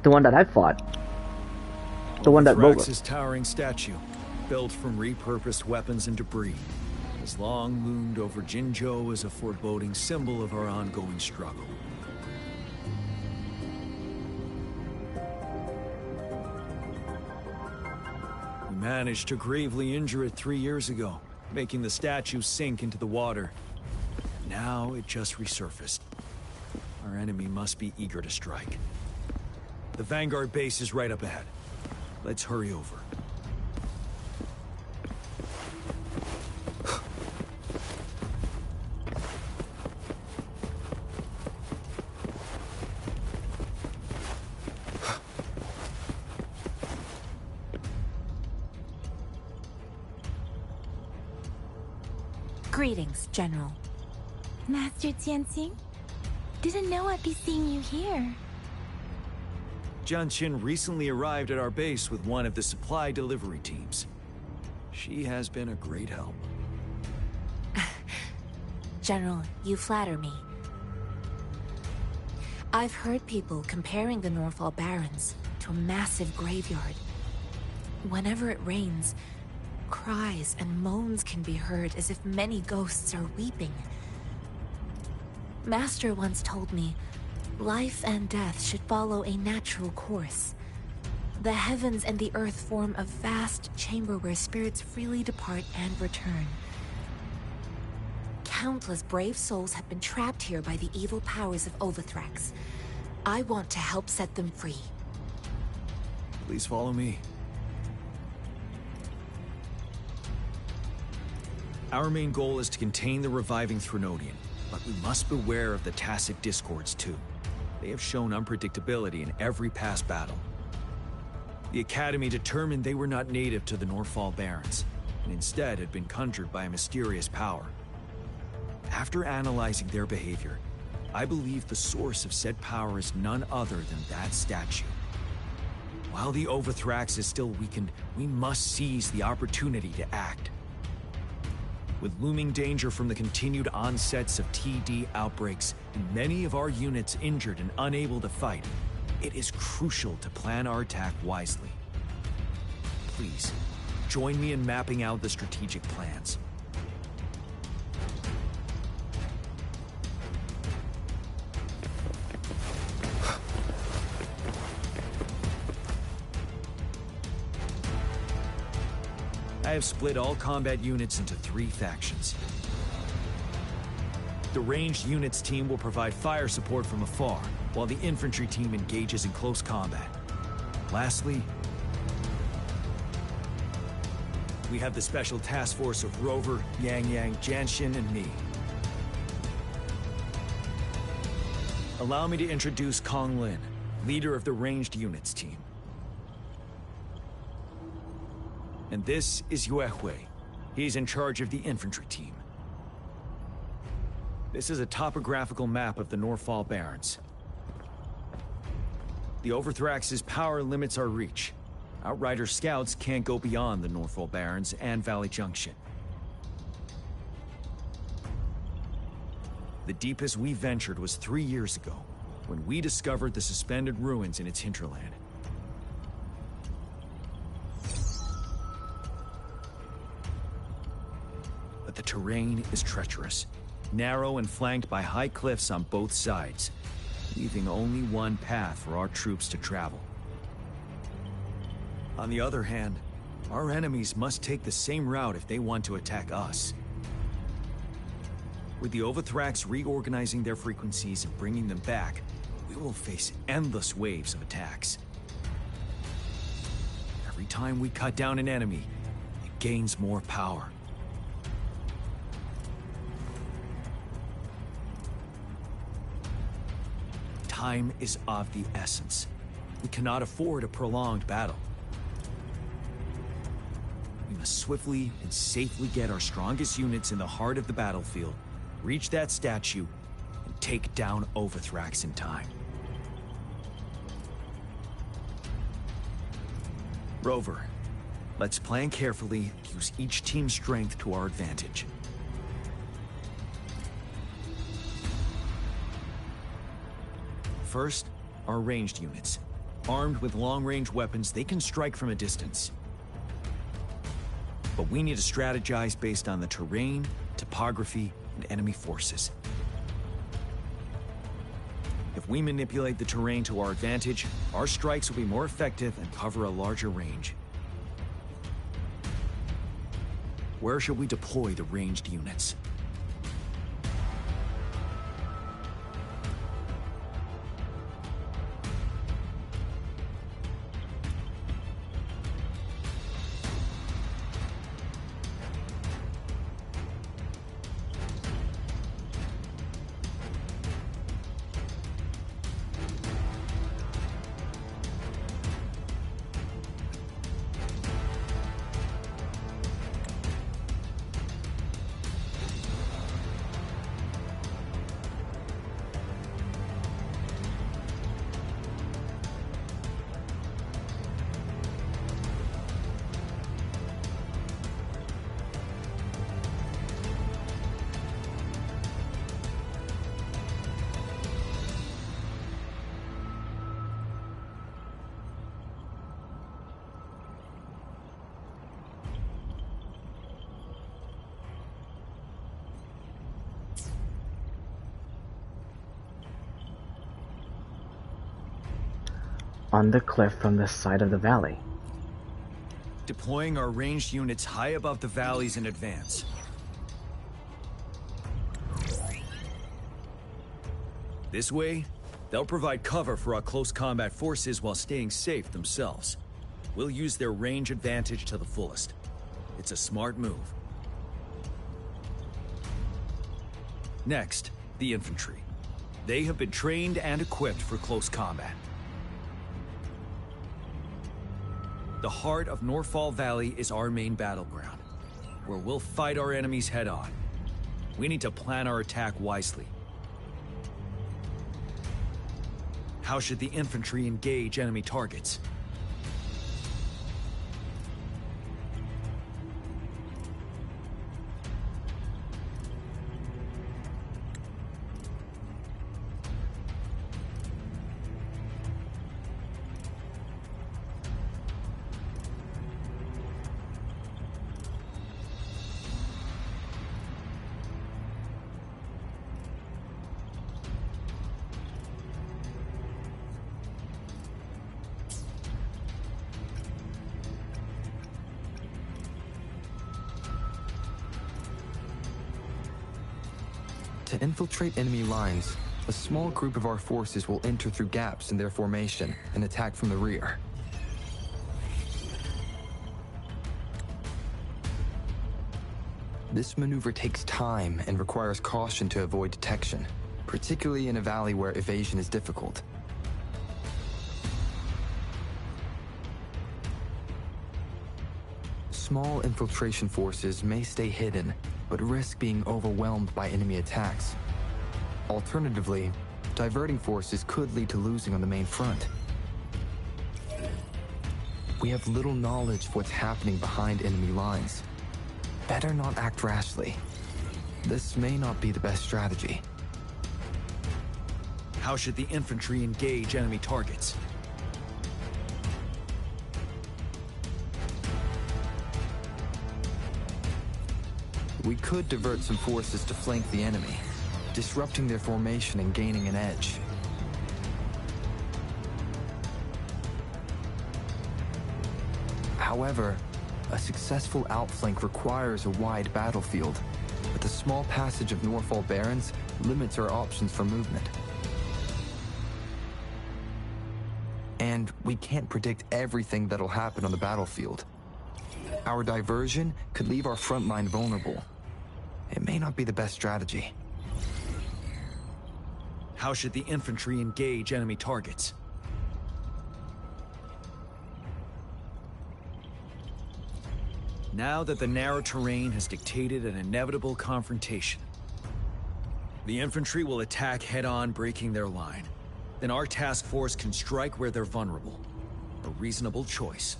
The one that I fought. The one that Thrax's towering statue, built from repurposed weapons and debris, has long loomed over Jinzhou as a foreboding symbol of our ongoing struggle. We managed to gravely injure it 3 years ago, making the statue sink into the water. now it just resurfaced. Our enemy must be eager to strike. The Vanguard base is right up ahead. Let's hurry over. Greetings, General. Master Tianxing? Didn't know I'd be seeing you here. Jianqin recently arrived at our base with one of the supply delivery teams. She has been a great help. General, you flatter me. I've heard people comparing the Norfall Barrens to a massive graveyard. Whenever it rains, cries and moans can be heard as if many ghosts are weeping. Master once told me, life and death should follow a natural course. The heavens and the earth form a vast chamber where spirits freely depart and return. Countless brave souls have been trapped here by the evil powers of Wuthering. I want to help set them free. Please follow me. Our main goal is to contain the reviving Threnodian, but we must beware of the tacit discords too. They have shown unpredictability in every past battle. The Academy determined they were not native to the Norfall Barrens, and instead had been conjured by a mysterious power. After analyzing their behavior, I believe the source of said power is none other than that statue. While the Overthrax is still weakened, we must seize the opportunity to act. With looming danger from the continued onsets of TD outbreaks, and many of our units injured and unable to fight, it is crucial to plan our attack wisely. Please, join me in mapping out the strategic plans. I have split all combat units into 3 factions. The ranged units team will provide fire support from afar, while the infantry team engages in close combat. Lastly, we have the special task force of Rover, Yang, Jianxin, and me. Allow me to introduce Kong Lin, leader of the ranged units team. And this is Yue Hui. He's in charge of the infantry team. This is a topographical map of the Norfall Barrens. The Overthrax's power limits our reach. Outrider scouts can't go beyond the Norfall Barrens and Valley Junction. The deepest we ventured was 3 years ago, when we discovered the suspended ruins in its hinterland. But the terrain is treacherous, narrow and flanked by high cliffs on both sides, leaving only one path for our troops to travel. On the other hand, our enemies must take the same route if they want to attack us. With the Overthrax reorganizing their frequencies and bringing them back, we will face endless waves of attacks. Every time we cut down an enemy, it gains more power. Time is of the essence. We cannot afford a prolonged battle. We must swiftly and safely get our strongest units in the heart of the battlefield, reach that statue, and take down Overthrax in time. Rover, let's plan carefully, use each team's strength to our advantage. First, our ranged units. Armed with long-range weapons, they can strike from a distance. But we need to strategize based on the terrain, topography, and enemy forces. If we manipulate the terrain to our advantage, our strikes will be more effective and cover a larger range. Where should we deploy the ranged units? on the cliff from the side of the valley. Deploying our ranged units high above the valleys in advance. This way, they'll provide cover for our close combat forces while staying safe themselves. We'll use their range advantage to the fullest. It's a smart move. Next, the infantry. They have been trained and equipped for close combat. The heart of Norfall Valley is our main battleground, where we'll fight our enemies head-on. We need to plan our attack wisely. How should the infantry engage enemy targets? To infiltrate enemy lines, a small group of our forces will enter through gaps in their formation and attack from the rear. This maneuver takes time and requires caution to avoid detection, particularly in a valley where evasion is difficult. Small infiltration forces may stay hidden, but risk being overwhelmed by enemy attacks. Alternatively, diverting forces could lead to losing on the main front. We have little knowledge of what's happening behind enemy lines. Better not act rashly. This may not be the best strategy. How should the infantry engage enemy targets? We could divert some forces to flank the enemy, disrupting their formation and gaining an edge. However, a successful outflank requires a wide battlefield, but the small passage of Norfall Barrens limits our options for movement. And we can't predict everything that'll happen on the battlefield. Our diversion could leave our front line vulnerable. It may not be the best strategy. How should the infantry engage enemy targets? Now that the narrow terrain has dictated an inevitable confrontation, the infantry will attack head-on, breaking their line. Then our task force can strike where they're vulnerable. A reasonable choice.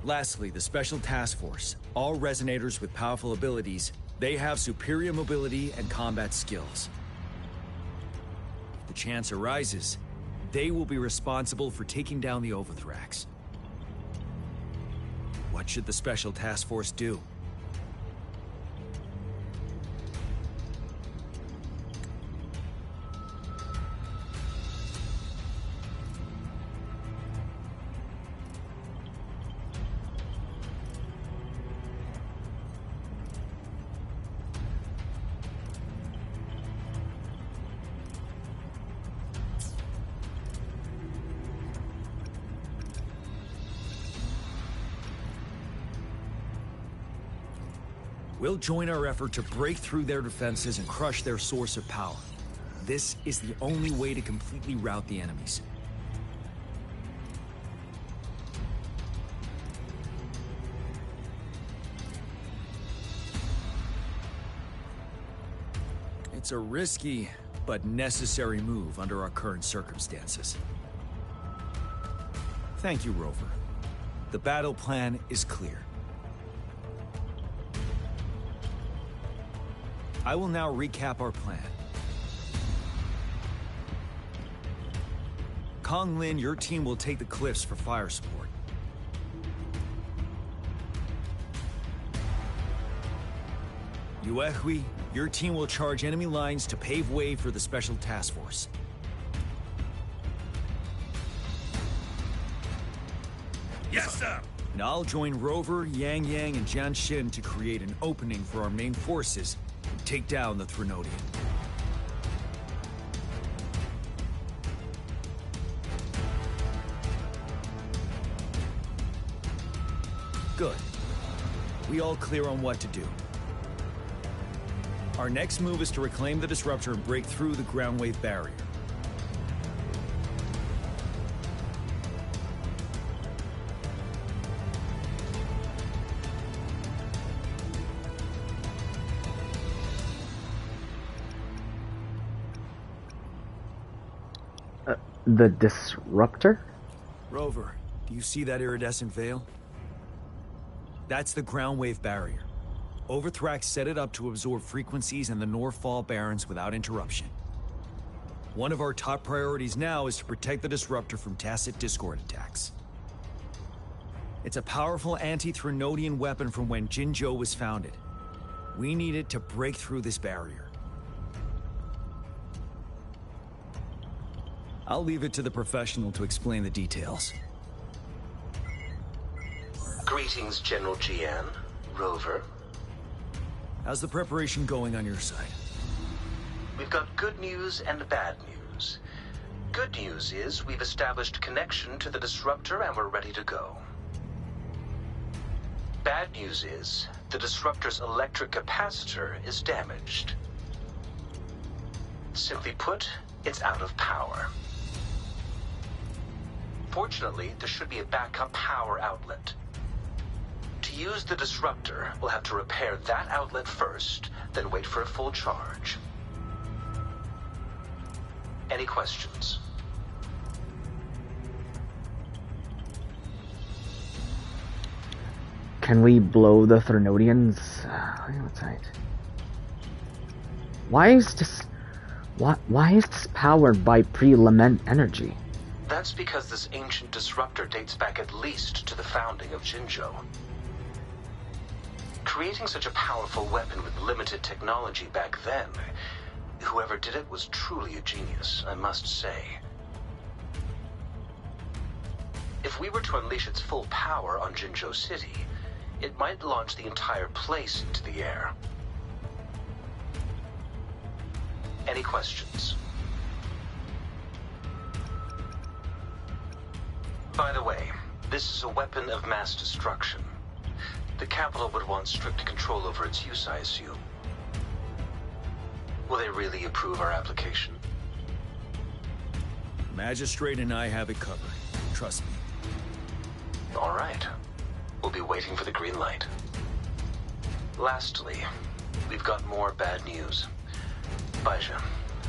Lastly, the Special Task Force. All resonators with powerful abilities, they have superior mobility and combat skills. If the chance arises, they will be responsible for taking down the Overthrax. What should the Special Task Force do? We'll join our effort to break through their defenses and crush their source of power. This is the only way to completely rout the enemies. It's a risky, but necessary move under our current circumstances. Thank you, Rover. The battle plan is clear. I will now recap our plan. Kong Lin, your team will take the cliffs for fire support. Uehui, your team will charge enemy lines to pave way for the Special Task Force. Yes, sir! And I'll join Rover, Yang Yang, and Jian Xin to create an opening for our main forces and take down the Threnodian. Good. We all clear on what to do. Our next move is to reclaim the Disruptor and break through the ground wave barrier. The Disruptor? Rover, do you see that iridescent veil? That's the ground wave barrier. Overthrax set it up to absorb frequencies in the Northfall Barrens without interruption. One of our top priorities now is to protect the Disruptor from Tacit Discord attacks. It's a powerful anti-Threnodian weapon from when Jinzhou was founded. We need it to break through this barrier. I'll leave it to the professional to explain the details. Greetings, General Jian. Rover. How's the preparation going on your side? We've got good news and bad news. Good news is we've established connection to the Disruptor and we're ready to go. Bad news is the Disruptor's electric capacitor is damaged. Simply put, it's out of power. Fortunately, there should be a backup power outlet. To use the Disruptor, we'll have to repair that outlet first, then wait for a full charge. Any questions? Can we blow the Threnodians? What's right? Why is this powered by pre-lament energy? That's because this ancient Disruptor dates back at least to the founding of Jinzhou. Creating such a powerful weapon with limited technology back then, whoever did it was truly a genius, I must say. If we were to unleash its full power on Jinzhou City, it might launch the entire place into the air. Any questions? By the way, this is a weapon of mass destruction. The capital would want strict control over its use, I assume. Will they really approve our application? Magistrate and I have it covered. Trust me. All right. We'll be waiting for the green light. Lastly, we've got more bad news. Baizha,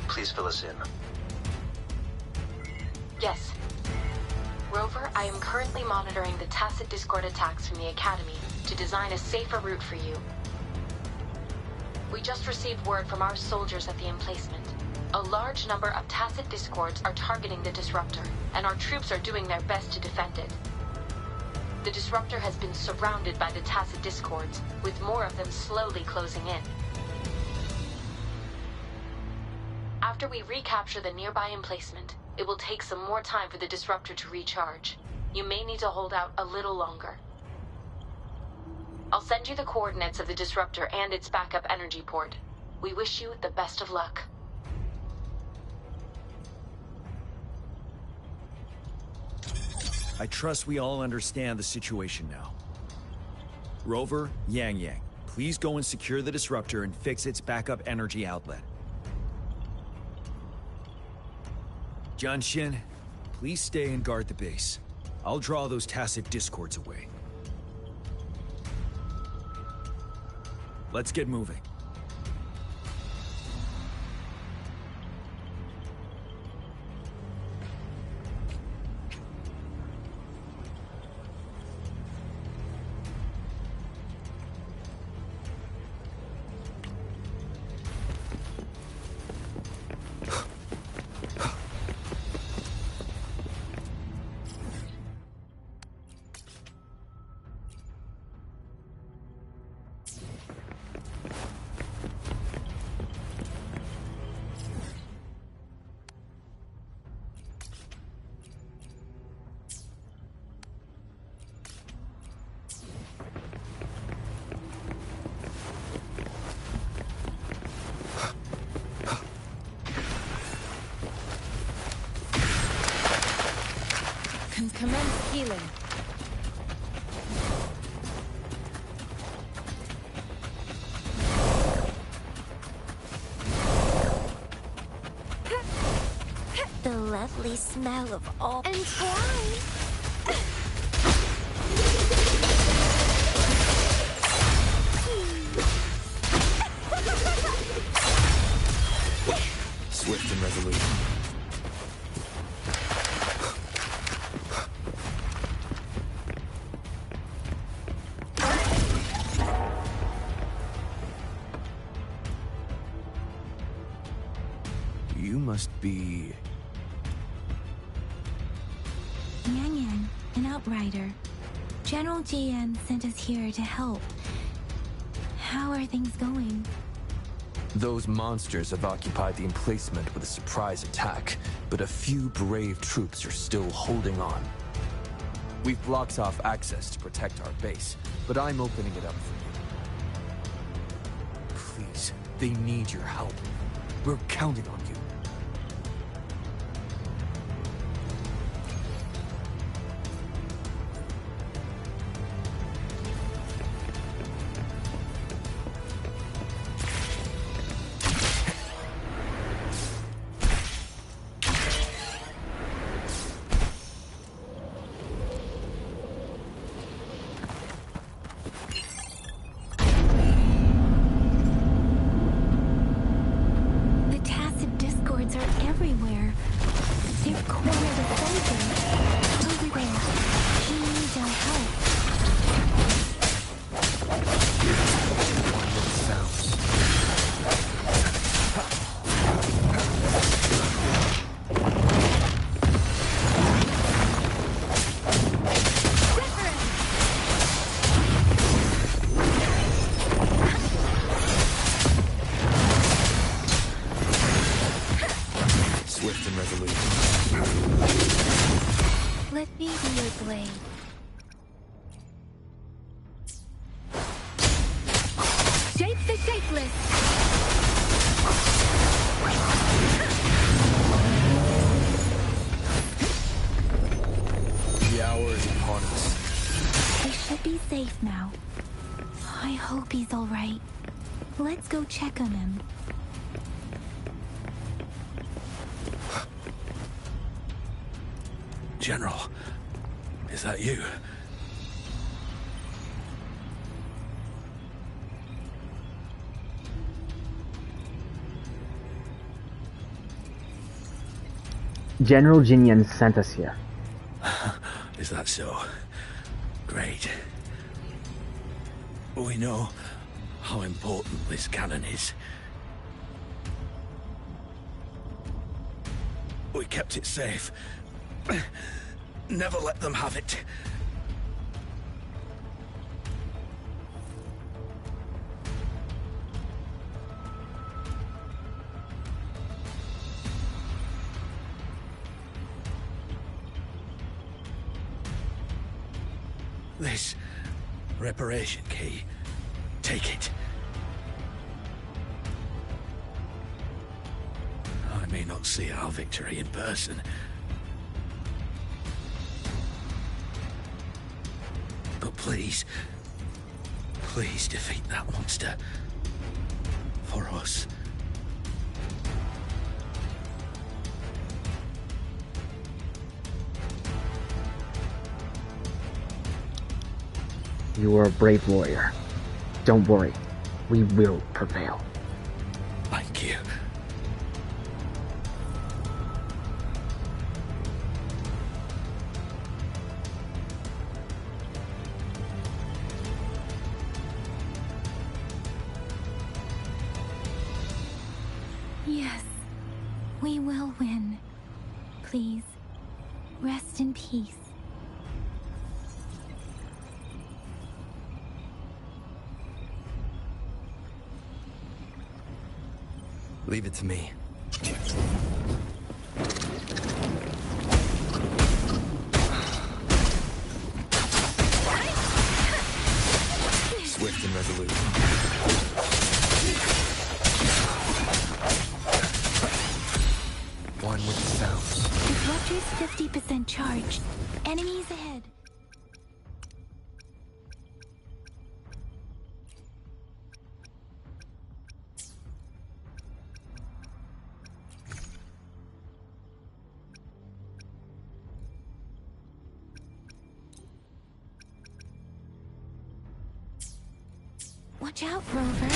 please fill us in. Yes. Rover, I am currently monitoring the Tacit Discord attacks from the Academy to design a safer route for you. We just received word from our soldiers at the emplacement. A large number of Tacit Discords are targeting the Disruptor, and our troops are doing their best to defend it. The Disruptor has been surrounded by the Tacit Discords, with more of them slowly closing in. After we recapture the nearby emplacement, it will take some more time for the Disruptor to recharge. You may need to hold out a little longer. I'll send you the coordinates of the Disruptor and its backup energy port. We wish you the best of luck. I trust we all understand the situation now. Rover, Yang Yang, please go and secure the Disruptor and fix its backup energy outlet. Jian Xin, please stay and guard the base. I'll draw those Tacit Discords away. Let's get moving. Commence healing. The lovely smell of all... And try. Swift and resolute. You must be... Yang Yang, an outrider. General GN sent us here to help. How are things going? Those monsters have occupied the emplacement with a surprise attack, but a few brave troops are still holding on. We've blocked off access to protect our base, but I'm opening it up for you. Please, they need your help. We're counting on you. The tacit discords are everywhere. They've cornered the soldiers. Over there. She needs our help. Swift and resolute. Let me be your blade. Shape the shapeless! The hour is upon us. They should be safe now. I hope he's alright. Let's go check on him. General, is that you? General Jinyan sent us here. Is that so? Great. We know how important this cannon is. We kept it safe. Never let them have it. This reparation key. Take it. I may not see our victory in person, but please, please defeat that monster. For us. You are a brave warrior. Don't worry. We will prevail. Thank you. Yes, we will win. Please, rest in peace. Leave it to me. Swift and resolute. One with the sounds. Disruptor's 50 80% charged. Enemies ahead. Watch out, Rover.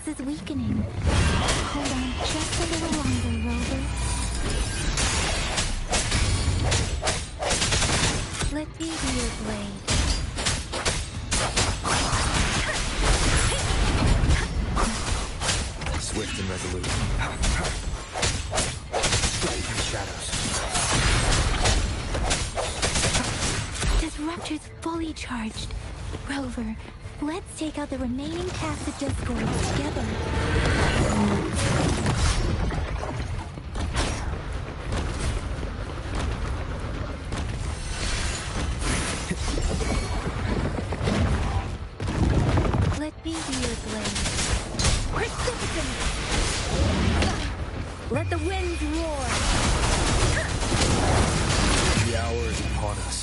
Is weakening. Hold on just a little longer, Rover. Let me be your blade. Swift and resolute. Strike in shadows. Disruptor's fully charged. Rover, let's take out the remaining tacit discords together. Let me be your blade. Precipitate! Let the winds roar! The hour is upon us.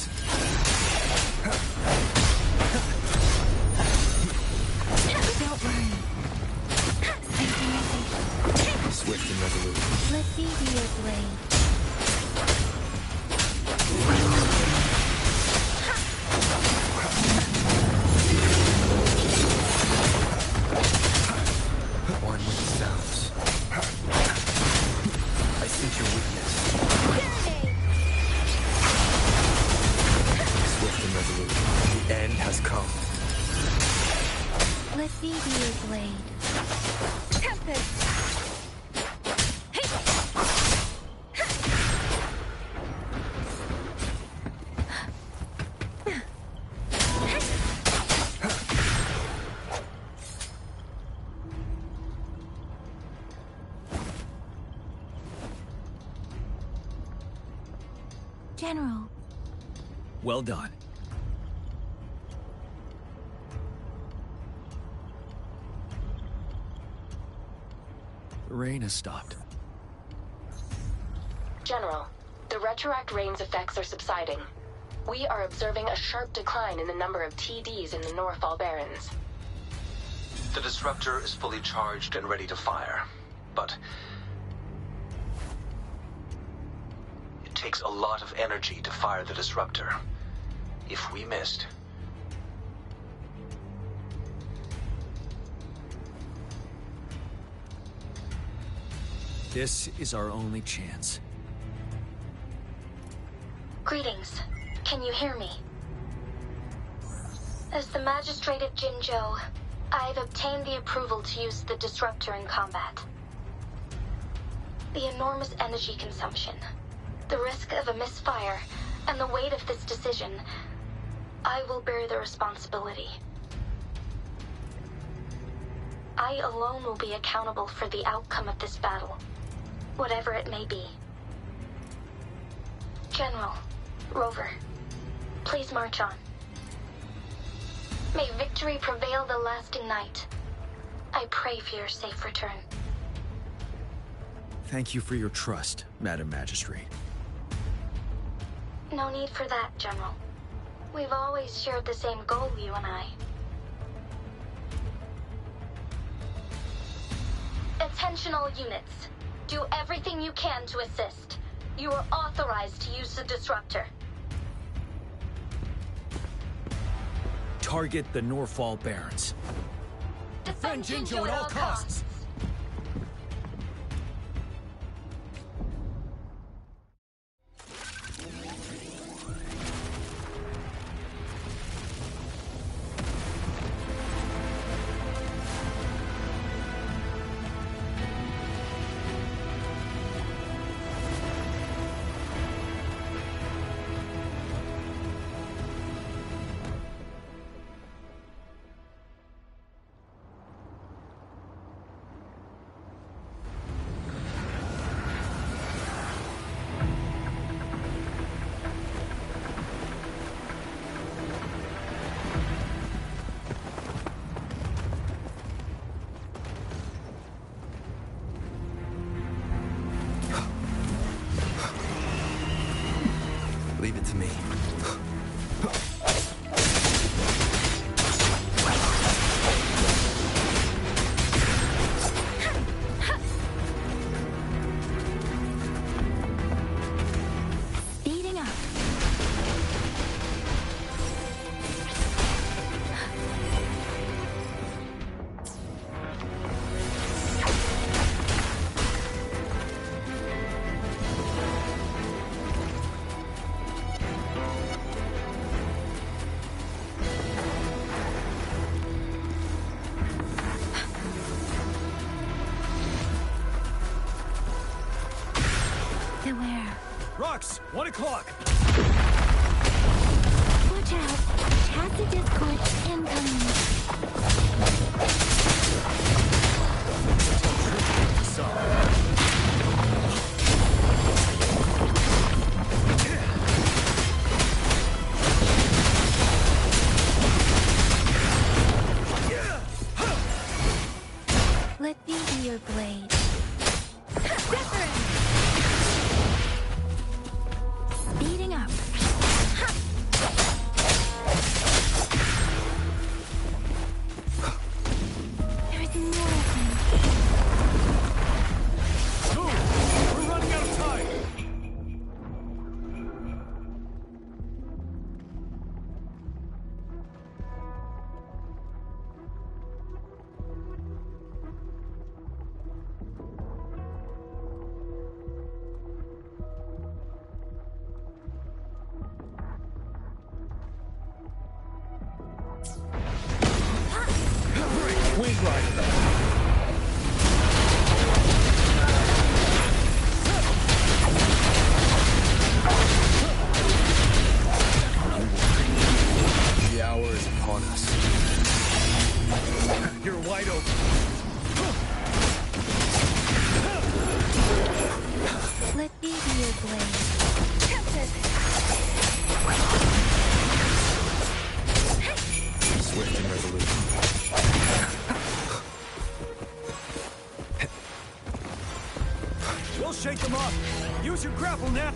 Don't worry. Swift and resolute. Let me be your blade. One with the sounds. I sense your weakness. Swift and resolute. The end has come. Let me be your blade. Tempest! General. Well done. The rain has stopped. General, the retroact rain's effects are subsiding. We are observing a sharp decline in the number of TDs in the Norfall Barrens. The disruptor is fully charged and ready to fire, but it takes a lot of energy to fire the disruptor. If we missed, this is our only chance. Greetings. Can you hear me? As the Magistrate of Jinzhou, I've obtained the approval to use the disruptor in combat. The enormous energy consumption, the risk of a misfire, and the weight of this decision, I will bear the responsibility. I alone will be accountable for the outcome of this battle, whatever it may be. General, Rover, please march on. May victory prevail the lasting night. I pray for your safe return. Thank you for your trust, Madam Magistrate. No need for that, General. We've always shared the same goal, you and I. Attention all units. Do everything you can to assist. You are authorized to use the disruptor. Target the Norfall Barrens. Defend Jinzhou at all costs. to me. Speeding up. Beware. Rocks, 1 o'clock. Watch out. Chassis Discord incoming. Let me be your blade. Speeding up. There's more of them. Move! We're running out of time! Wind Rider. The hour is upon us. You're wide open. Let me be your blade. Swift and resolute. We'll shake them off. Use your grapple now.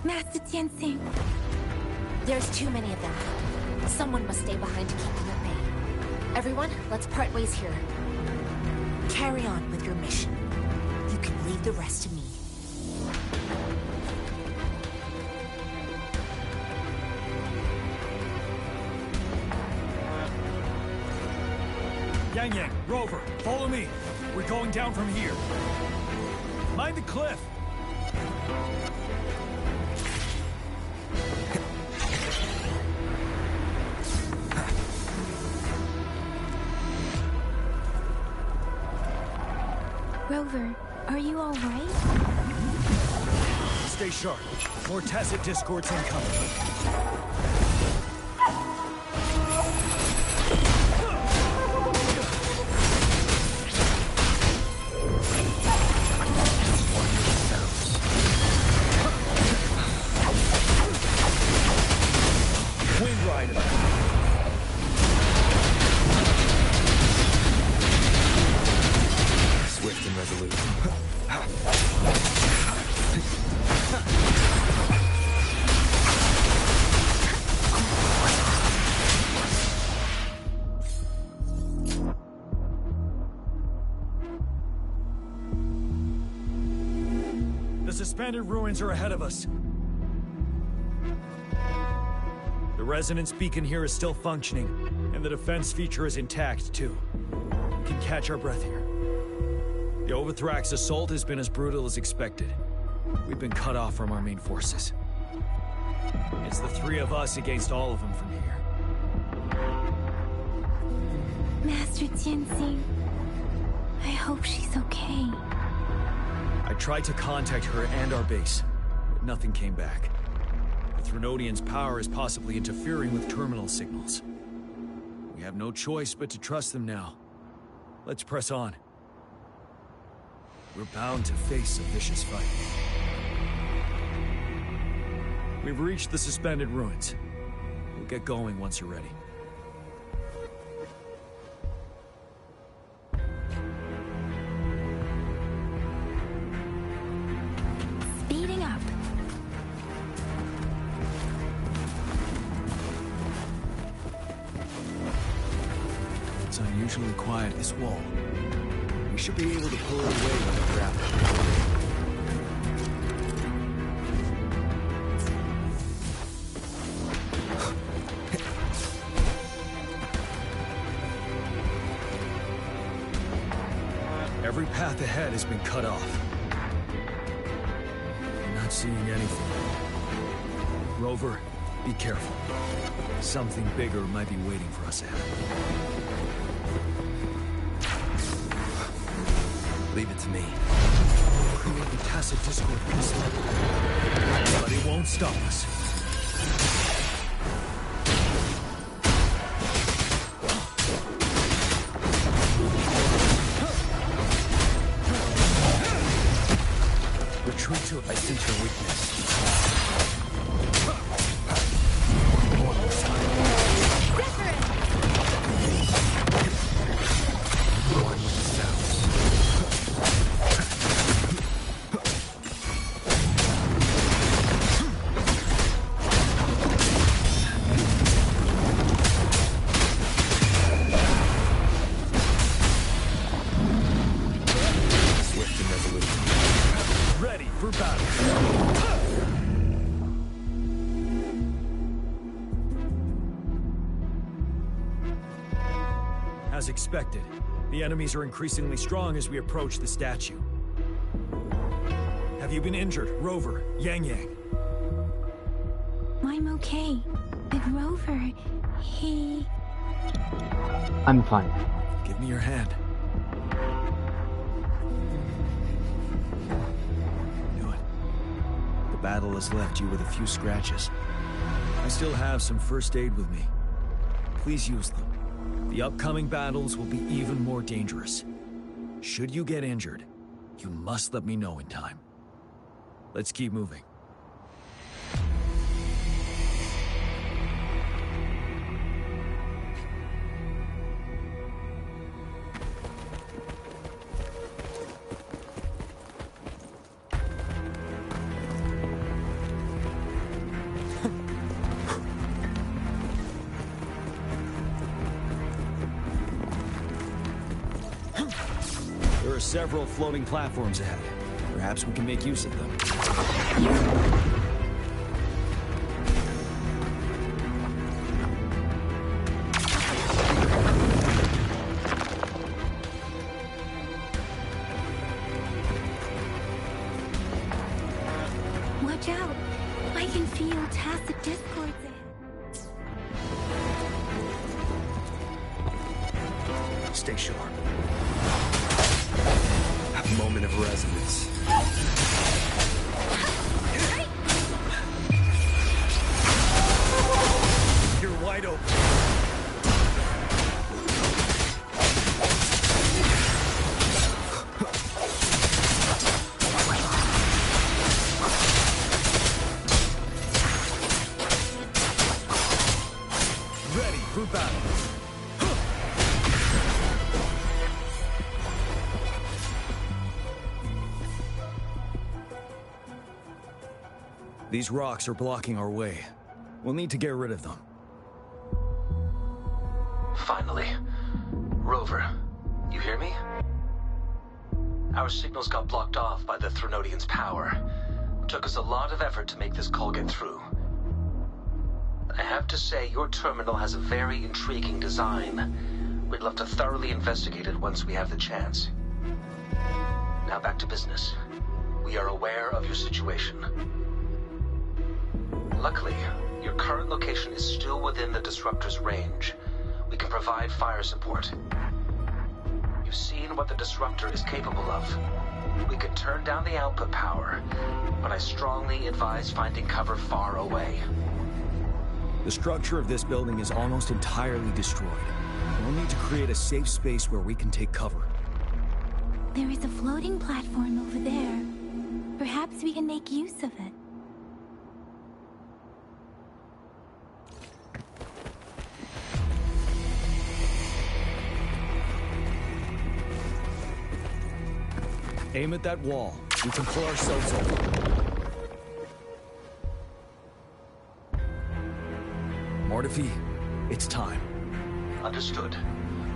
Master Tianxing. There's too many of them. Someone must stay behind to keep them at bay. Everyone, let's part ways here. Carry on with your mission. You can leave the rest to me. Yang Yang, Rover, follow me. We're going down from here. Mind the cliff. Rover, are you all right? Stay sharp. More tacit discords incoming. Wind Rider. Swift and resolute. The suspended ruins are ahead of us. The resonance beacon here is still functioning, and the defense feature is intact, too. We can catch our breath here. The Overthrax assault has been as brutal as expected. We've been cut off from our main forces. It's the three of us against all of them from here. Master Tianxing, I hope she's okay. I tried to contact her and our base, but nothing came back. The Threnodian's power is possibly interfering with terminal signals. We have no choice but to trust them now. Let's press on. We're bound to face a vicious fight. We've reached the suspended ruins. We'll get going once you're ready. side of this wall. We should be able to pull it away with a grapple. Every path ahead has been cut off. I'm not seeing anything. Rover, be careful. Something bigger might be waiting for us ahead. Leave it to me. Create the tacit discord at this level. But it won't stop us. Retreat to it. I sense your weakness. One with the sounds. Swift and resolute. Ready for battle. As expected, the enemies are increasingly strong as we approach the statue. Have you been injured, Rover, Yang Yang? I'm okay. But Rover, he... I'm fine. Give me your hand. Knew it. The battle has left you with a few scratches. I still have some first aid with me. Please use them. The upcoming battles will be even more dangerous. Should you get injured, you must let me know in time. Let's keep moving. There are several floating platforms ahead. Perhaps we can make use of them. Watch out! I can feel tacit discords in. Stay sharp. Moment of resonance. You're wide open. Ready for battle. These rocks are blocking our way. We'll need to get rid of them. Finally. Rover, you hear me? Our signals got blocked off by the Threnodians' power. Took us a lot of effort to make this call get through. I have to say, your terminal has a very intriguing design. We'd love to thoroughly investigate it once we have the chance. Now back to business. We are aware of your situation. Luckily, your current location is still within the Disruptor's range. We can provide fire support. You've seen what the Disruptor is capable of. We could turn down the output power, but I strongly advise finding cover far away. The structure of this building is almost entirely destroyed. We'll need to create a safe space where we can take cover. There is a floating platform over there. Perhaps we can make use of it. Aim at that wall. We can pull ourselves over. Mortifi, it's time. Understood.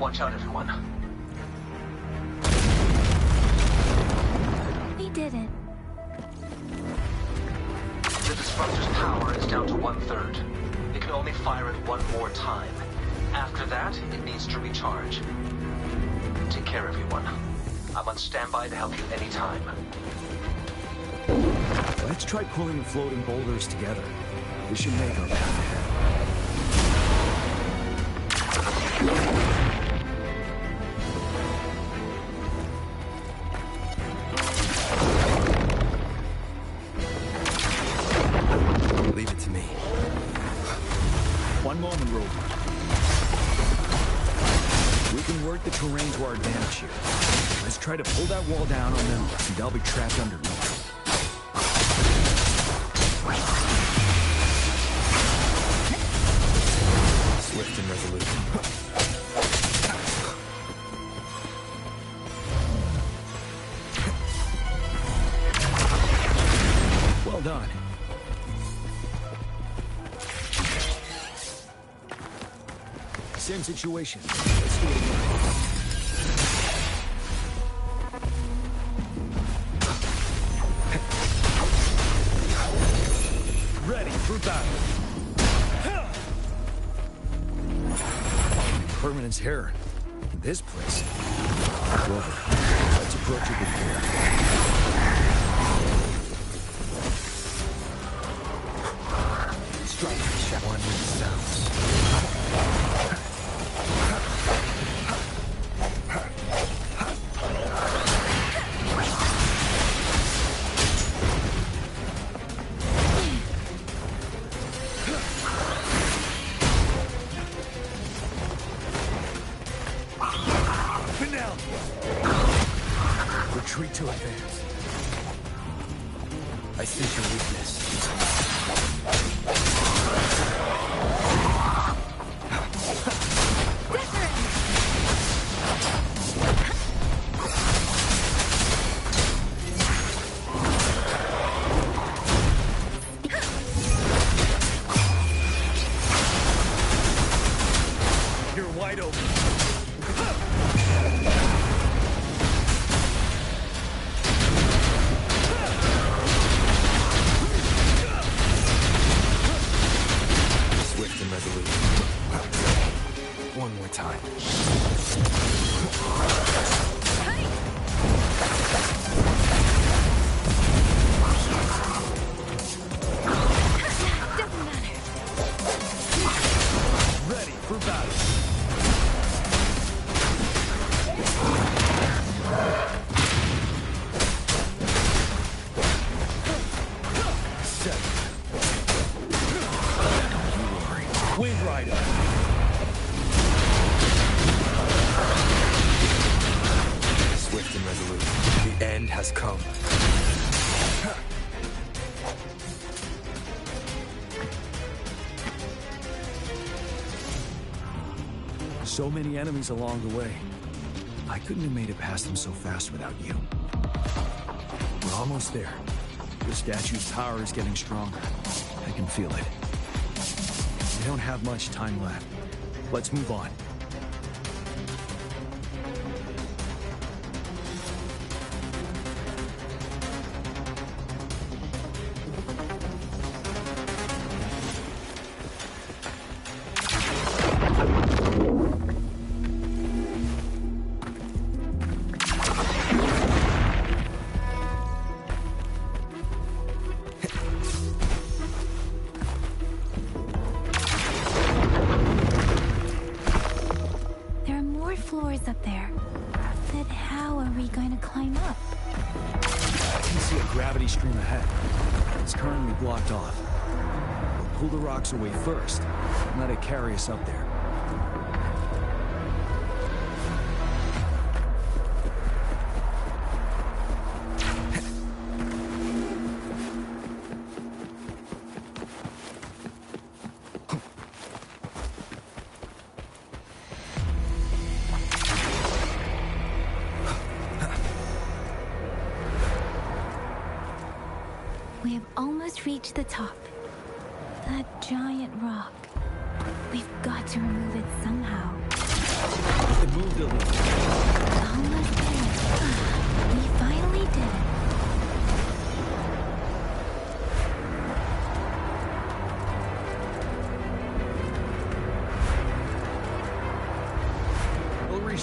Watch out, everyone. down to 1/3. It can only fire it one more time. After that, it needs to recharge. Take care, everyone. I'm on standby to help you anytime. Let's try pulling the floating boulders together. This should make our path ahead. Leave it to me. One moment, Rover. We can work the terrain to our advantage here. Let's try to pull that wall down on them, and they'll be trapped underneath. Swift and resolute. Well done. Same situation. Let's do it again. Ready for battle. Permanence here. In this place. Rover, let's approach it with care. Strike shot one with the sounds. Retreat to advance. I sense your weakness. You're wide open. One more time. Doesn't matter. Ready for battle. Set. Don't worry. Wind Rider. Swift and resolute. The end has come. So many enemies along the way. I couldn't have made it past them so fast without you. We're almost there. The statue's power is getting stronger. I can feel it. We don't have much time left. Let's move on. Floors up there. But how are we going to climb up? I can see a gravity stream ahead. It's currently blocked off. We'll pull the rocks away first and let it carry us up there. We have almost reached the top. That giant rock. We've got to remove it somehow. It moved a little. Almost there. We finally did it.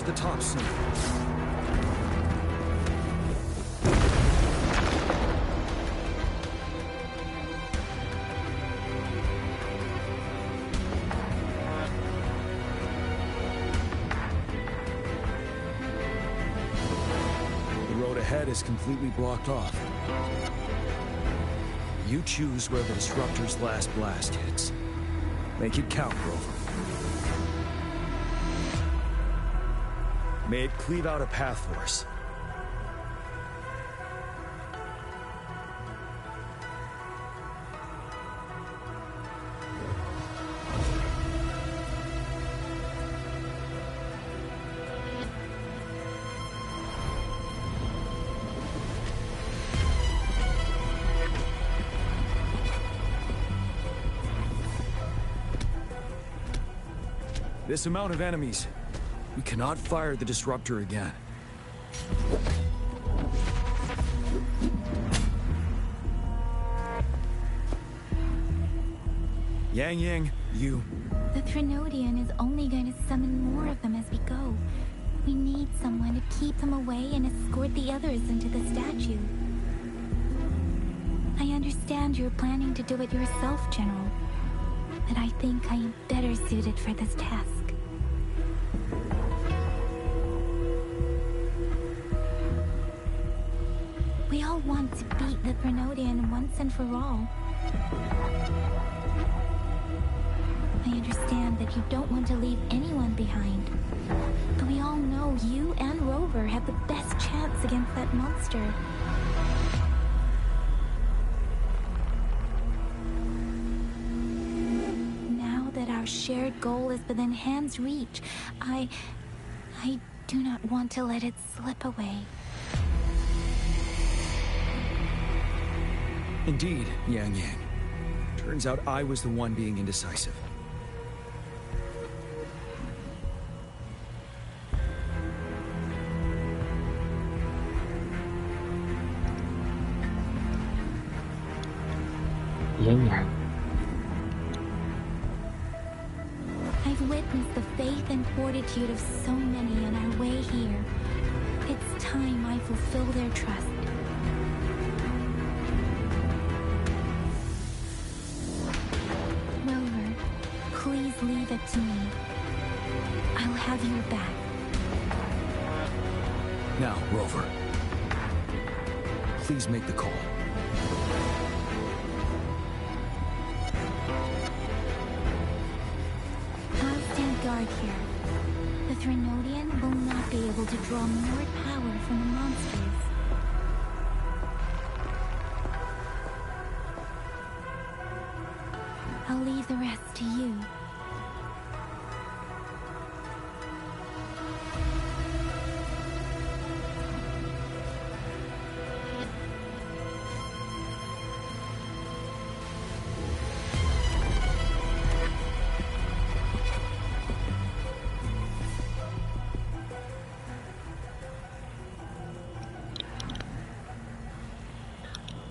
the top soon. The road ahead is completely blocked off. You choose where the Disruptor's last blast hits. Make it count, Rover. May it cleave out a path for us. This amount of enemies, we cannot fire the Disruptor again. Yang, you... The Threnodian is only going to summon more of them as we go. We need someone to keep them away and escort the others into the statue. I understand you're planning to do it yourself, General. But I think I am better suited for this task. We all want to beat the Threnodian once and for all. I understand that you don't want to leave anyone behind. But we all know you and Rover have the best chance against that monster. Now that our shared goal is within hand's reach, I do not want to let it slip away. Indeed, Yang. Turns out I was the one being indecisive. Yang. I've witnessed the faith and fortitude of so many on our way here. It's time I fulfill their trust. Rover, please leave it to me. I'll have your back. Now, Rover. Please make the call. I'll stand guard here. The Threnodian will not be able to draw more power from the monsters. I'll leave the rest to you.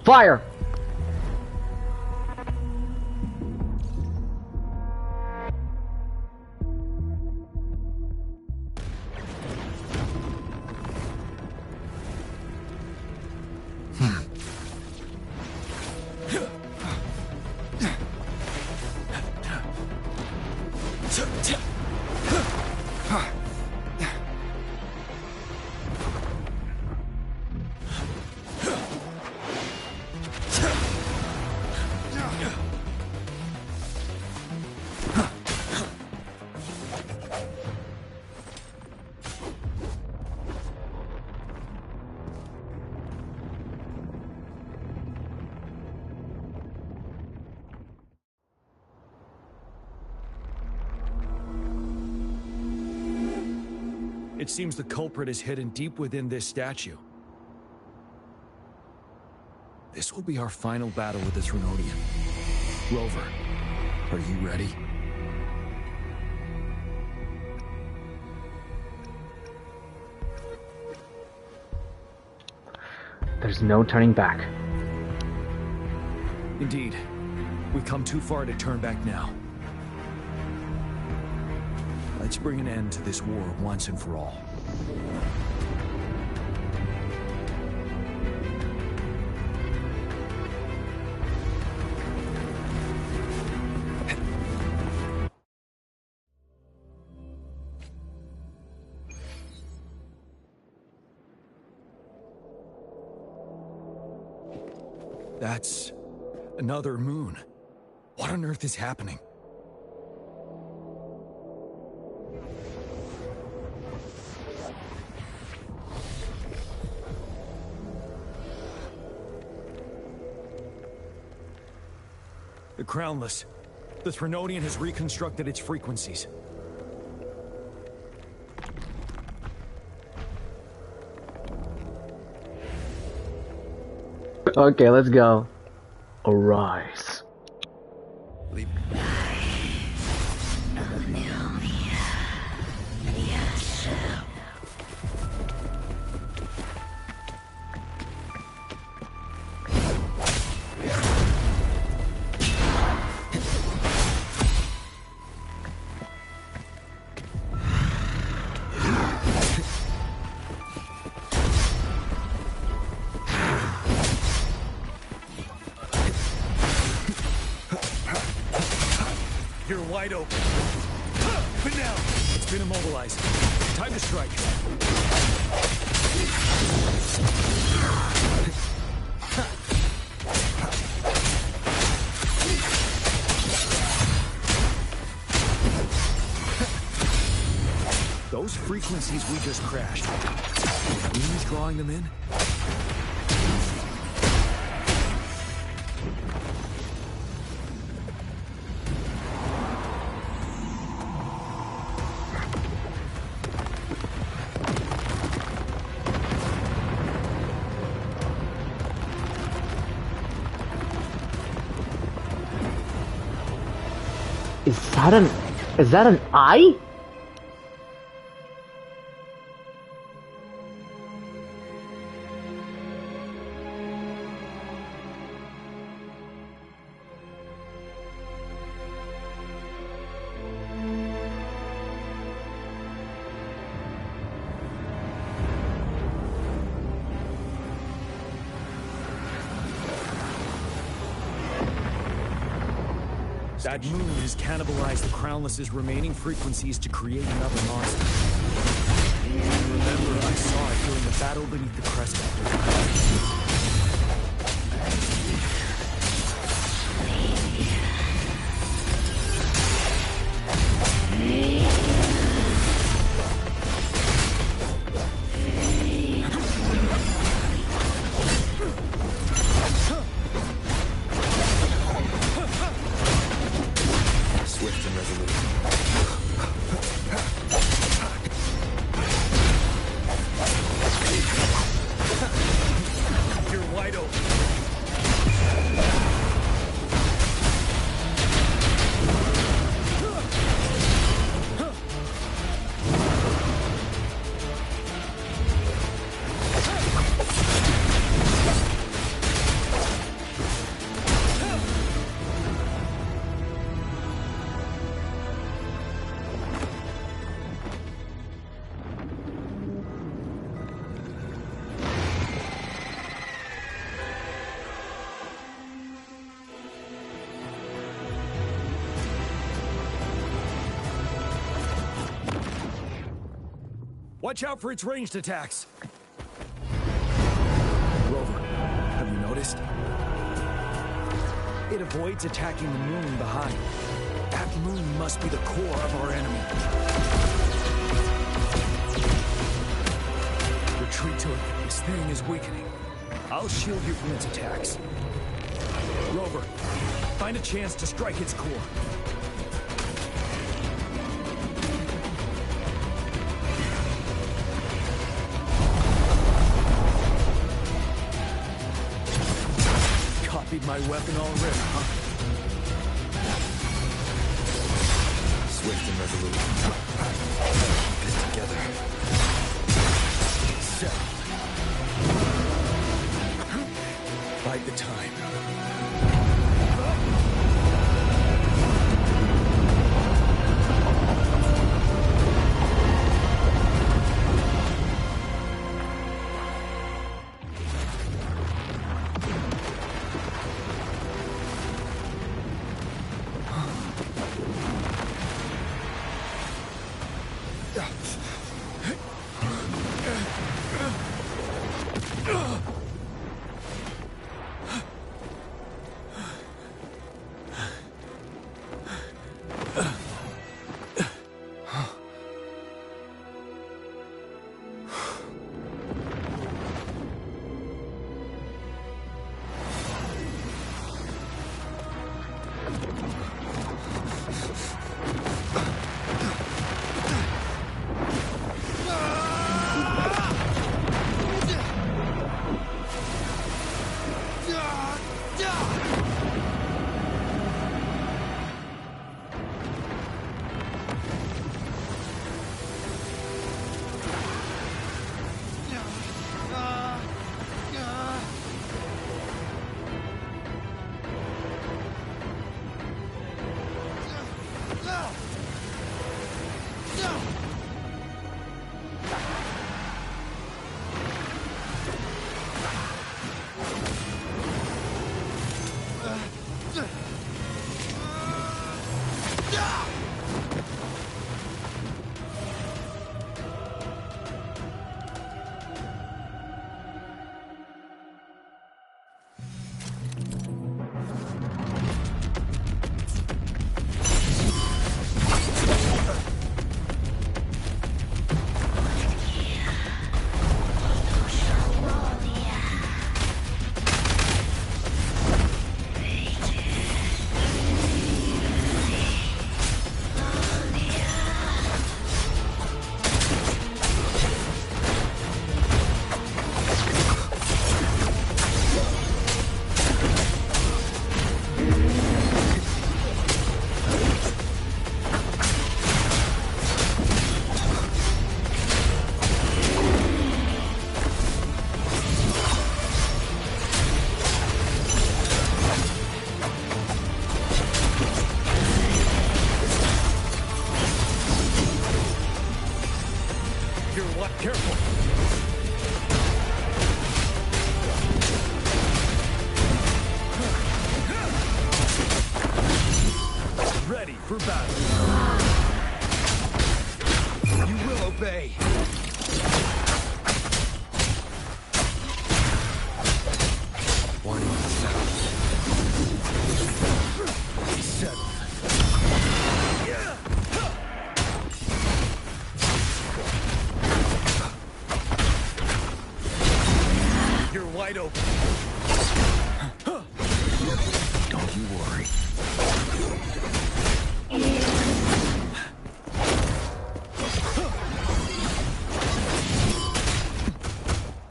Fire! It seems the culprit is hidden deep within this statue. This will be our final battle with the Threnodian. Rover, are you ready? There's no turning back. Indeed. We've come too far to turn back now. Let's bring an end to this war once and for all. That's another moon. What on earth is happening? The Crownless. The Threnodian has reconstructed its frequencies. Okay, let's go. Arise. You're wide open. But now, it's been immobilized. Time to strike. Those frequencies we just crashed. Who's drawing them in? Is that an eye? That moon has cannibalized the Crownless's remaining frequencies to create another monster. Remember, I saw it during the battle beneath the crescent. Watch out for its ranged attacks! Rover, have you noticed? It avoids attacking the moon behind. That moon must be the core of our enemy. Retreat to it. This thing is weakening. I'll shield you from its attacks. Rover, find a chance to strike its core. Copied my weapon already, huh? Swift and resolute. Keep it together. So. Bide the time.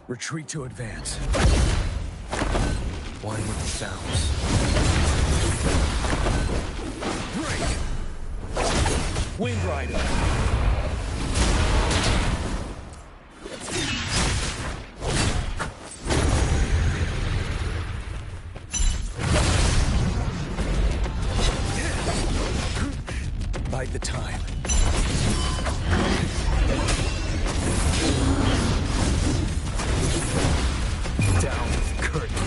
Retreat to advance. One with the sounds. Break! Wind Rider! Bide the time. Down with curtain.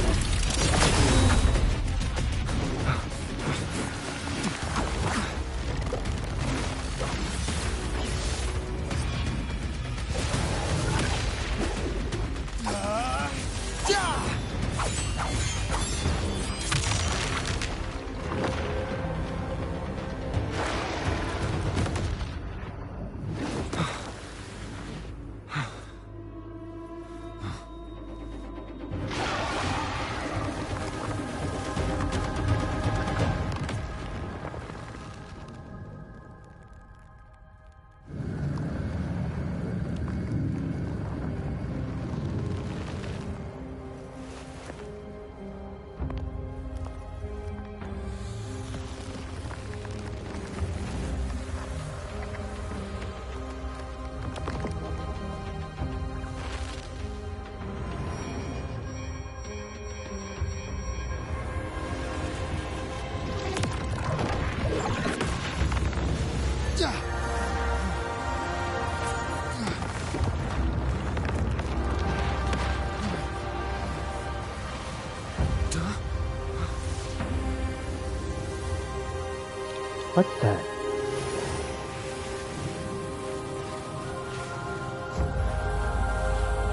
What's that?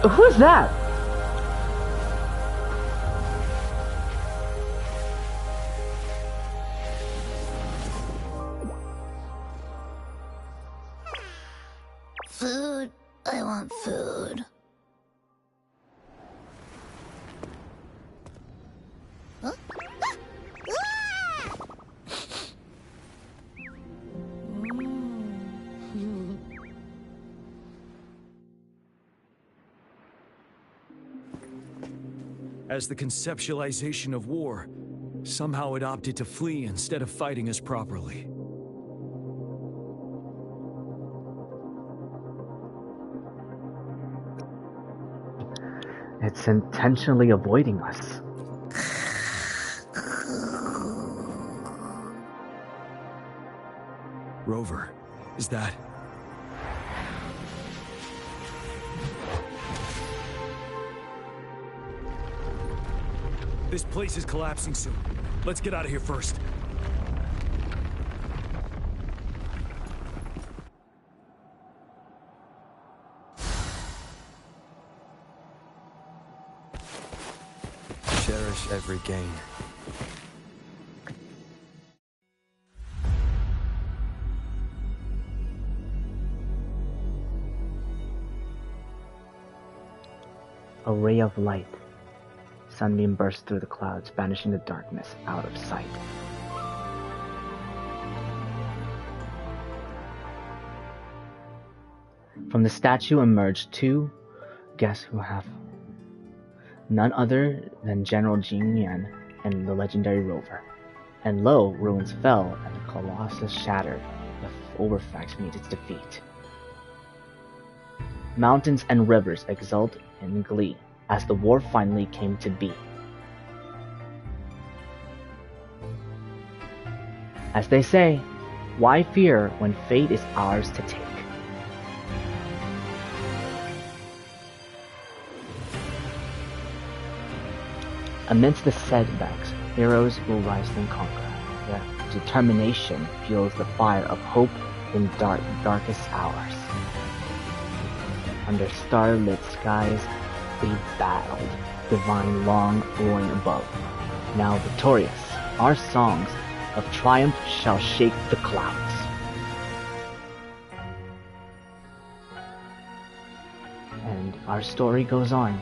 Who's that? I want food. Huh? As the conceptualization of war, somehow it opted to flee instead of fighting us properly. It's intentionally avoiding us. Rover, is that... This place is collapsing soon. Let's get out of here first. Cherish every gain. A ray of light. Sunbeam bursts through the clouds, banishing the darkness out of sight. From the statue emerged two guests who have none other than General Jing Yan and the legendary Rover. And lo, ruins fell, and the Colossus shattered. The Overfax meet its defeat. Mountains and rivers exult in glee as the war finally came to be. As they say, why fear when fate is ours to take? Amidst the setbacks, heroes will rise and conquer. Their determination fuels the fire of hope in darkest hours. Under starlit skies, they battled, divine long roaring above. Now victorious, our songs of triumph shall shake the clouds. And our story goes on.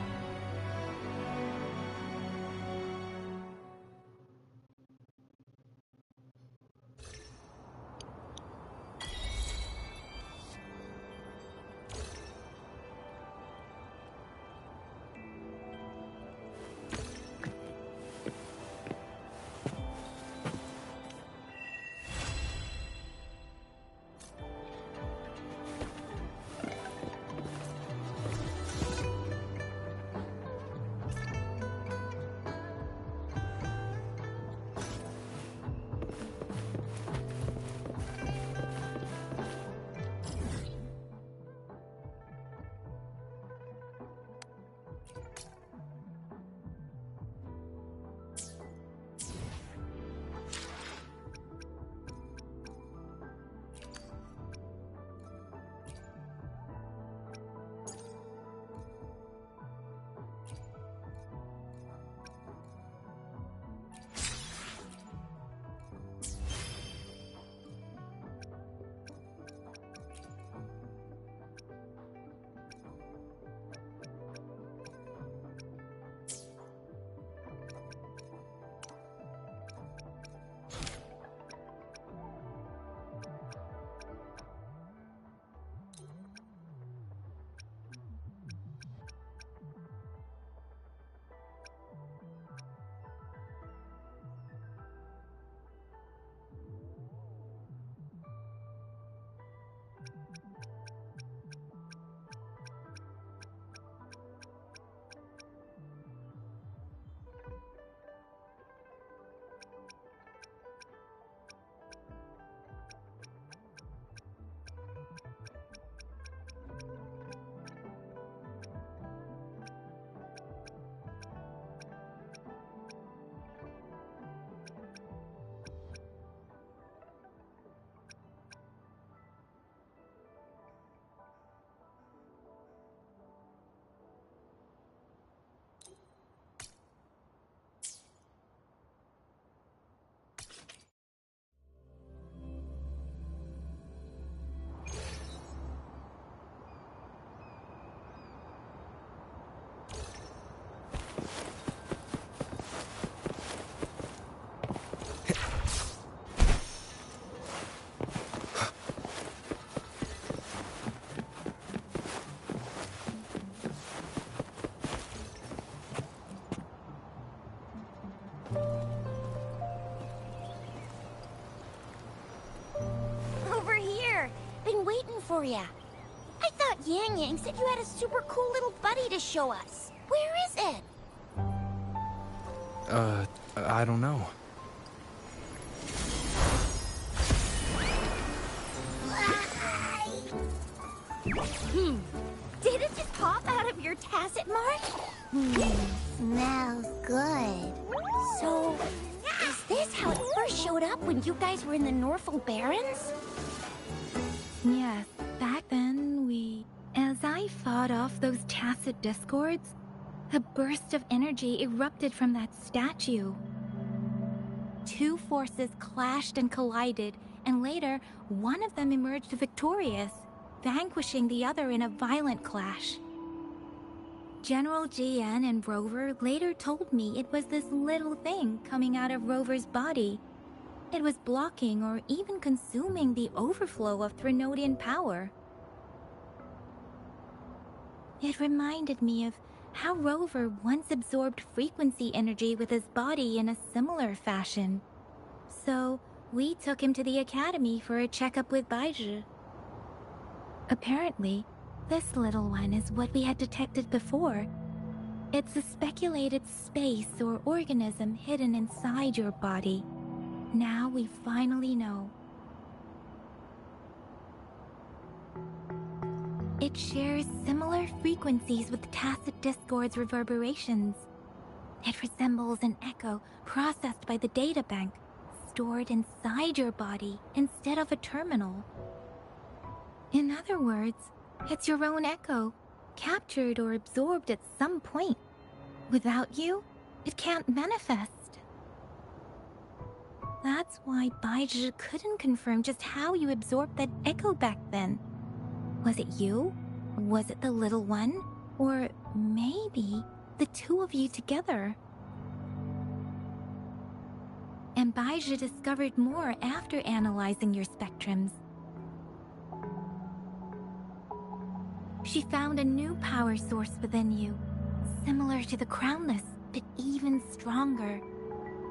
for ya. I thought Yang Yang said you had a super cool little buddy to show us. Where is it? I don't know. Did it just pop out of your tacit mark? Smells good. So, is this how it first showed up when you guys were in the Norfolk Barrens? Yes, back then as I fought off those tacit discords, a burst of energy erupted from that statue. Two forces clashed and collided, and later, one of them emerged victorious, vanquishing the other in a violent clash. General GN and Rover later told me it was this little thing coming out of Rover's body. It was blocking or even consuming the overflow of Threnodian power. It reminded me of how Rover once absorbed frequency energy with his body in a similar fashion. So, we took him to the academy for a checkup with Baizhi. Apparently, this little one is what we had detected before. It's a speculated space or organism hidden inside your body. Now we finally know. It shares similar frequencies with tacit discord's reverberations. It resembles an echo processed by the data bank, stored inside your body instead of a terminal. In other words, it's your own echo, captured or absorbed at some point. Without you, it can't manifest. That's why Baizhi couldn't confirm just how you absorbed that echo back then. Was it you? Was it the little one? Or maybe the two of you together? And Baizhi discovered more after analyzing your spectrums. She found a new power source within you, similar to the Crownless, but even stronger.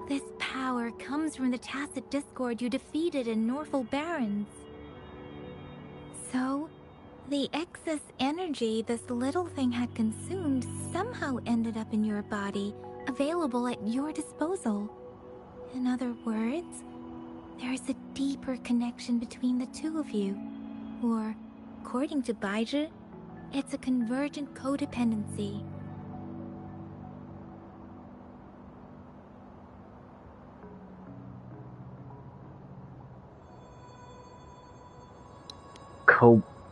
This power comes from the tacit discord you defeated in Norfolk Barrens. So, the excess energy this little thing had consumed somehow ended up in your body, available at your disposal. In other words, there's a deeper connection between the two of you. Or, according to Baizhi, it's a convergent codependency.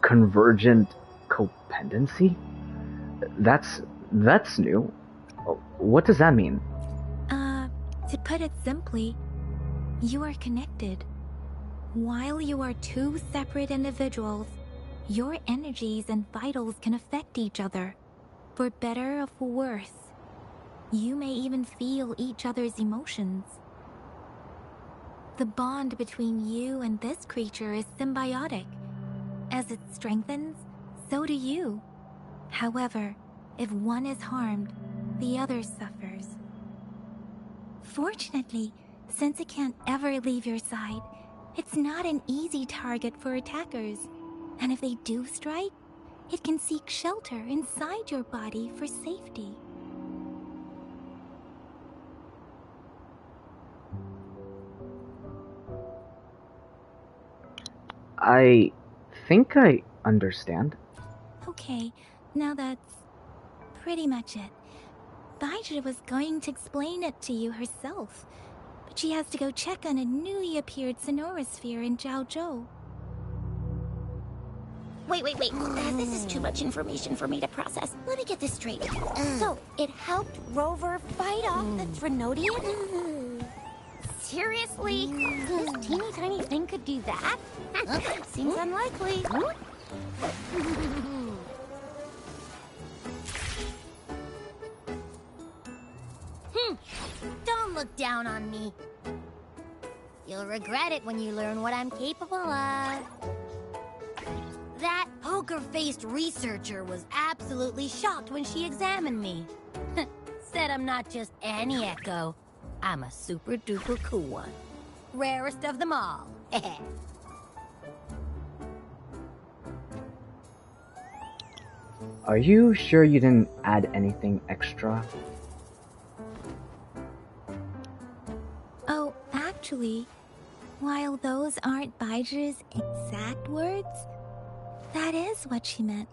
Convergent codependency? That's new. What does that mean? To put it simply, you are connected. While you are two separate individuals, your energies and vitals can affect each other, for better or for worse. You may even feel each other's emotions. The bond between you and this creature is symbiotic. As it strengthens, so do you. However, if one is harmed, the other suffers. Fortunately, since it can't ever leave your side, it's not an easy target for attackers. And if they do strike, it can seek shelter inside your body for safety. I think I understand. Okay, now that's pretty much it. Baizhi was going to explain it to you herself, but she has to go check on a newly appeared sonorosphere in Jiaozhou. Wait. This is too much information for me to process. Let me get this straight. So, it helped Rover fight off the Threnodian? Seriously? This teeny tiny thing could do that? Seems unlikely. Don't look down on me. You'll regret it when you learn what I'm capable of. That poker-faced researcher was absolutely shocked when she examined me. Said I'm not just any echo. I'm a super-duper cool one. Rarest of them all. Are you sure you didn't add anything extra? Oh, actually, while those aren't Baiji's exact words, that is what she meant.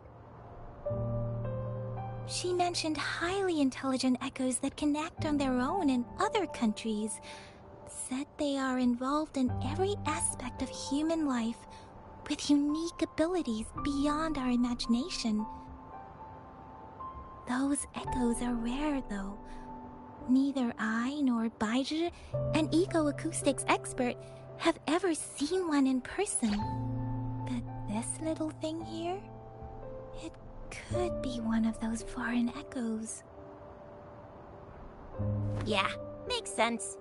She mentioned highly intelligent echoes that can act on their own in other countries. Said they are involved in every aspect of human life with unique abilities beyond our imagination. Those echoes are rare, though. Neither I nor Baiji, an ecoacoustics expert, have ever seen one in person. But this little thing here, it could be one of those foreign echoes. Yeah, makes sense.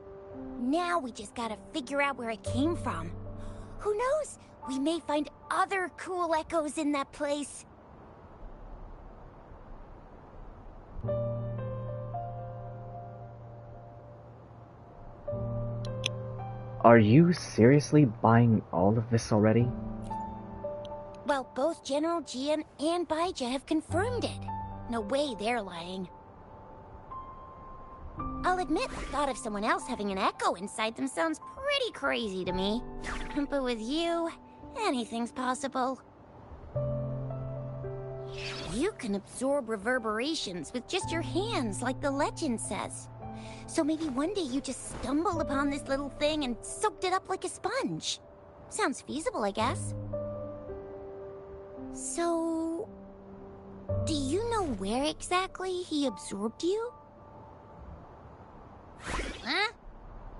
Now we just gotta figure out where it came from. Who knows? We may find other cool echoes in that place. Are you seriously buying all of this already? Well, both General Jian and Baija have confirmed it. No way they're lying. I'll admit, the thought of someone else having an echo inside them sounds pretty crazy to me. But with you, anything's possible. You can absorb reverberations with just your hands, like the legend says. So maybe one day you just stumbled upon this little thing and soaked it up like a sponge. Sounds feasible, I guess. So, do you know where exactly he absorbed you? Huh?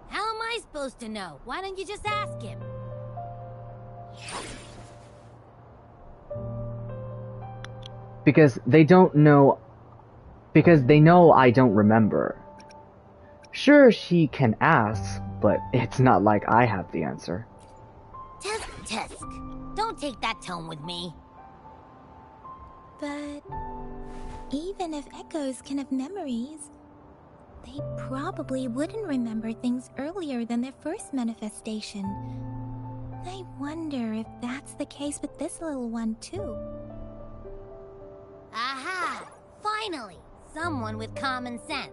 How am I supposed to know? Why don't you just ask him? Because they don't know... Because they know I don't remember. Sure, she can ask, but it's not like I have the answer. Tisk, don't take that tone with me. But even if echoes can have memories, they probably wouldn't remember things earlier than their first manifestation. I wonder if that's the case with this little one, too. Aha! Finally! Someone with common sense.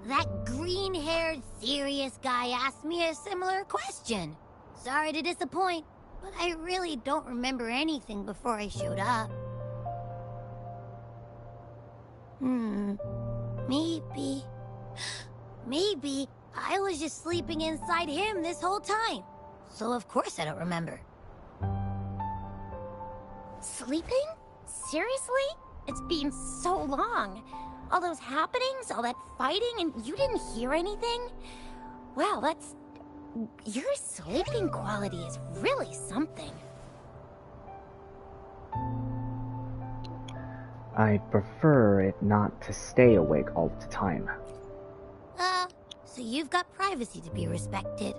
That green-haired, serious guy asked me a similar question. Sorry to disappoint, but I really don't remember anything before I showed up. Maybe I was just sleeping inside him this whole time. So of course I don't remember. Sleeping? Seriously? It's been so long. All those happenings, all that fighting, and you didn't hear anything? Wow, that's... Your sleeping quality is really something. I prefer it not to stay awake all the time. So you've got privacy to be respected.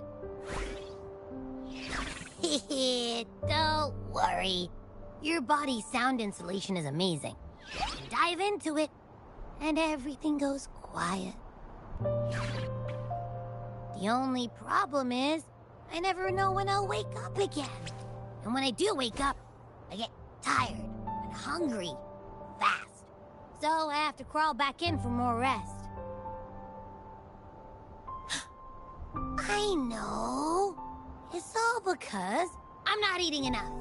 Don't worry. Your body's sound insulation is amazing. Dive into it, and everything goes quiet. The only problem is, I never know when I'll wake up again. And when I do wake up, I get tired and hungry fast. So I have to crawl back in for more rest. I know. It's all because I'm not eating enough.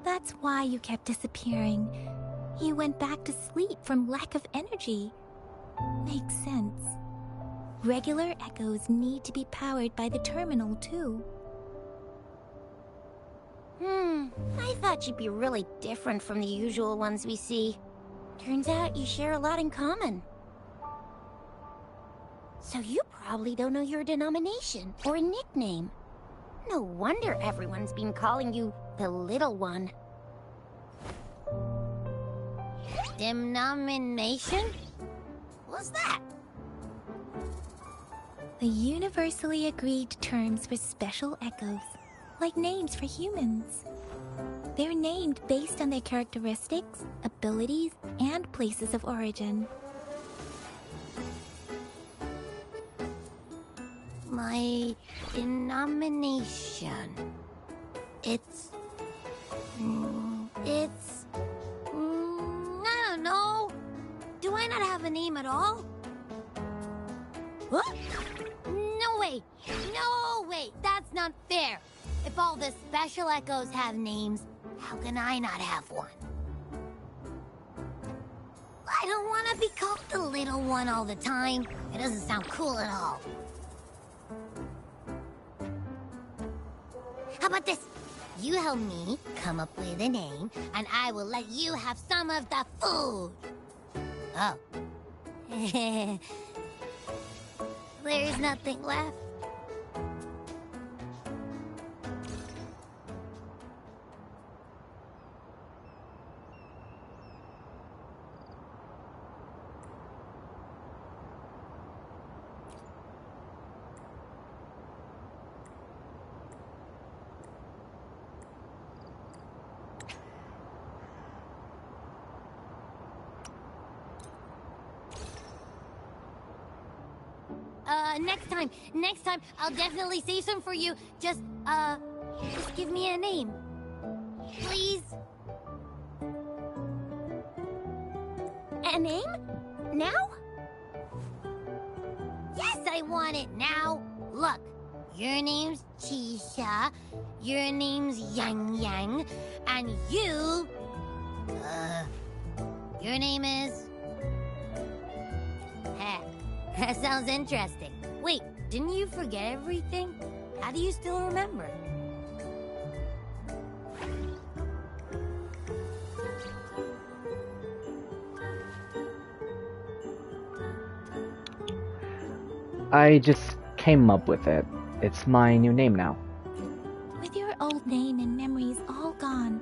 That's why you kept disappearing. You went back to sleep from lack of energy. Makes sense. Regular echoes need to be powered by the terminal, too. I thought you'd be really different from the usual ones we see. Turns out you share a lot in common. So you probably don't know your denomination or a nickname. No wonder everyone's been calling you the Little One. Denomination? What's that? The universally agreed terms for special echoes, like names for humans. They're named based on their characteristics, abilities, and places of origin. My denomination. It's It's... I don't know. Do I not have a name at all? What? No way! No way! That's not fair! If all the special echoes have names, how can I not have one? I don't want to be called the little one all the time. It doesn't sound cool at all. How about this? You help me come up with a name, and I will let you have some of the food. Oh. There's nothing left. Next time, I'll definitely save some for you. Just give me a name. Please? A name? Now? Yes, I want it now. Look, your name's Chisha, your name's Yang Yang, and you... your name is... Heh, that sounds interesting. Wait, didn't you forget everything? How do you still remember? I just came up with it. It's my new name now. With your old name and memories all gone,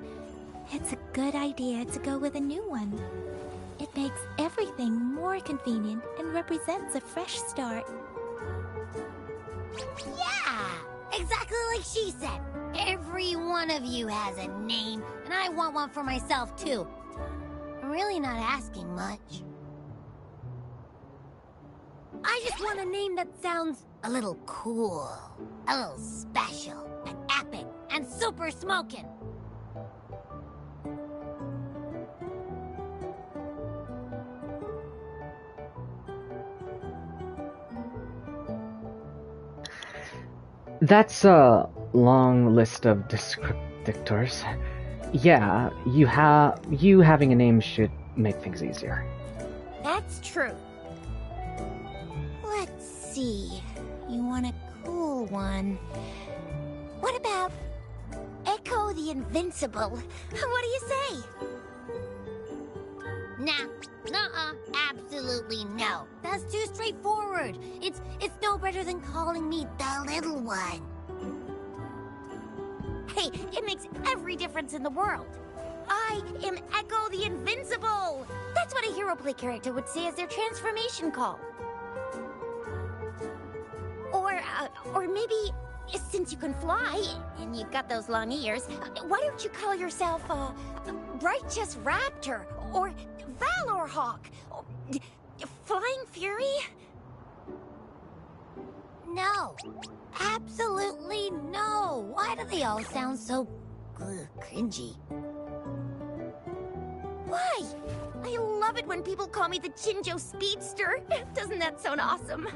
it's a good idea to go with a new one. It makes everything more convenient and represents a fresh start. Yeah! Exactly like she said. Every one of you has a name, and I want one for myself, too. I'm really not asking much. I just want a name that sounds a little cool, a little special, and epic, and super smokin'. That's a long list of descriptors. Yeah, you having a name should make things easier. That's true. Let's see. You want a cool one. What about Echo the Invincible? What do you say? Nah, nuh-uh, absolutely no. That's too straightforward. It's no better than calling me the little one. Hey, it makes every difference in the world. I am Echo the Invincible! That's what a hero play character would say as their transformation call. Or maybe, since you can fly, and you've got those long ears, why don't you call yourself, Righteous Raptor, or Valor Hawk, or Flying Fury? No. Absolutely no. Why do they all sound so cringy? Why? I love it when people call me the Chinjo Speedster. Doesn't that sound awesome?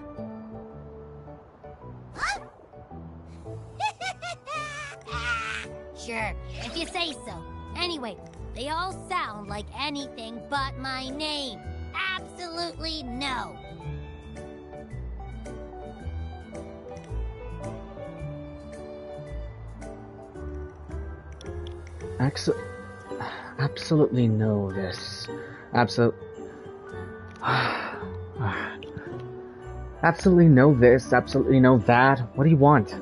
Huh? Sure, if you say so. Anyway, they all sound like anything but my name. Absolutely no. Absolutely no this. Absolutely no this, absolutely no that. What do you want?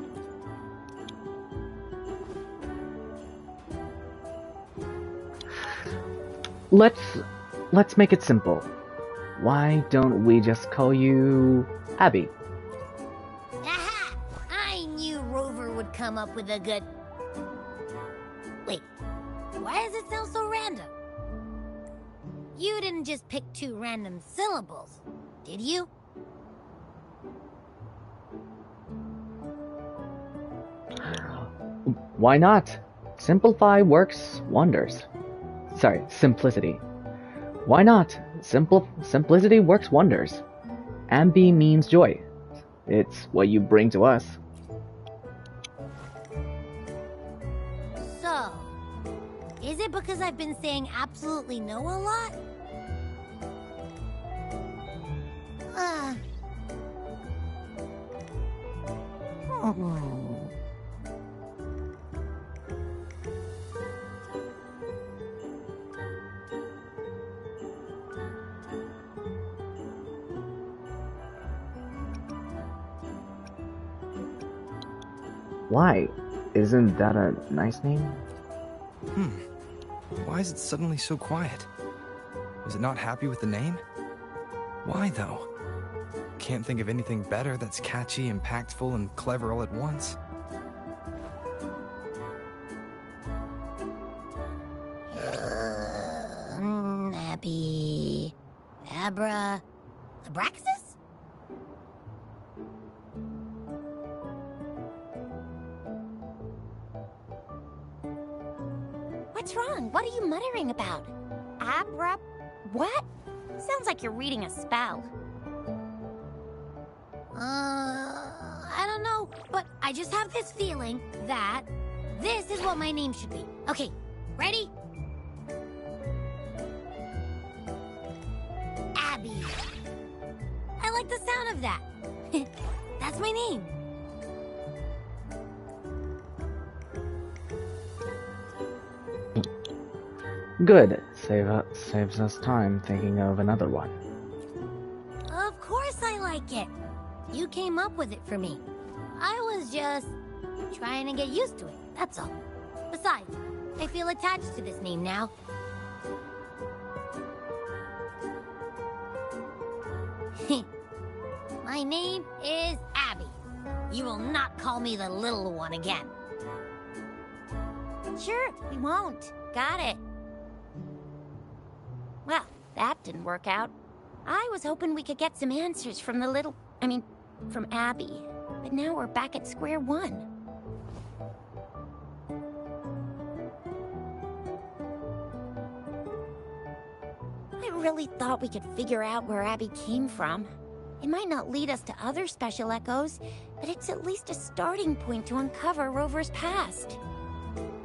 Let's make it simple. Why don't we just call you Abby? Aha! I knew Rover would come up with a good... Wait, why does it sound so random? You didn't just pick two random syllables, did you? Why not? Simplify works wonders. Sorry, simplicity. Why not? Simplicity works wonders. Ambi means joy. It's what you bring to us. So, is it because I've been saying absolutely no a lot? Why? Isn't that a nice name? Why is it suddenly so quiet? Is it not happy with the name? Why, though? Can't think of anything better that's catchy, impactful, and clever all at once. Abby... Abra... Abraxas? What's wrong? What are you muttering about? Abra... what? Sounds like you're reading a spell. I don't know, but I just have this feeling that this is what my name should be. Okay, ready? Abby. I like the sound of that. That's my name. Good. Saves us time thinking of another one. Of course I like it. You came up with it for me. I was just trying to get used to it, that's all. Besides, I feel attached to this name now. My name is Abby. You will not call me the little one again. Sure, we won't. Got it. Well, that didn't work out. I was hoping we could get some answers from from Abby. But now we're back at square one. I really thought we could figure out where Abby came from. It might not lead us to other special echoes, but it's at least a starting point to uncover Rover's past.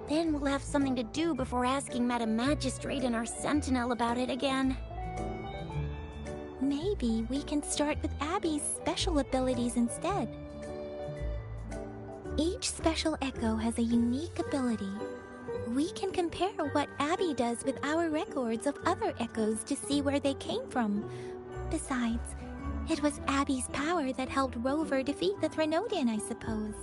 Then we'll have something to do before asking Madam Magistrate and our Sentinel about it again. Maybe we can start with Abby's special abilities instead. Each special echo has a unique ability. We can compare what Abby does with our records of other echoes to see where they came from. Besides, it was Abby's power that helped Rover defeat the Threnodian, I suppose.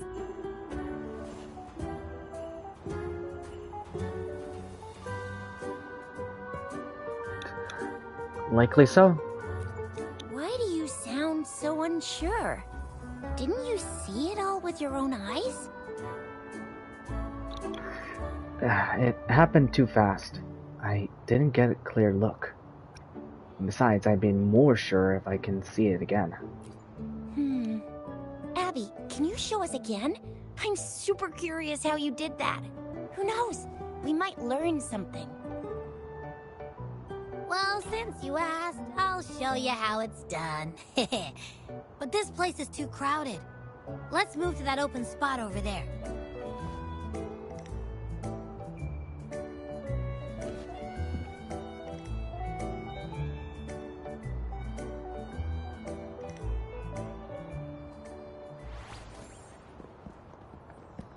Likely so. Why do you sound so unsure? Didn't you see it all with your own eyes? It happened too fast. I didn't get a clear look. Besides, I'd be more sure if I can see it again. Abby, can you show us again? I'm super curious how you did that. Who knows? We might learn something. Well, since you asked, I'll show you how it's done. But this place is too crowded. Let's move to that open spot over there.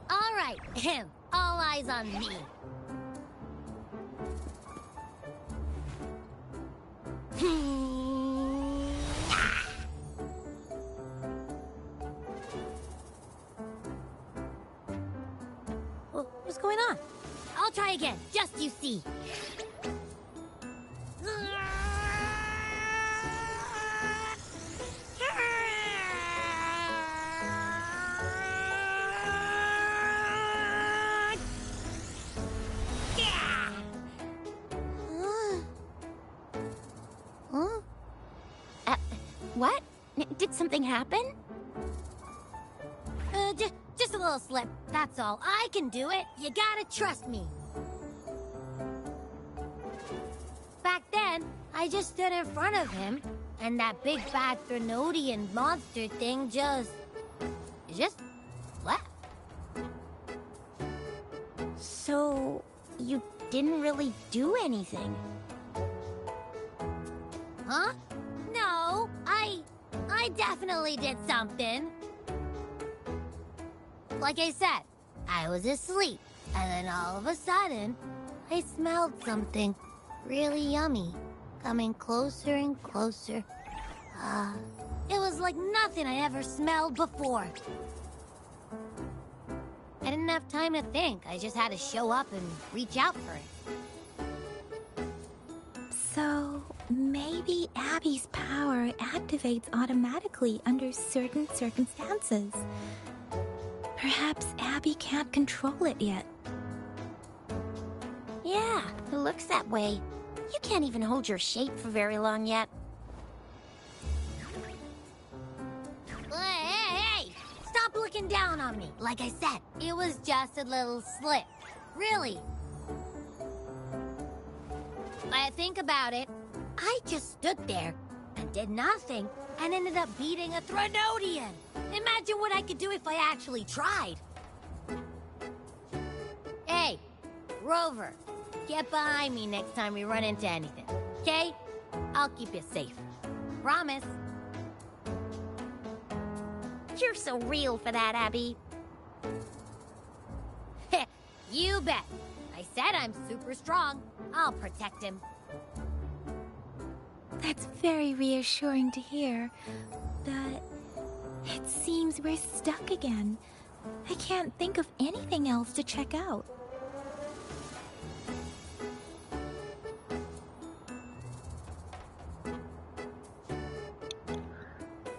All right, all eyes on me. What's going on? I'll try again, just you see. What? Did something happen? Just a little slip, that's all. I can do it. You gotta trust me. I just stood in front of him, and that big bad Threnodian monster thing just left. So, you didn't really do anything? Huh? No, I definitely did something. Like I said, I was asleep, and then all of a sudden, I smelled something really yummy, coming closer and closer. It was like nothing I ever smelled before. I didn't have time to think. I just had to show up and reach out for it. So, maybe Abby's power activates automatically under certain circumstances. Perhaps Abby can't control it yet. Yeah, it looks that way. You can't even hold your shape for very long yet. Hey! Stop looking down on me. Like I said, it was just a little slip. Really. I think about it. I just stood there and did nothing and ended up beating a Threnodian. Imagine what I could do if I actually tried. Hey, Rover, get behind me next time we run into anything, okay? I'll keep you safe. Promise. You're so real for that, Abby. You bet. I said I'm super strong. I'll protect him. That's very reassuring to hear, but it seems we're stuck again. I can't think of anything else to check out.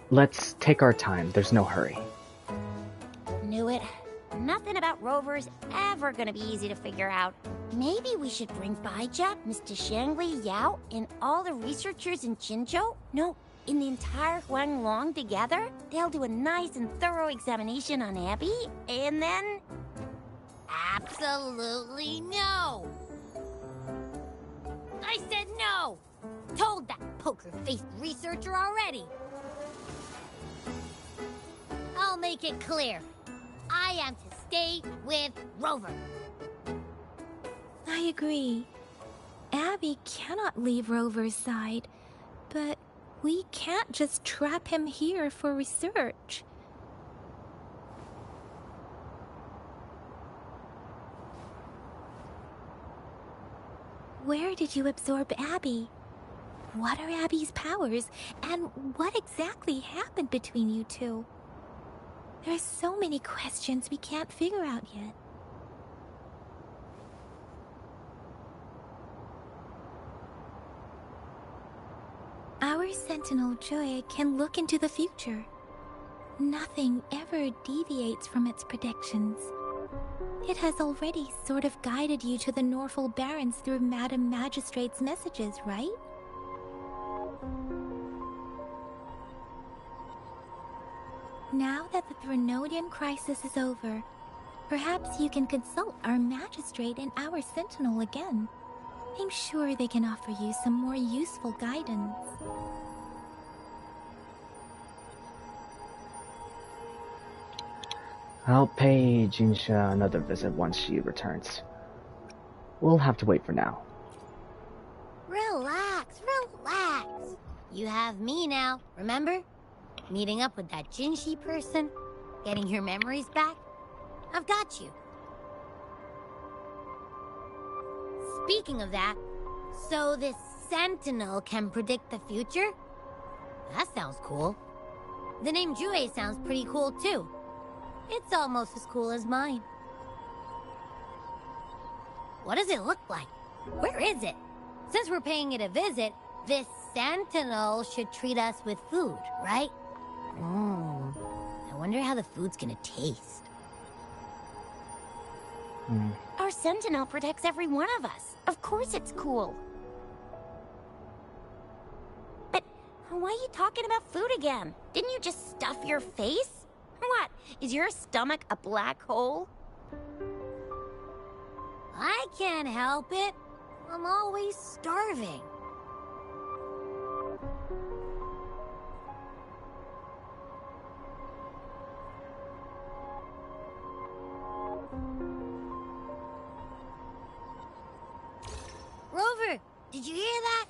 Let's take our time. There's no hurry. Knew it. Nothing about Rover's ever gonna be easy to figure out. Maybe we should bring Baija, Mr. Shangli, Yao, and all the researchers in Jinzhou? No, in the entire Huanglong together? They'll do a nice and thorough examination on Abby, and then... Absolutely no! I said no! Told that poker-faced researcher already! I'll make it clear. I am to stay with Rover. I agree. Abby cannot leave Rover's side, but we can't just trap him here for research. Where did you absorb Abby? What are Abby's powers, and what exactly happened between you two? There are so many questions we can't figure out yet. Our Sentinel Joy can look into the future. Nothing ever deviates from its predictions. It has already sort of guided you to the Norful Barrens through Madam Magistrate's messages, right? Now that the Threnodian crisis is over, perhaps you can consult our Magistrate and our Sentinel again. I'm sure they can offer you some more useful guidance. I'll pay Jinsha another visit once she returns. We'll have to wait for now. Relax, relax. You have me now, remember? Meeting up with that Jinshi person, getting your memories back. I've got you. Speaking of that, so this Sentinel can predict the future? That sounds cool. The name Jue sounds pretty cool too. It's almost as cool as mine. What does it look like? Where is it? Since we're paying it a visit, this Sentinel should treat us with food, right? I wonder how the food's gonna taste. Our Sentinel protects every one of us. Of course it's cool. But why are you talking about food again? Didn't you just stuff your face? What? Is your stomach a black hole? I can't help it. I'm always starving. Did you hear that?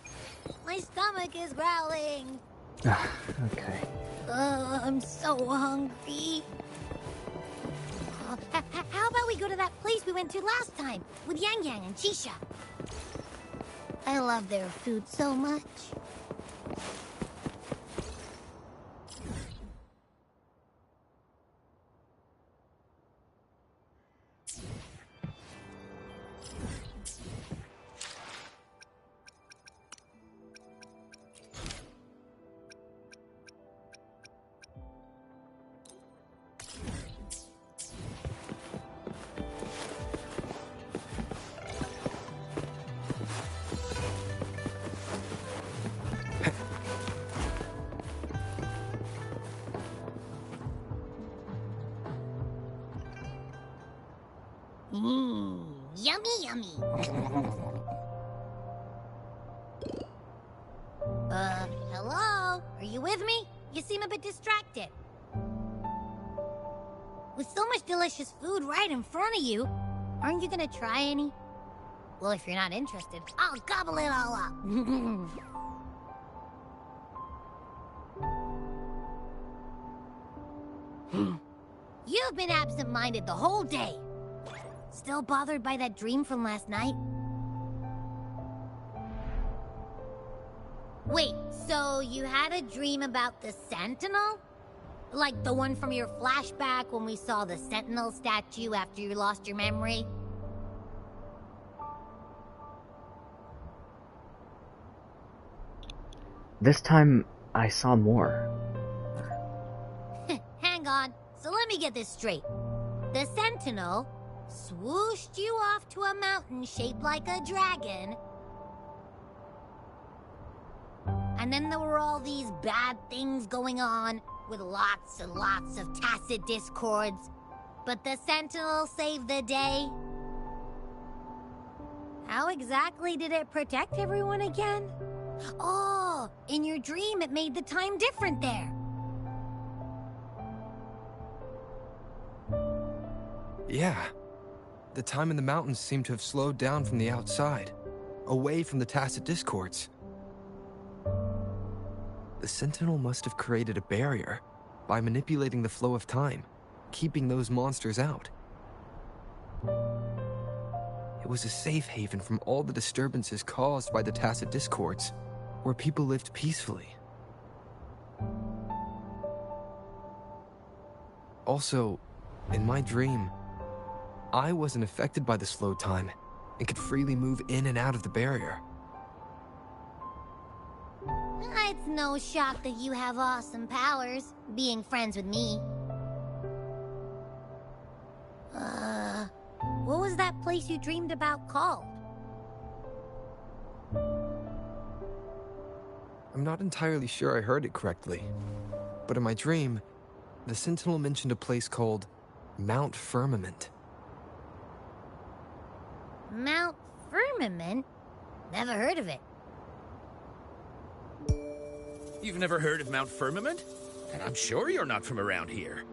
My stomach is growling. Okay. I'm so hungry. How about we go to that place we went to last time with Yang Yang and Chisha? I love their food so much. Yummy, yummy. Hello? Are you with me? You seem a bit distracted. With so much delicious food right in front of you, aren't you gonna try any? Well, if you're not interested, I'll gobble it all up. You've been absent-minded the whole day. Still bothered by that dream from last night? Wait, so you had a dream about the Sentinel? Like the one from your flashback when we saw the Sentinel statue after you lost your memory? This time, I saw more. Hang on, so let me get this straight. The Sentinel swooshed you off to a mountain shaped like a dragon. And then there were all these bad things going on, with lots and lots of tacit discords. But the Sentinel saved the day. How exactly did it protect everyone again? Oh, in your dream it made the time different there. Yeah. The time in the mountains seemed to have slowed down from the outside, away from the tacit discords. The Sentinel must have created a barrier by manipulating the flow of time, keeping those monsters out. It was a safe haven from all the disturbances caused by the tacit discords, where people lived peacefully. Also, in my dream, I wasn't affected by the slow time and could freely move in and out of the barrier. It's no shock that you have awesome powers, being friends with me. What was that place you dreamed about called? I'm not entirely sure I heard it correctly, but in my dream, the Sentinel mentioned a place called Mount Firmament. Mount Firmament? Never heard of it. You've never heard of Mount Firmament? And I'm sure you're not from around here.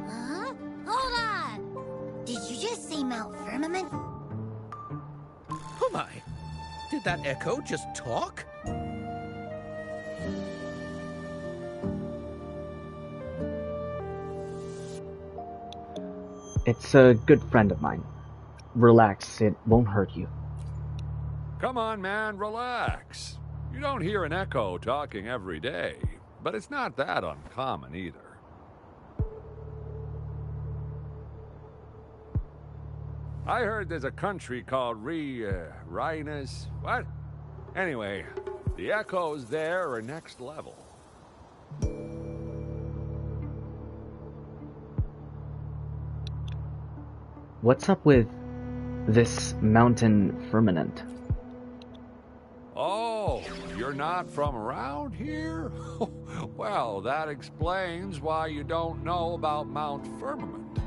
Huh? Hold on! Did you just say Mount Firmament? Oh my! Did that echo just talk? It's a good friend of mine. Relax, it won't hurt you. Come on, man, relax. You don't hear an echo talking every day, but it's not that uncommon either. I heard there's a country called Rhinus. What? Anyway, the echoes there are next level. What's up with this mountain firmament? Oh, you're not from around here? Well, that explains why you don't know about Mount Firmament.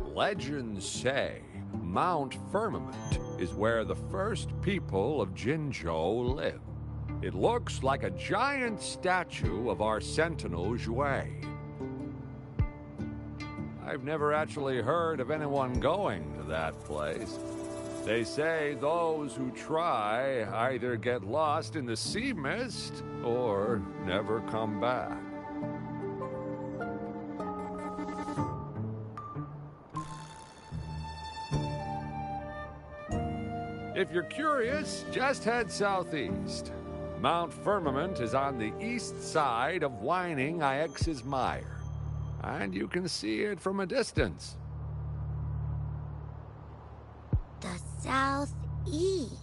Legends say Mount Firmament is where the first people of Jinzhou lived. It looks like a giant statue of our Sentinel Jue. I've never actually heard of anyone going to that place. They say those who try either get lost in the sea mist or never come back. If you're curious, just head southeast. Mount Firmament is on the east side of Whining Ix's Mire, and you can see it from a distance. The southeast.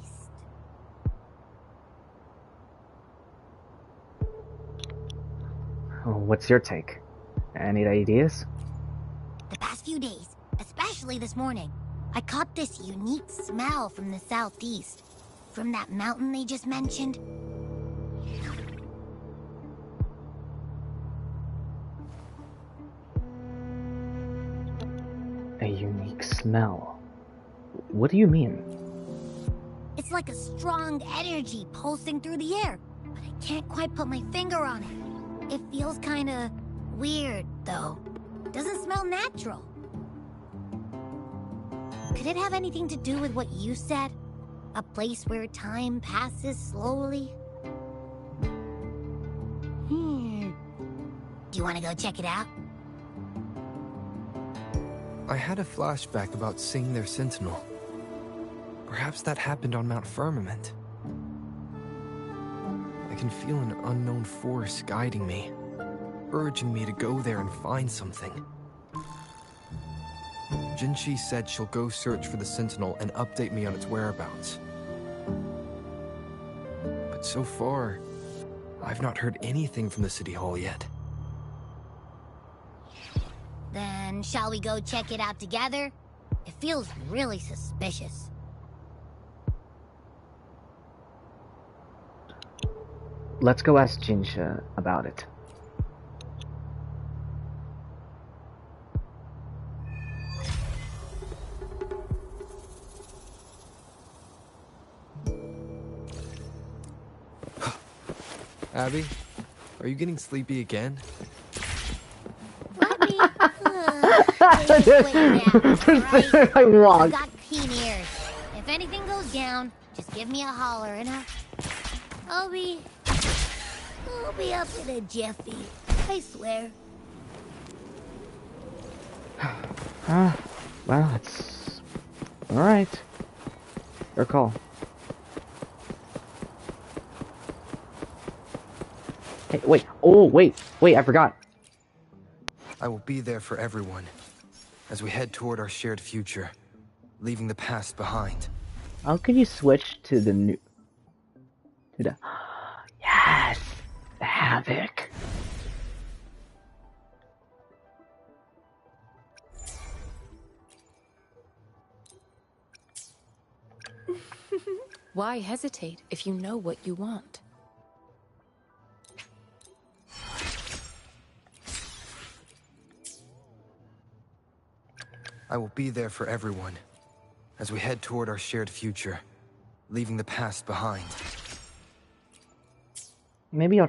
Oh, what's your take? Any ideas? The past few days, especially this morning, I caught this unique smell from the southeast. From that mountain they just mentioned. A unique smell. What do you mean? It's like a strong energy pulsing through the air, but I can't quite put my finger on it. It feels kinda weird, though. Doesn't smell natural. Could it have anything to do with what you said? A place where time passes slowly? Do you want to go check it out? I had a flashback about seeing their sentinel. Perhaps that happened on Mount Firmament. I can feel an unknown force guiding me, urging me to go there and find something. Jinchi said she'll go search for the sentinel and update me on its whereabouts. But so far, I've not heard anything from the City Hall yet. Then shall we go check it out together? It feels really suspicious. Let's go ask Jinsha about it. Abby, are you getting sleepy again? I got keen ears. If anything goes down, just give me a holler and I'll be up in a jiffy. I swear. Well, it's alright. Your call. Hey, wait. Oh, wait, I forgot. I will be there for everyone as we head toward our shared future, leaving the past behind. How can you switch to the new... Yes! The Havoc! Why hesitate if you know what you want? I will be there for everyone as we head toward our shared future, leaving the past behind. Maybe I'll...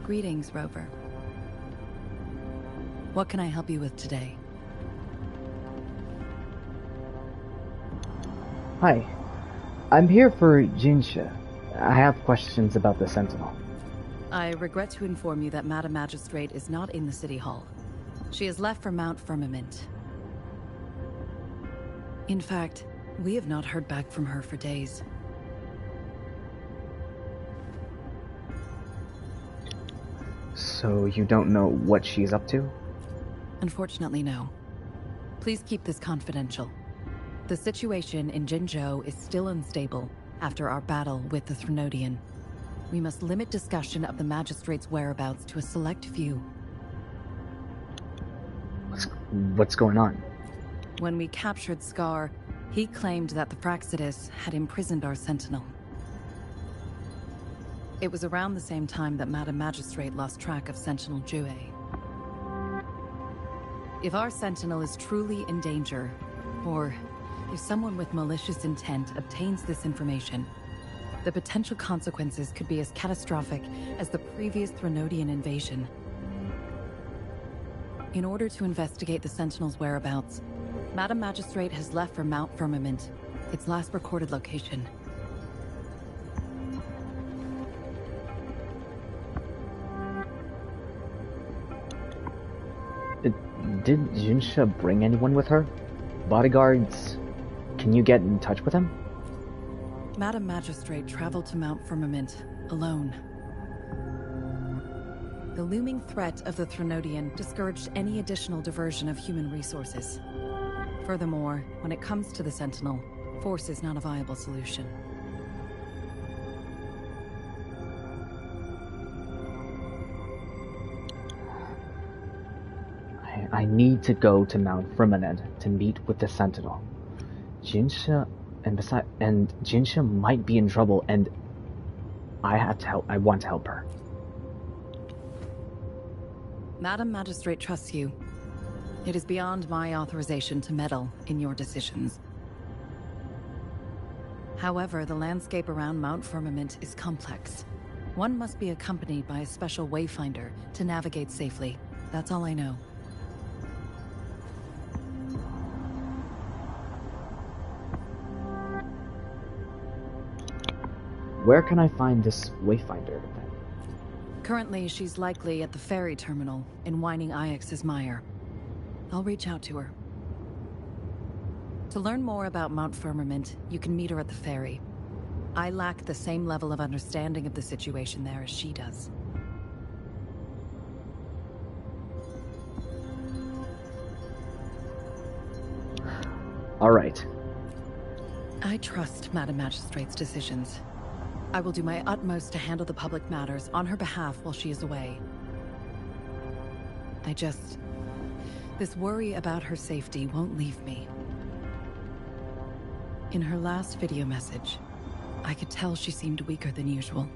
Greetings, Rover. What can I help you with today? Hi. I'm here for Jinsha. I have questions about the Sentinel. I regret to inform you that Madam Magistrate is not in the City Hall. She has left for Mount Firmament. In fact, we have not heard back from her for days. So you don't know what she's up to? Unfortunately, no. Please keep this confidential. The situation in Jinzhou is still unstable after our battle with the Threnodian. We must limit discussion of the Magistrate's whereabouts to a select few. What's going on? When we captured Scar, he claimed that the Praxidus had imprisoned our Sentinel. It was around the same time that Madam Magistrate lost track of Sentinel Jue. If our Sentinel is truly in danger, or if someone with malicious intent obtains this information, the potential consequences could be as catastrophic as the previous Threnodian invasion. In order to investigate the Sentinel's whereabouts, Madam Magistrate has left for Mount Firmament, its last recorded location. Did Jinsha bring anyone with her? Bodyguards? Can you get in touch with him? Madam Magistrate traveled to Mount Firmament alone. The looming threat of the Threnodian discouraged any additional diversion of human resources. Furthermore, when it comes to the Sentinel, force is not a viable solution. I need to go to Mount Firmament to meet with the Sentinel. Jinsha, and Jinsha might be in trouble, and I have to help. I want to help her. Madam Magistrate trusts you. It is beyond my authorization to meddle in your decisions. However, the landscape around Mount Firmament is complex. One must be accompanied by a special wayfinder to navigate safely. That's all I know. Where can I find this wayfinder, then? Currently, she's likely at the ferry terminal in Whining Ix's Mire. I'll reach out to her. To learn more about Mount Firmament, you can meet her at the ferry. I lack the same level of understanding of the situation there as she does. All right. I trust Madam Magistrate's decisions. I will do my utmost to handle the public matters on her behalf while she is away. This worry about her safety won't leave me. In her last video message, I could tell she seemed weaker than usual,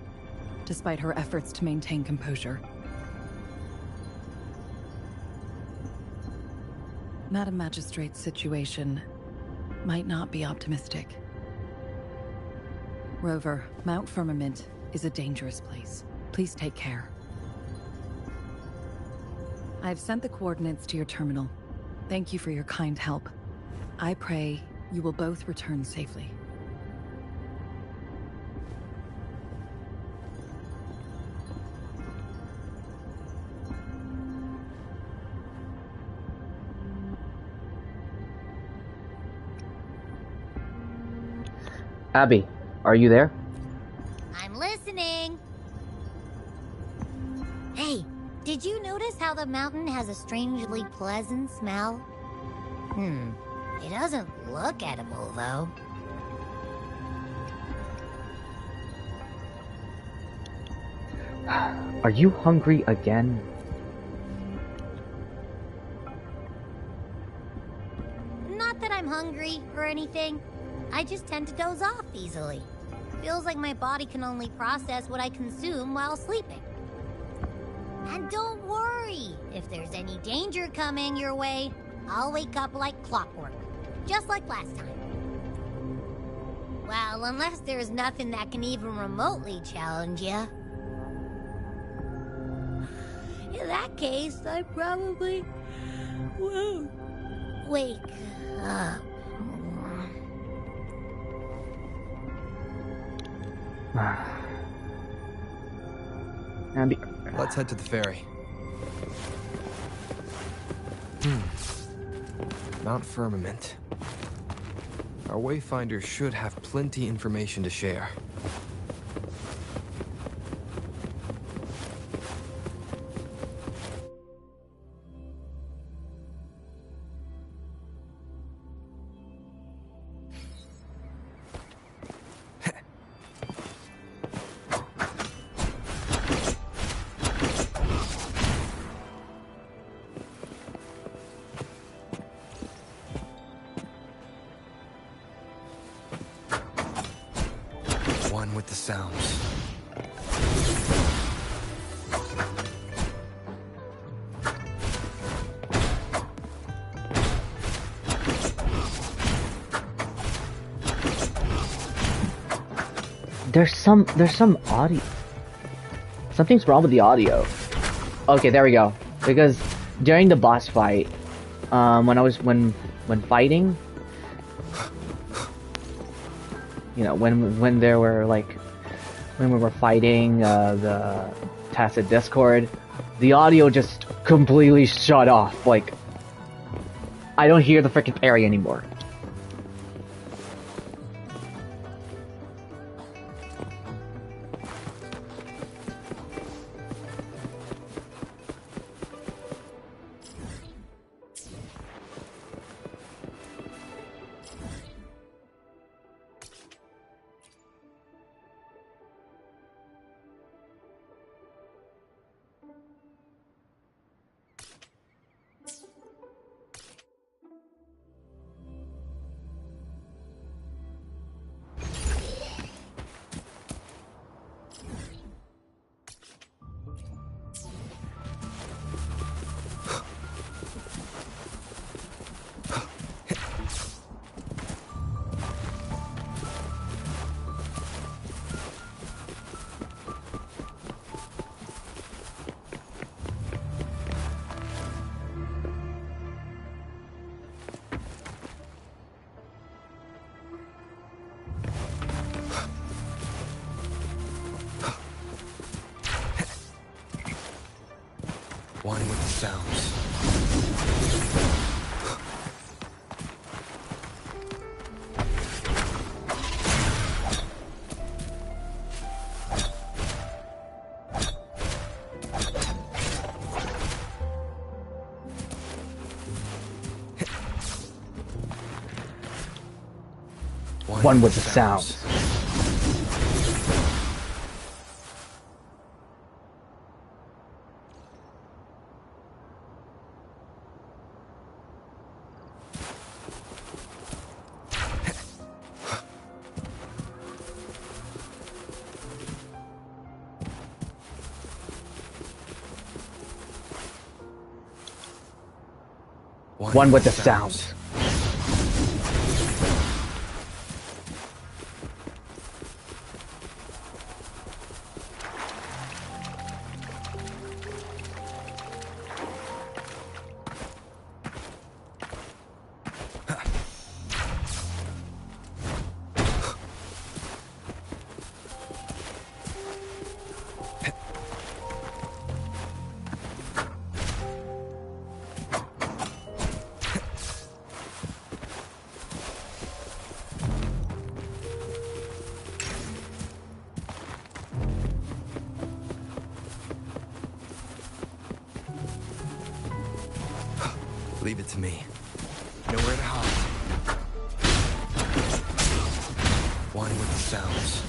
despite her efforts to maintain composure. Madam Magistrate's situation might not be optimistic. Rover, Mount Firmament is a dangerous place. Please take care. I've sent the coordinates to your terminal. Thank you for your kind help. I pray you will both return safely. Abby, are you there? I'm listening. Hey, did you notice how the mountain has a strangely pleasant smell? It doesn't look edible, though. Are you hungry again? Not that I'm hungry or anything. I just tend to doze off easily. Feels like my body can only process what I consume while sleeping. And don't worry, if there's any danger coming your way, I'll wake up like clockwork, just like last time. Well, unless there's nothing that can even remotely challenge you. In that case, I probably won't wake up. Abby, let's head to the ferry. Mount Firmament. Our wayfinder should have plenty information to share. sounds. There's some audio. Something's wrong with the audio. Okay, there we go. Because during the boss fight, when fighting, you know, when there were like, when we were fighting the Tacit Discord, the audio just completely shut off. Like, I don't hear the freaking parry anymore. One with the sounds. One with the sounds. One with the sounds. Leave it to me. Nowhere to hide. One with the sounds.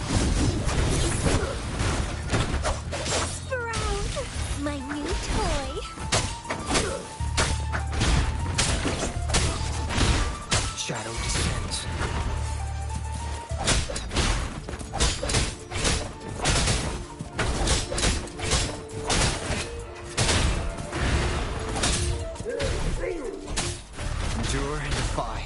Sprout, my new toy. Shadow descends. Endure and defy.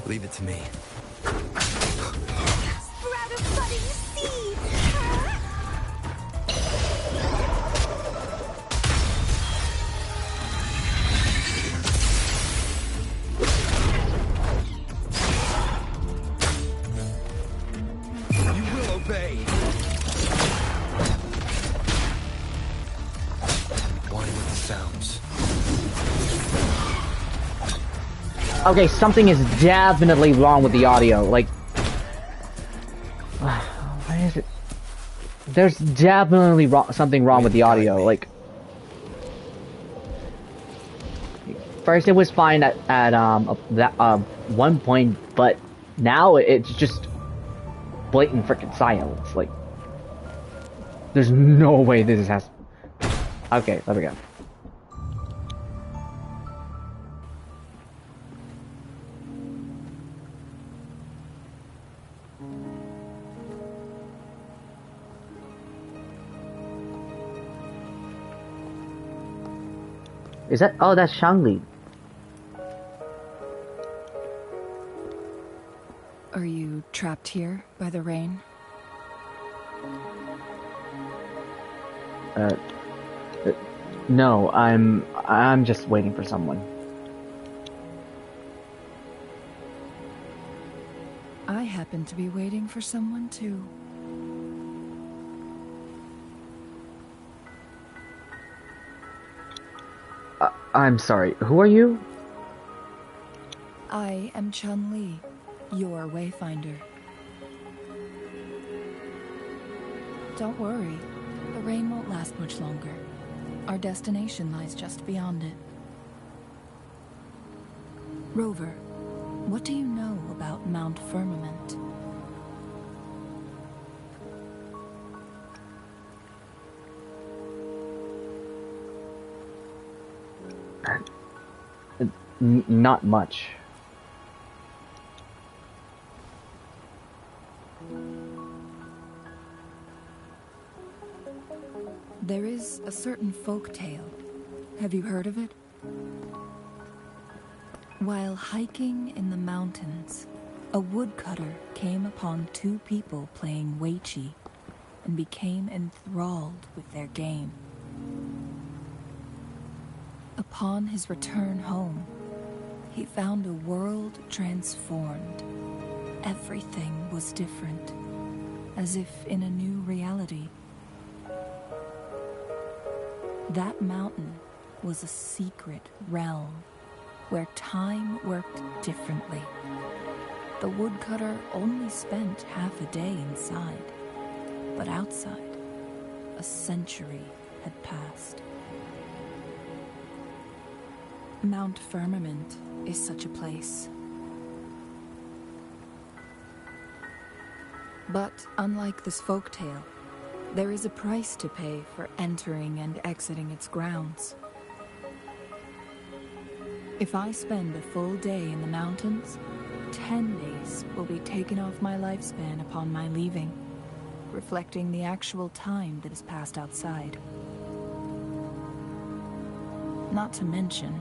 Leave it to me. Sprout of budding seeds. You will obey. One with the sounds. Okay, something is definitely wrong with the audio. Like, why is it? There's definitely something wrong with the audio. Like, first it was fine at one point, but now it's just blatant freaking silence. Like, there's no way this has. Okay, there we go. Is that? Oh, that's Shangli. Are you trapped here by the rain? No, I'm just waiting for someone. I happen to be waiting for someone too. I'm sorry, who are you? I am Chun-Li, your wayfinder. Don't worry, the rain won't last much longer. Our destination lies just beyond it. Rover, what do you know about Mount Firmament? Not much. There is a certain folk tale. Have you heard of it? While hiking in the mountains, a woodcutter came upon two people playing Weiqi and became enthralled with their game. Upon his return home, he found a world transformed. Everything was different, as if in a new reality. That mountain was a secret realm where time worked differently. The woodcutter only spent half a day inside, but outside, a century had passed. Mount Firmament is such a place. But unlike this folktale, there is a price to pay for entering and exiting its grounds. If I spend a full day in the mountains, 10 days will be taken off my lifespan upon my leaving, reflecting the actual time that is passed outside. Not to mention,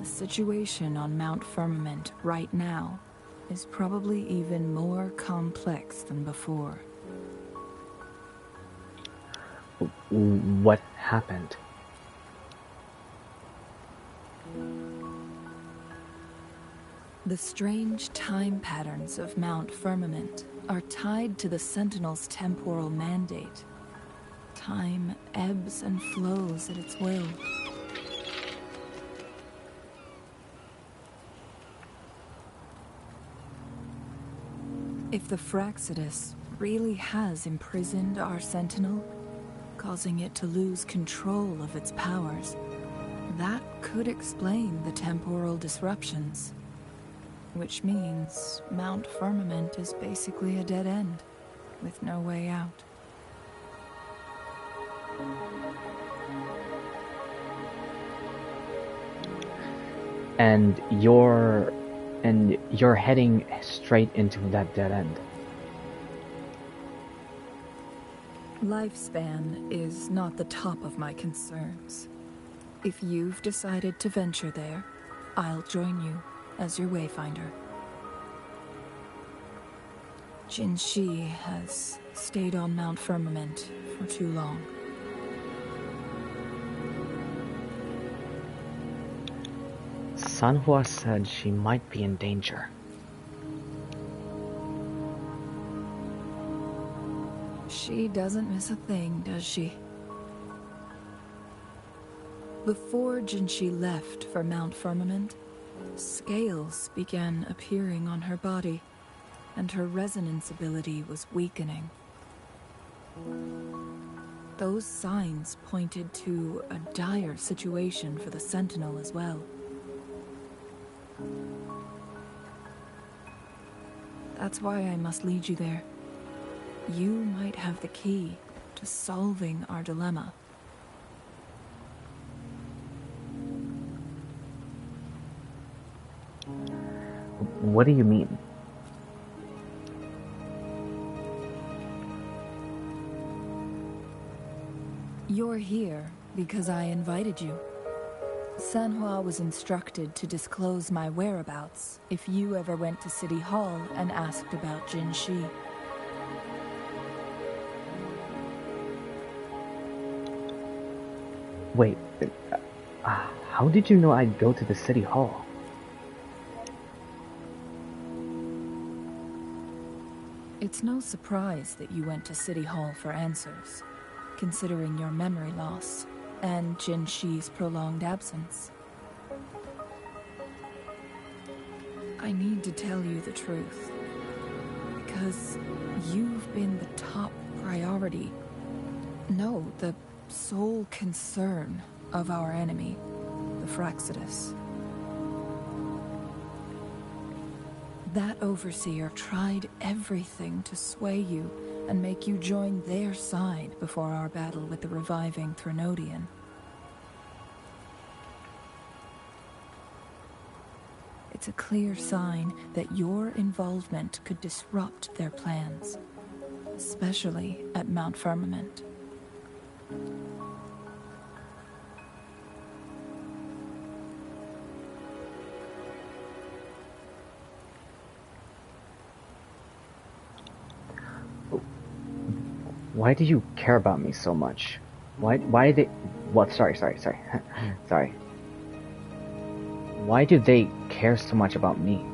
the situation on Mount Firmament right now is probably even more complex than before. What happened? The strange time patterns of Mount Firmament are tied to the Sentinel's temporal mandate. Time ebbs and flows at its will. If the Fraxidus really has imprisoned our Sentinel, causing it to lose control of its powers, that could explain the temporal disruptions. Which means Mount Firmament is basically a dead end, with no way out. And you're heading straight into that dead end. Lifespan is not the top of my concerns. If you've decided to venture there, I'll join you as your wayfinder. Jin Shi has stayed on Mount Firmament for too long. Sanhua said she might be in danger. She doesn't miss a thing, does she? Before Jinshi left for Mount Firmament, Scales began appearing on her body, and her resonance ability was weakening. Those signs pointed to a dire situation for the Sentinel as well. That's why I must lead you there. You might have the key to solving our dilemma. What do you mean? You're here because I invited you. Sanhua was instructed to disclose my whereabouts if you ever went to City Hall and asked about Jinshi. Wait, how did you know I'd go to the City Hall? It's no surprise that you went to City Hall for answers, considering your memory loss and Jinshi's prolonged absence. I need to tell you the truth, because you've been the top priority. No, the sole concern of our enemy, the Fraxidus. That overseer tried everything to sway you and make you join their side before our battle with the reviving Threnodian. It's a clear sign that your involvement could disrupt their plans, especially at Mount Firmament. Why do you care about me so much? Why they... What? Sorry. Sorry. Why do they care so much about me?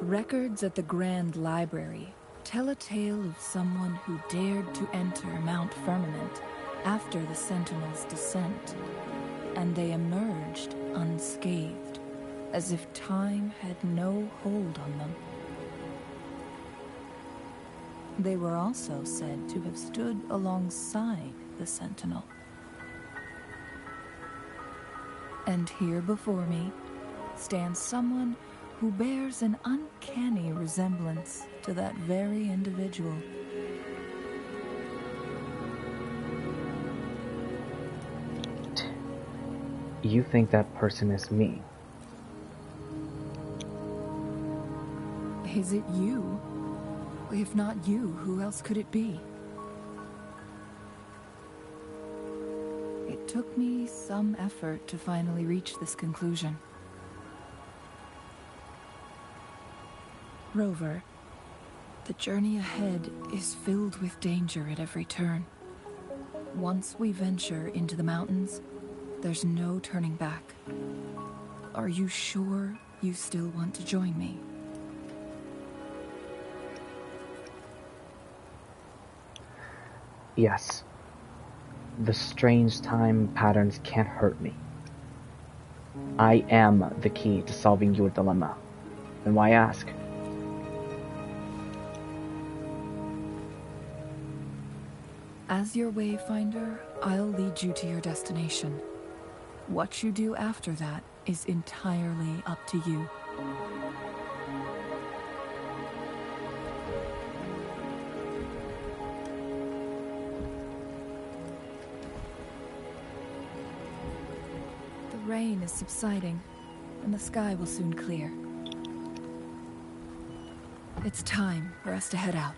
Records at the Grand Library tell a tale of someone who dared to enter Mount Firmament after the Sentinel's descent, and they emerged unscathed, as if time had no hold on them. They were also said to have stood alongside the Sentinel. And here before me stands someone who bears an uncanny resemblance to that very individual. You think that person is me? Is it you? If not you, who else could it be? It took me some effort to finally reach this conclusion. Rover, the journey ahead is filled with danger at every turn. Once we venture into the mountains, there's no turning back. Are you sure you still want to join me? Yes. The strange time patterns can't hurt me. I am the key to solving your dilemma. Then why ask? As your wayfinder, I'll lead you to your destination. What you do after that is entirely up to you. The rain is subsiding, and the sky will soon clear. It's time for us to head out.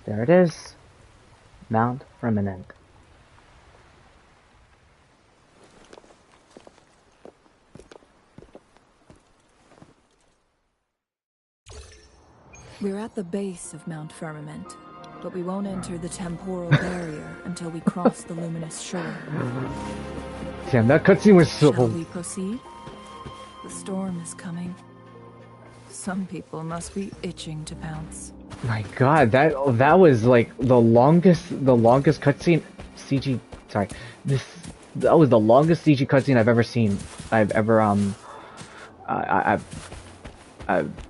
There it is. Mount Firmament. We're at the base of Mount Firmament, but we won't enter the temporal barrier until we cross the luminous shore. Damn, that cutscene was so... Shall we proceed? The storm is coming. Some people must be itching to pounce. My god, that was like the longest cutscene CG. Sorry, that was the longest CG cutscene I've ever seen. I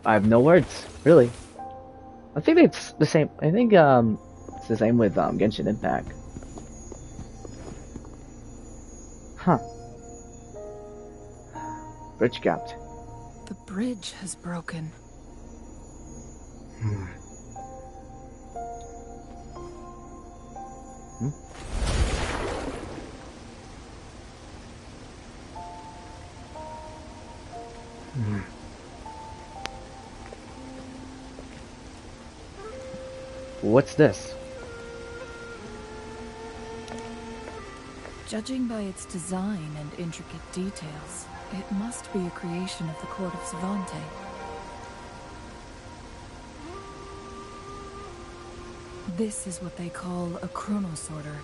have no words, really. I think it's the same. I think it's the same with Genshin Impact. Huh. Bridge gapped. The bridge has broken. Hmm. What's this? Judging by its design and intricate details, it must be a creation of the court of Savante. This is what they call a chronosorter.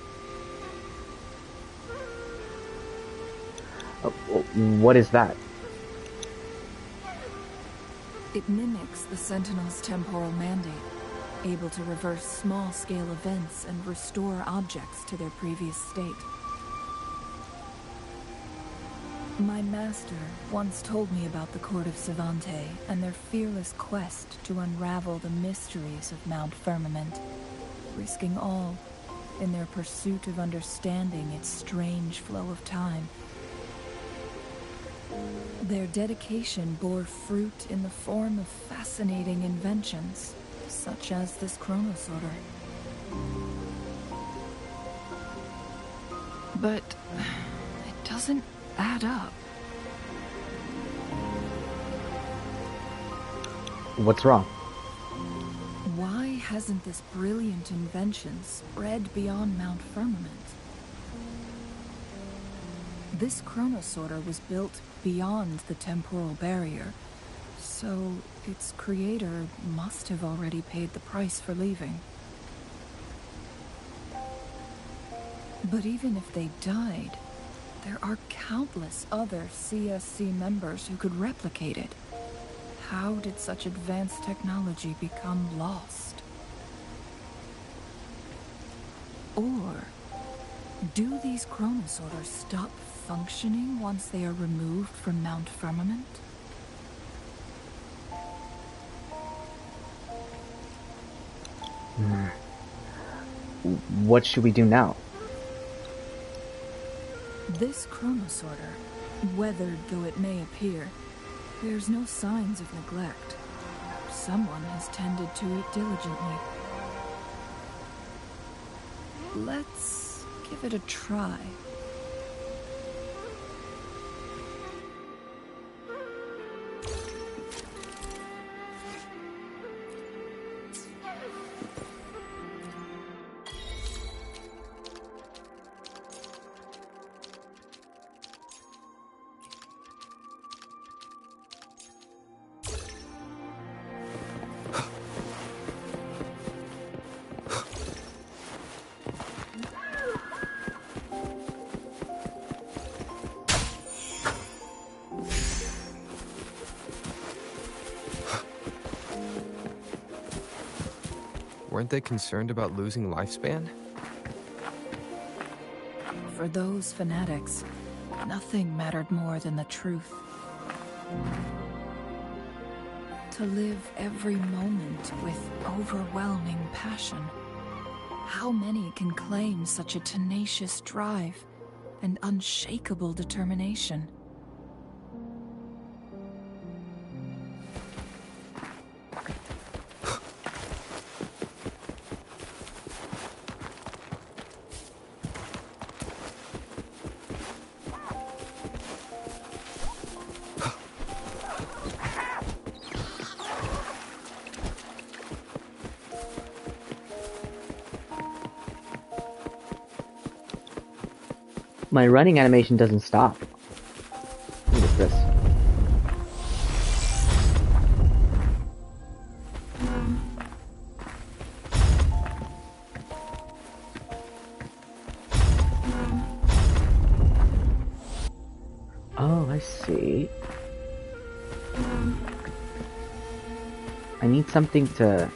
What is that? It mimics the Sentinel's temporal mandate, able to reverse small-scale events and restore objects to their previous state. My master once told me about the Court of Savante and their fearless quest to unravel the mysteries of Mount Firmament, risking all in their pursuit of understanding its strange flow of time. Their dedication bore fruit in the form of fascinating inventions, such as this chronosorter. But it doesn't add up. What's wrong? Why hasn't this brilliant invention spread beyond Mount Firmament? This chronosorter was built beyond the temporal barrier, so its creator must have already paid the price for leaving. But even if they died, there are countless other CSC members who could replicate it. How did such advanced technology become lost? Or do these chronosorters stop functioning once they are removed from Mount Firmament? What should we do now? This chronosorter, weathered though it may appear, bears no signs of neglect. Someone has tended to it diligently. Let's give it a try. Weren't they concerned about losing lifespan? For those fanatics, nothing mattered more than the truth. To live every moment with overwhelming passion. How many can claim such a tenacious drive and unshakable determination? My running animation doesn't stop. What is this? Oh, I see. I need something to...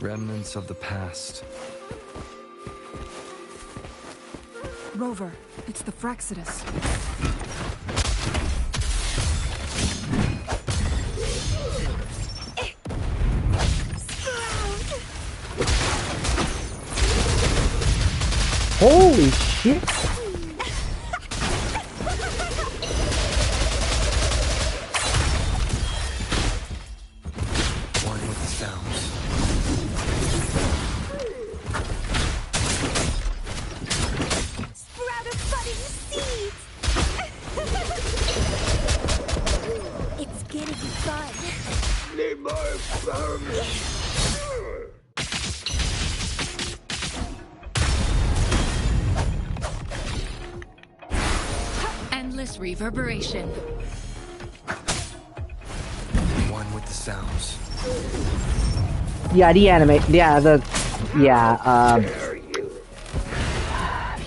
Remnants of the past. Rover, it's the Fraxidus. Holy shit! One with the sounds. Sprout of budding seeds! It's getting fun. Need more fun. Endless reverberation. One with the sounds. Yeah, the anime. Yeah, the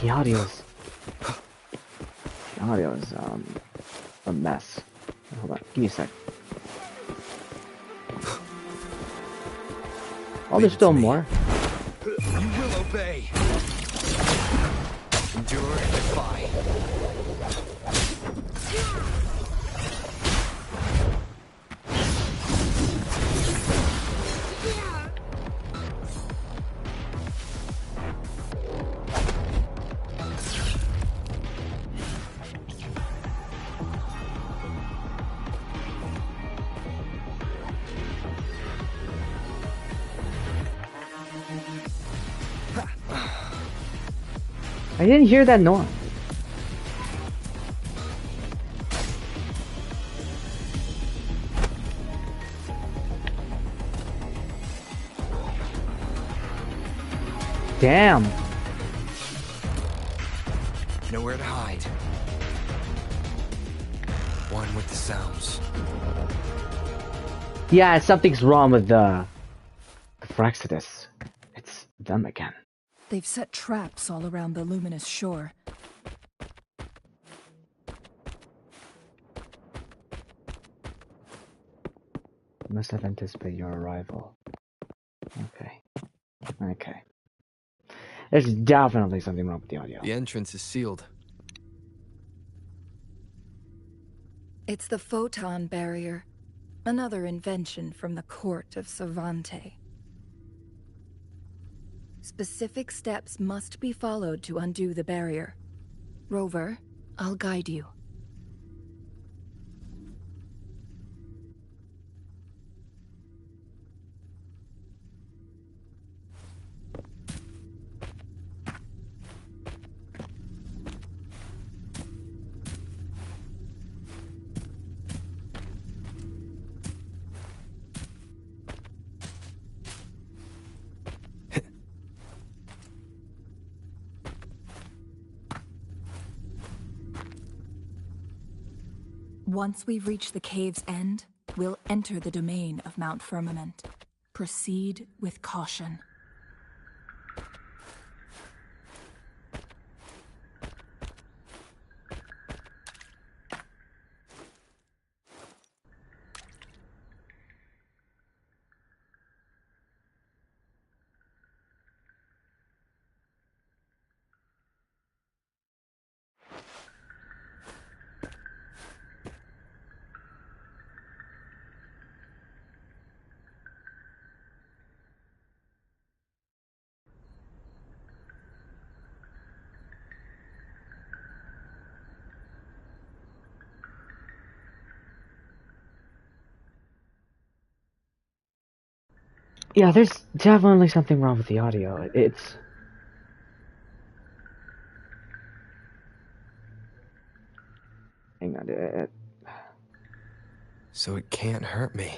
audio's a mess. Hold on, give me a sec. Oh, there's still more. You will obey. Endure and defy. I didn't hear that noise. Damn. Nowhere to hide. One with the sounds. Yeah, something's wrong with the Fraxidus. It's them again. They've set traps all around the luminous shore. Must have anticipated your arrival. Okay. Okay. There's definitely something wrong with the audio. The entrance is sealed. It's the photon barrier, another invention from the court of Savante. Specific steps must be followed to undo the barrier. Rover, I'll guide you. Once we've reached the cave's end, we'll enter the domain of Mount Firmament. Proceed with caution. Yeah, there's definitely something wrong with the audio. It's... Hang on. So it can't hurt me.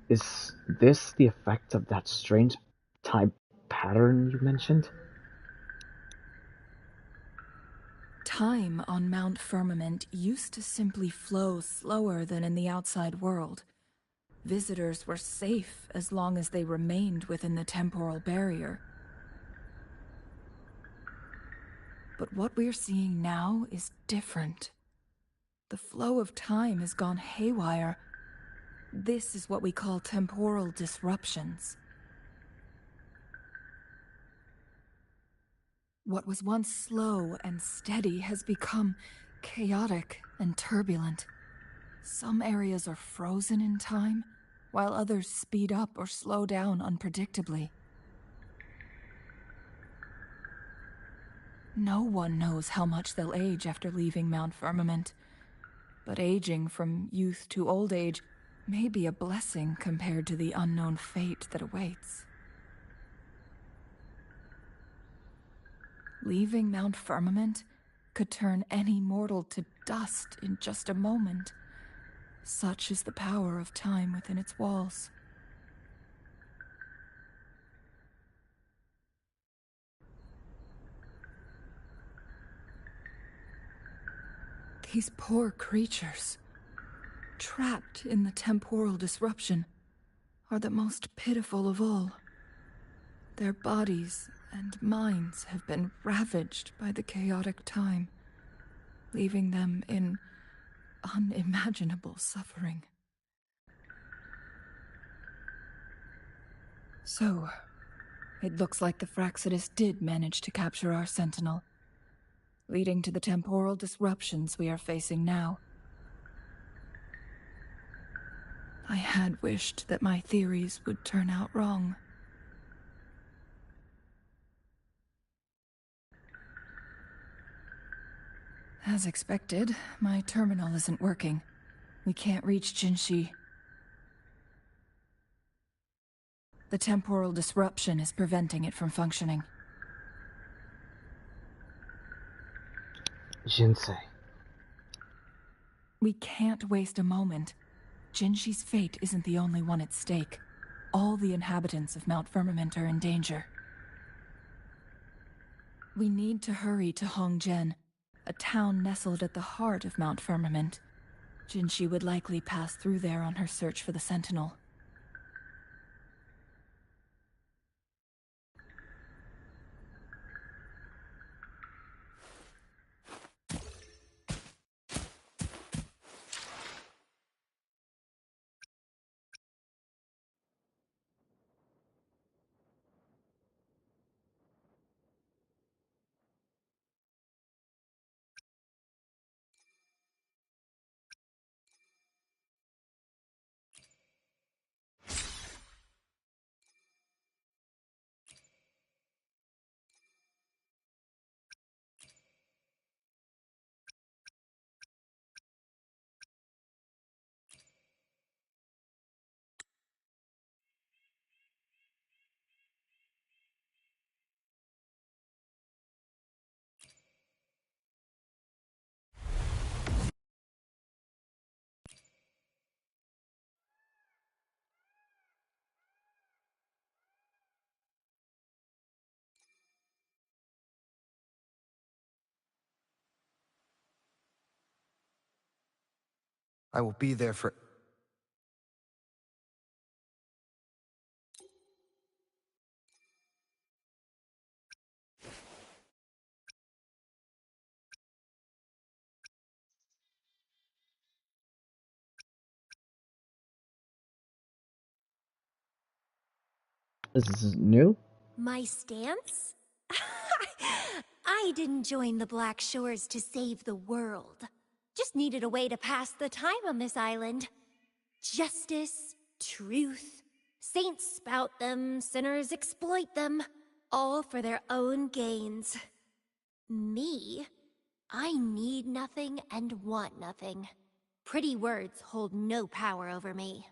Is this the effect of that strange time pattern you mentioned? Time on Mount Firmament used to simply flow slower than in the outside world. Visitors were safe as long as they remained within the temporal barrier. But what we're seeing now is different. The flow of time has gone haywire. This is what we call temporal disruptions. What was once slow and steady has become chaotic and turbulent. Some areas are frozen in time, while others speed up or slow down unpredictably. No one knows how much they'll age after leaving Mount Firmament, but aging from youth to old age may be a blessing compared to the unknown fate that awaits. Leaving Mount Firmament could turn any mortal to dust in just a moment. Such is the power of time within its walls. These poor creatures, trapped in the temporal disruption, are the most pitiful of all. Their bodies and minds have been ravaged by the chaotic time, leaving them in unimaginable suffering. So, it looks like the Fraxidus did manage to capture our sentinel, leading to the temporal disruptions we are facing now. I had wished that my theories would turn out wrong. As expected, my terminal isn't working. We can't reach Jinshi. The temporal disruption is preventing it from functioning. Jinsei. We can't waste a moment. Jinshi's fate isn't the only one at stake. All the inhabitants of Mount Firmament are in danger. We need to hurry to Hongjian, a town nestled at the heart of Mount Firmament. Jinshi would likely pass through there on her search for the Sentinel. I will be there for... This is new? My stance? I didn't join the Black Shores to save the world. Just needed a way to pass the time on this island. Justice, truth, Saints spout them, sinners exploit them, all for their own gains. Me? I need nothing and want nothing. Pretty words hold no power over me.